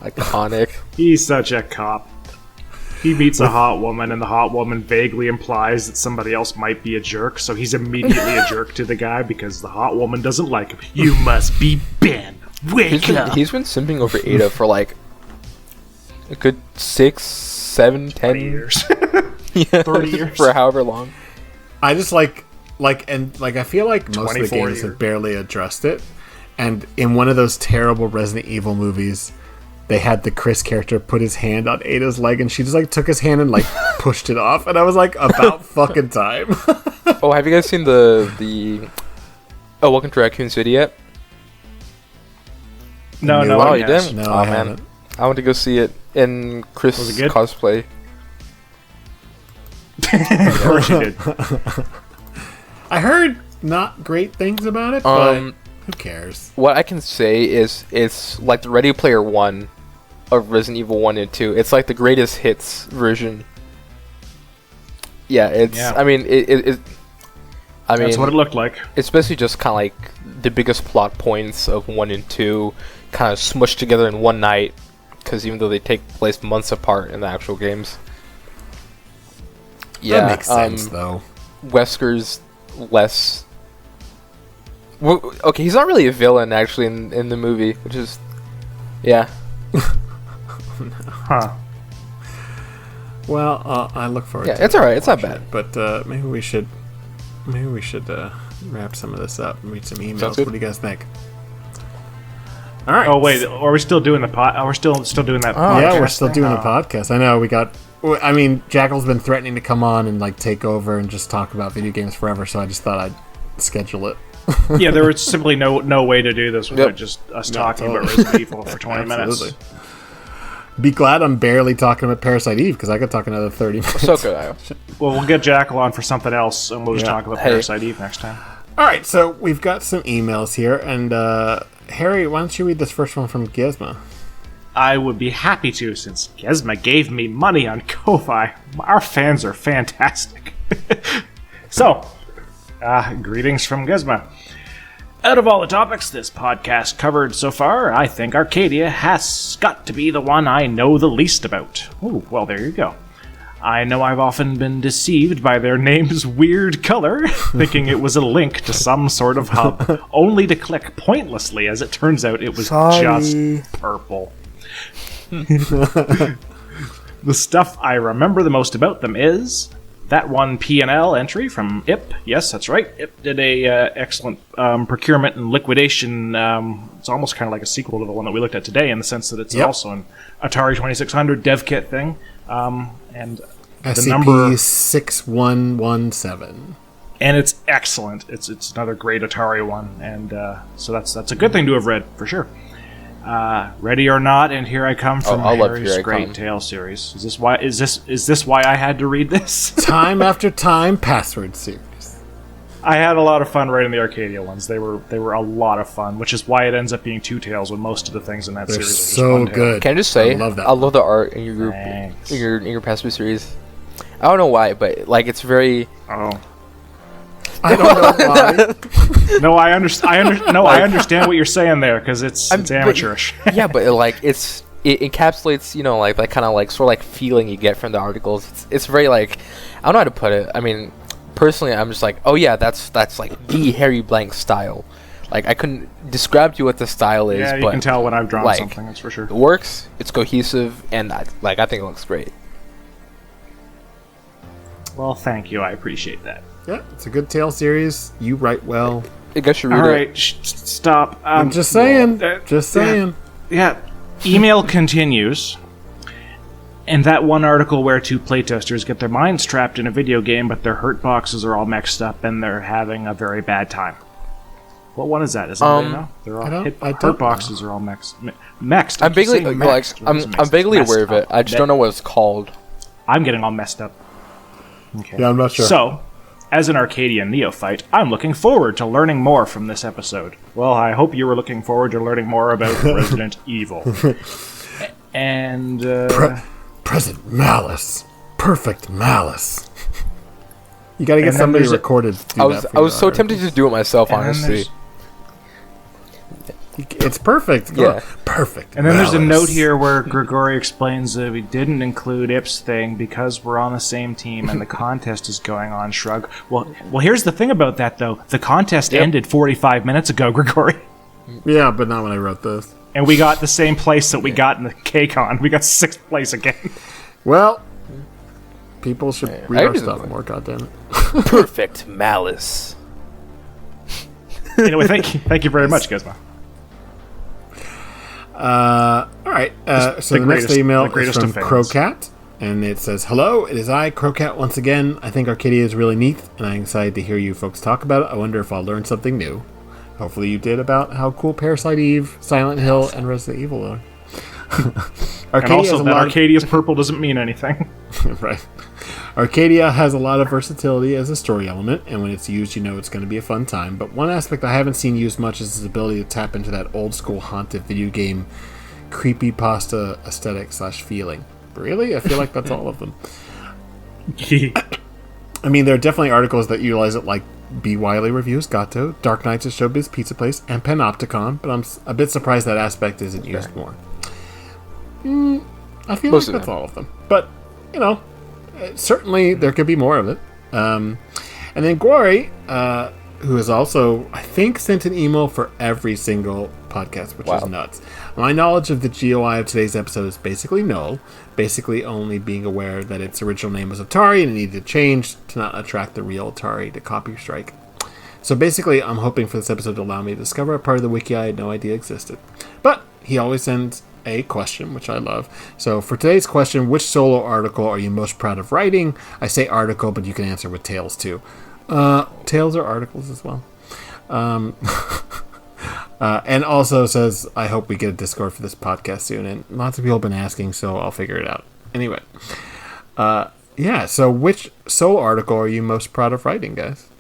Iconic. He's such a cop. He meets a hot woman, and the hot woman vaguely implies that somebody else might be a jerk, so he's immediately a jerk to the guy because the hot woman doesn't like him. You must be Ben. Wake up. He's been simping over Ada for a good 6, 7, 10 years. 30 years. For however long. I just I feel like most of the games have barely addressed it. And in one of those terrible Resident Evil movies, they had the Chris character put his hand on Ada's leg, and she just took his hand and pushed it off. And I was like, about fucking time. Oh, have you guys seen the Welcome to Raccoon City yet? No, you didn't? No, I haven't. I went to go see it in Chris' cosplay. Of course you did. I heard not great things about it, but who cares? What I can say is it's like the Ready Player One of Resident Evil 1 and 2. It's like the greatest hits version. Yeah, it's... Yeah. I mean, that's what it looked like. It's basically just kind of the biggest plot points of 1 and 2 kind of smushed together in one night, because even though they take place months apart in the actual games. Yeah, that makes sense, though. Wesker's less... Well, okay, he's not really a villain, actually, in the movie, which is... Yeah. Huh. Well, I look forward to it. Yeah, it's alright, it's not bad. But maybe we should wrap some of this up and read some emails. What do you guys think? All right. Oh, wait, are we still doing the pod? We're still doing that podcast? Yeah, we're still doing the podcast. I know, Jackal's been threatening to come on and take over and just talk about video games forever, so I just thought I'd schedule it. Yeah, there was simply no way to do this without just us talking about Resident Evil for 20 minutes. Be glad I'm barely talking about Parasite Eve, because I could talk another 30 minutes. So could I. Well, we'll get Jackal on for something else, and we'll just talk about Parasite Eve next time. All right, so we've got some emails here, and Harry, why don't you read this first one from Gizma? I would be happy to, since Gizma gave me money on Ko-Fi. Our fans are fantastic. So, greetings from Gizma. Out of all the topics this podcast covered so far, I think Arcadia has got to be the one I know the least about. Ooh, well, there you go. I know I've often been deceived by their name's weird color, thinking it was a link to some sort of hub, only to click pointlessly, as it turns out it was just purple. The stuff I remember the most about them is that one P&L entry from IP. Yes, that's right. IP did a excellent procurement and liquidation. It's almost kind of like a sequel to the one that we looked at today, in the sense that it's also an Atari 2600 dev kit thing. And SCP-6117. And it's excellent. It's another great Atari one, and so that's a good thing to have read for sure. Ready or Not, and Here I Come from Harry's Great Tale series. Is this why I had to read this? Time after time, password series. I had a lot of fun writing the Arcadia ones. They were a lot of fun, which is why it ends up being two tales when most of the things in that series are just so one tale. good. Can I just say, I love the art in your group, in your password series. I don't know why, but like it's very. Oh. I don't know why. No, I understand what you're saying there because it's amateurish. Yeah, but it encapsulates, like that kind of like sort of like feeling you get from the articles. It's very like, I don't know how to put it. I mean, personally, I'm just like, oh yeah, that's like the Harry Blank style. Like I couldn't describe to you what the style is. Yeah, you but can tell when I've drawn something. That's for sure. It works. It's cohesive, and I think it looks great. Well, thank you. I appreciate that. Yeah, it's a good tale series. You write well. I guess you read All it. right, stop. I'm just saying. Just saying. Yeah. Email continues. And that one article where two playtesters get their minds trapped in a video game, but their hurt boxes are all mixed up and they're having a very bad time. What one is that? Does anybody know? They're all hurt boxes are all mixed. I'm vaguely I'm vaguely aware of it. I just don't know what it's called. I'm getting all messed up. Okay. Yeah, I'm not sure. So, as an Arcadia neophyte, I'm looking forward to learning more from this episode. Well, I hope you were looking forward to learning more about Resident Evil. And, Present malice. Perfect malice. You gotta get somebody recorded to do that. I was so tempted to do it myself, honestly. It's perfect. Yeah. Perfect. And then there's a note here where Grigori explains that we didn't include Ip's thing because we're on the same team and the contest is going on. Shrug. Well, here's the thing about that, though. The contest ended 45 minutes ago, Grigori. Yeah, but not when I wrote this. And we got the same place that we got in the K-Con. We got 6th place again. Well, people should read our stuff more, goddammit. Perfect malice. Anyway, thank you very much, Gizmo. All right. So the next email is from Crowcat, and it says, "Hello, it is I, Crowcat, once again. I think Arcadia is really neat, and I'm excited to hear you folks talk about it. I wonder if I'll learn something new. Hopefully you did about how cool Parasite Eve, Silent Hill, and Resident Evil are." And also that Arcadia's purple doesn't mean anything. Right. Arcadia has a lot of versatility as a story element, and when it's used, it's going to be a fun time. But one aspect I haven't seen used much is its ability to tap into that old-school haunted video game creepypasta aesthetic / feeling. Really? I feel like that's all of them. I mean, there are definitely articles that utilize it, like B. Wiley Reviews, Gato, Dark Knights of Showbiz Pizza Place, and Panopticon, but I'm a bit surprised that aspect isn't used more. I feel like that's all of them. But, certainly there could be more of it. And then Grigori, who has also, I think, sent an email for every single podcast, which is nuts. My knowledge of the GOI of today's episode is basically null, basically only being aware that its original name was Atari and it needed to change to not attract the real Atari to copy strike. So basically, I'm hoping for this episode to allow me to discover a part of the wiki I had no idea existed. But he always sends a question, which I love. So for today's question, which solo article are you most proud of writing? I say article, but you can answer with tales too. Tales are articles as well. And also says, I hope we get a Discord for this podcast soon. And lots of people have been asking, so I'll figure it out. Anyway. So which solo article are you most proud of writing, guys?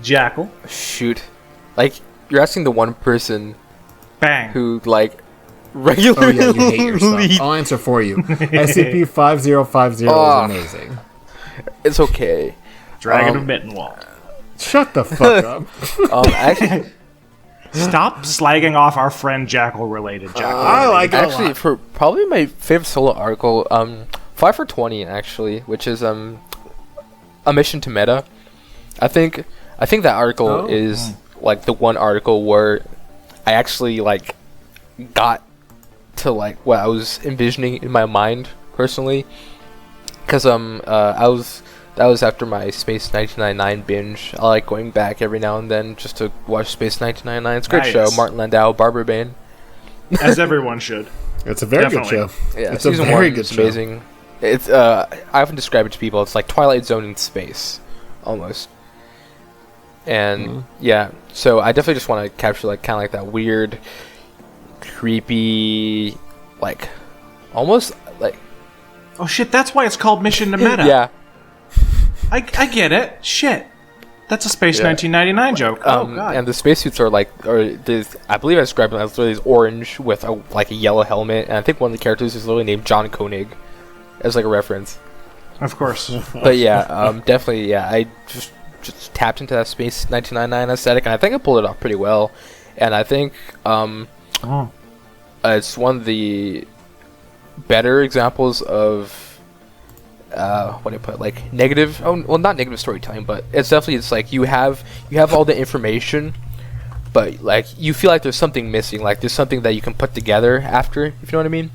Jackal. Shoot. Like, you're asking the one person... Bang. Who, regularly... Oh, yeah, you hate yourself. I'll answer for you. SCP-5050 is amazing. It's okay. Dragon of Mittenwald. Shut the fuck up. Actually... Stop slagging off our friend Jackalrelated. I like it actually, for probably my favorite solo article, 5 for 20, actually, which is a mission to meta. I think that article is, the one article where... I actually got to what I was envisioning in my mind personally, because that was after my Space 1999 binge. I like going back every now and then just to watch Space 1999. It's a great show. Martin Landau, Barbara Bain, as everyone should. It's a very good show. Yeah, it's a season very one good is show. amazing. It's I often describe it to people. It's like Twilight Zone in space, almost. And yeah, so I definitely just want to capture like kind of like that weird, creepy, like almost like. Oh shit! That's why it's called Mission to Meta. Yeah. I get it. Shit. That's a Space 1999 joke. Oh god. And the spacesuits are like, I believe I described them as these orange with a yellow helmet, and I think one of the characters is literally named John Koenig, as like a reference. Of course. But yeah, definitely, yeah. I just tapped into that Space 1999 aesthetic, and I think I pulled it off pretty well. And I think it's one of the better examples of what do I put, like negative, not negative storytelling, but it's like you have all the information, but like you feel like there's something missing, like there's something that you can put together after, if you know what I mean.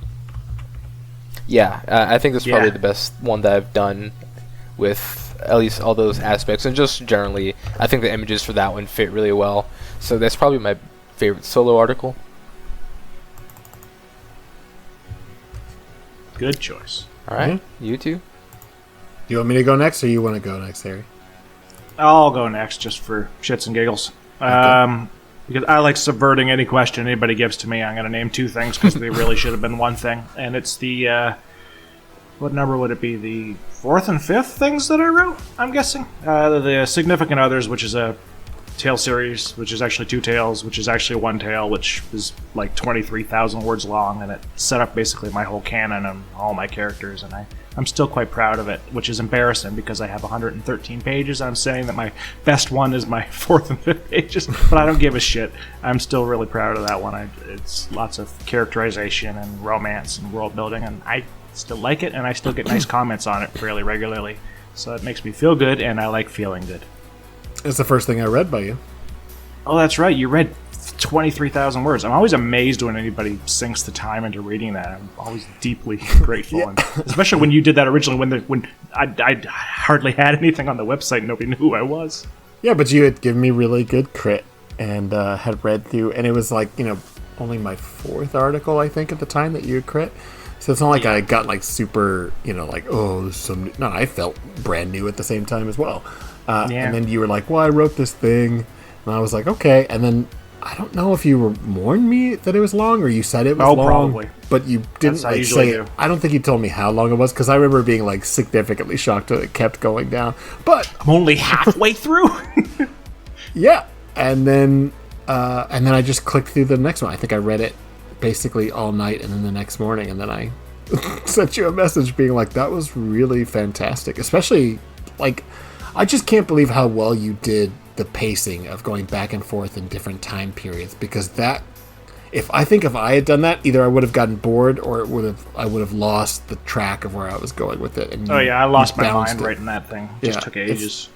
Yeah, I think that's probably the best one that I've done with at least all those aspects, and just generally I think the images for that one fit really well, so that's probably my favorite solo article. Good choice. Alright, you two? You want me to go next, or you want to go next, Harry? I'll go next just for shits and giggles. Because I like subverting any question anybody gives to me. I'm going to name two things because they really should have been one thing. And it's the, what number would it be? The fourth and fifth things that I wrote, I'm guessing? The Significant Others, which is a tale series, which is actually two tales, which is actually one tale, which is like 23,000 words long, and it set up basically my whole canon and all my characters, and I'm still quite proud of it, which is embarrassing because I have 113 pages. I'm saying that my best one is my fourth and fifth pages, but I don't give a shit. I'm still really proud of that one. It's lots of characterization and romance and world building, and I still like it, and I still get nice comments on it fairly regularly, so it makes me feel good, and I like feeling good. It's the first thing I read by you. Oh, that's right. You read 23,000 words. I'm always amazed when anybody sinks the time into reading that. I'm always deeply grateful, and especially when you did that originally. When I hardly had anything on the website, nobody knew who I was. Yeah, but you had given me really good crit, and had read through, and it was like only my fourth article I think at the time that you had crit. So it's not like I got like super like there's some. No, I felt brand new at the same time as well. And then you were like, well, I wrote this thing. And I was like, okay. And then I don't know if you warned me that it was long or you said it was long. Probably. But you didn't say it. I don't think you told me how long it was because I remember being like significantly shocked that it kept going down. But I'm only halfway through. Yeah. And then I just clicked through the next one. I think I read it basically all night and then the next morning. And then I sent you a message being like, that was really fantastic. Especially like... I just can't believe how well you did the pacing of going back and forth in different time periods, because that, if I had done that, either I would have gotten bored or I would have lost the track of where I was going with it. And I lost my mind writing that thing. It just took ages.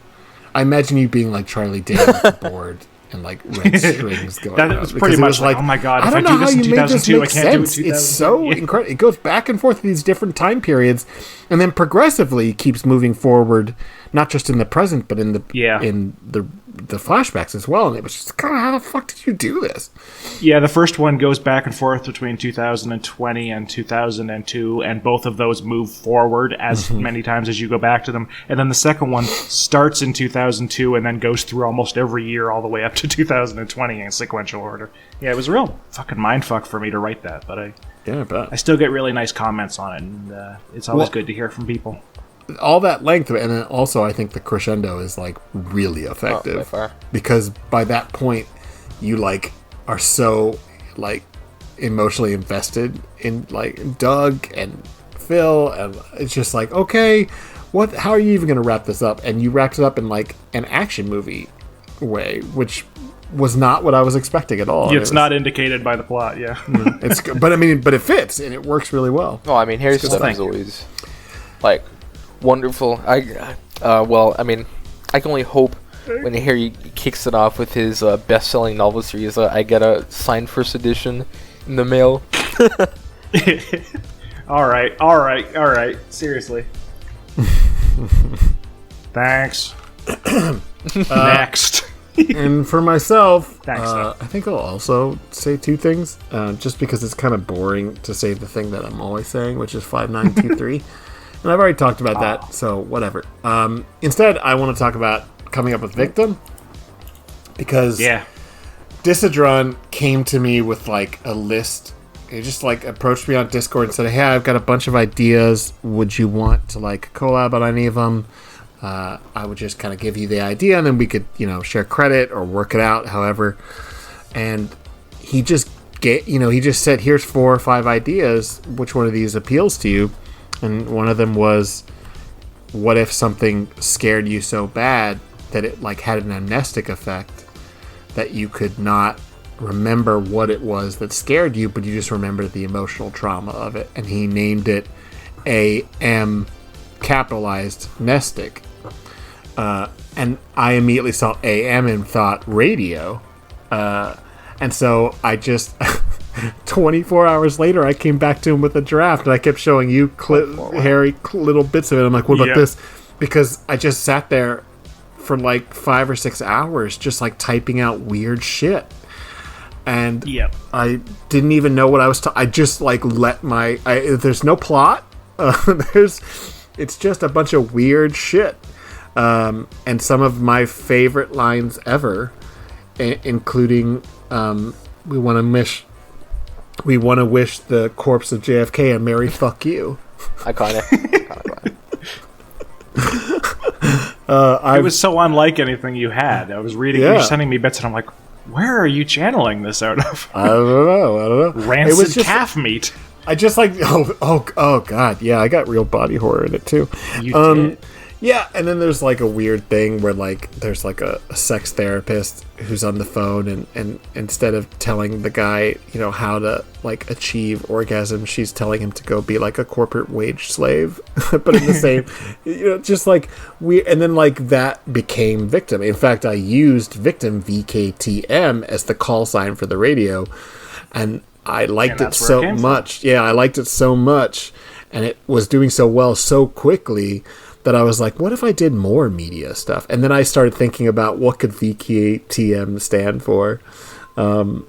I imagine you being like Charlie Day with the board and like red strings going. That was pretty much like, oh my god! I don't know how you made this make sense. It's so incredible. It goes back and forth in these different time periods, and then progressively keeps moving forward. Not just in the present, but in the flashbacks as well. And it was just kind of, how the fuck did you do this? Yeah, the first one goes back and forth between 2020 and 2002, and both of those move forward as many times as you go back to them. And then the second one starts in 2002 and then goes through almost every year all the way up to 2020 in sequential order. Yeah, it was a real fucking mindfuck for me to write that, but I still get really nice comments on it, and it's always good to hear from people. All that length, and then also I think the crescendo is like really effective because by that point you like are so like emotionally invested in like Doug and Phil, and it's just like, okay, how are you even going to wrap this up? And you wrapped it up in like an action movie way, which was not what I was expecting at all. It's not indicated by the plot. It's but it fits and it works really well. Well, I mean, Harry's stuff is always like wonderful. I can only hope when Harry kicks it off with his best-selling novel series, I get a signed first edition in the mail. All right. Seriously. Thanks. Next. And for myself, Thanks, I think I'll also say two things, just because it's kind of boring to say the thing that I'm always saying, which is 5923. And I've already talked about that, so whatever. Instead, I want to talk about coming up with Victim, because Disadron came to me with like a list. He just like approached me on Discord and said, "Hey, I've got a bunch of ideas. Would you want to like collab on any of them?" I would just kind of give you the idea, and then we could, share credit or work it out, however. And he just he just said, "Here's 4 or 5 ideas. Which one of these appeals to you?" And one of them was, what if something scared you so bad that it like had an amnestic effect, that you could not remember what it was that scared you, but you just remembered the emotional trauma of it. And he named it AM capitalized nestic. And I immediately saw AM and thought radio. And so I just 24 hours later, I came back to him with a draft, and I kept showing you Harry little bits of it. I'm like, what about this? Because I just sat there for like 5 or 6 hours just like typing out weird shit. And I didn't even know what I was I just like let there's no plot. It's just a bunch of weird shit. And some of my favorite lines ever, including we want to wish the corpse of JFK a merry fuck you. Iconic. It was so unlike anything you had. I was reading, you were sending me bits, and I'm like, where are you channeling this out of? I don't know. Rancid it was just, calf meat. I just like, oh god, yeah, I got real body horror in it too. You did? Yeah, and then there's like a weird thing where like there's like a sex therapist who's on the phone, and instead of telling the guy, how to like achieve orgasm, she's telling him to go be like a corporate wage slave. But in the same, just like and then like that became Victim. In fact, I used Victim VKTM as the call sign for the radio, and I liked it so much. Yeah, I liked it so much, and it was doing so well so quickly that I was like, what if I did more media stuff? And then I started thinking about what could VKTM stand for. And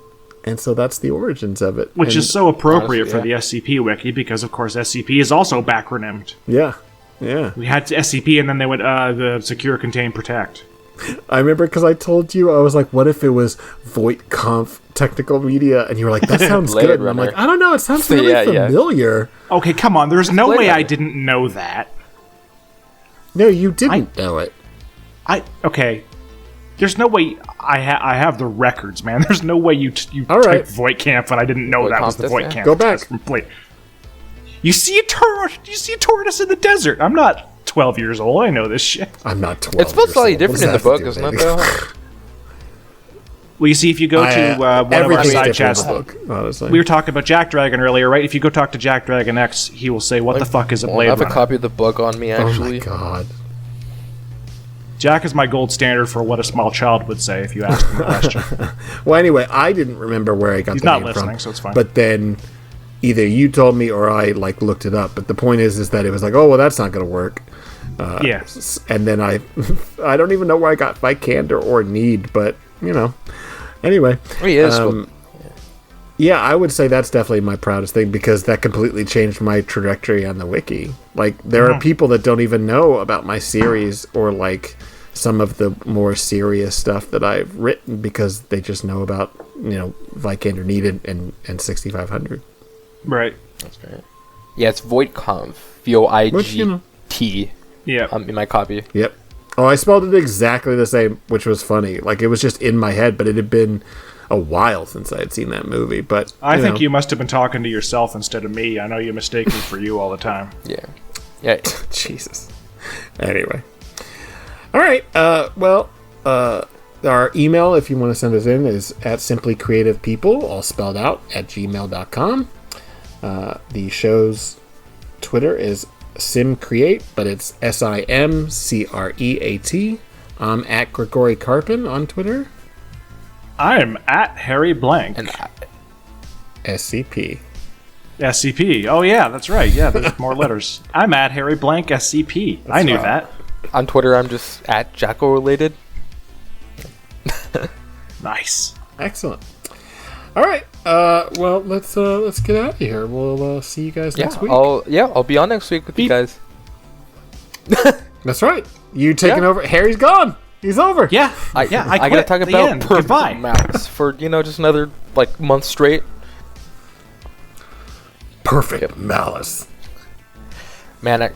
so that's the origins of it. Which is so appropriate for the SCP wiki, because of course SCP is also backronymed. Yeah. We had SCP, and then they went, the Secure, Contain, Protect. I remember because I told you, I was like, what if it was Voight-Conf Technical Media? And you were like, that sounds good. And I'm like, I don't know, it sounds really familiar. Yeah. Okay, come on, there's no way I didn't know that. No, you didn't know it. Okay. There's no way I have the records, man. There's no way you typed Voight Camp and I didn't know that was the Voight Camp. Go back. You see a tortoise in the desert. I'm not 12 years old. I know this shit. I'm not 12. It's supposed to be different in the book, isn't it? Though. Well, you see, if you go to one of our side chats, we were talking about Jack Dragon earlier, right? If you go talk to Jack Dragon X, he will say, "What the fuck is a Blade Runner?" I have a copy of the book on me, actually. Oh my god. Jack is my gold standard for what a small child would say if you ask him a question. Well, anyway, I didn't remember where I got the name from. He's not listening, so it's fine. But then either you told me or I like looked it up. But the point is that it was like, oh well, that's not going to work. And then I don't even know where I got Vikander or Need, but Anyway, he is. Yeah, I would say that's definitely my proudest thing, because that completely changed my trajectory on the wiki. Like, there are people that don't even know about my series or like some of the more serious stuff that I've written, because they just know about Vikander Need and 6500. Right. That's great. Yeah, it's Voight-Conf. VOIGT. Yeah. In my copy. Yep. Oh, I spelled it exactly the same, which was funny. Like, it was just in my head, but it had been a while since I had seen that movie. But I think you must have been talking to yourself instead of me. I know you mistake me for you all the time. Yeah. Jesus. Anyway. All right. Our email, if you want to send us in, is at simplycreativepeople, all spelled out, at gmail.com. The show's Twitter is SimCreate, but it's SIMCREAT. I'm at Grigori Karpin on Twitter. I'm at Harry Blank. And SCP. SCP. Oh yeah, that's right. Yeah, there's more letters. I'm at Harry Blank SCP. I knew that. On Twitter, I'm just at Jackalrelated. Nice. Excellent. All right. Well, let's get out of here. We'll see you guys next week. I'll be on next week with you guys. That's right. You taking over. Harry's gone. He's over. Yeah. I quit. gotta talk The about end. perfect Goodbye. malice for just another month straight. Perfect malice. Man,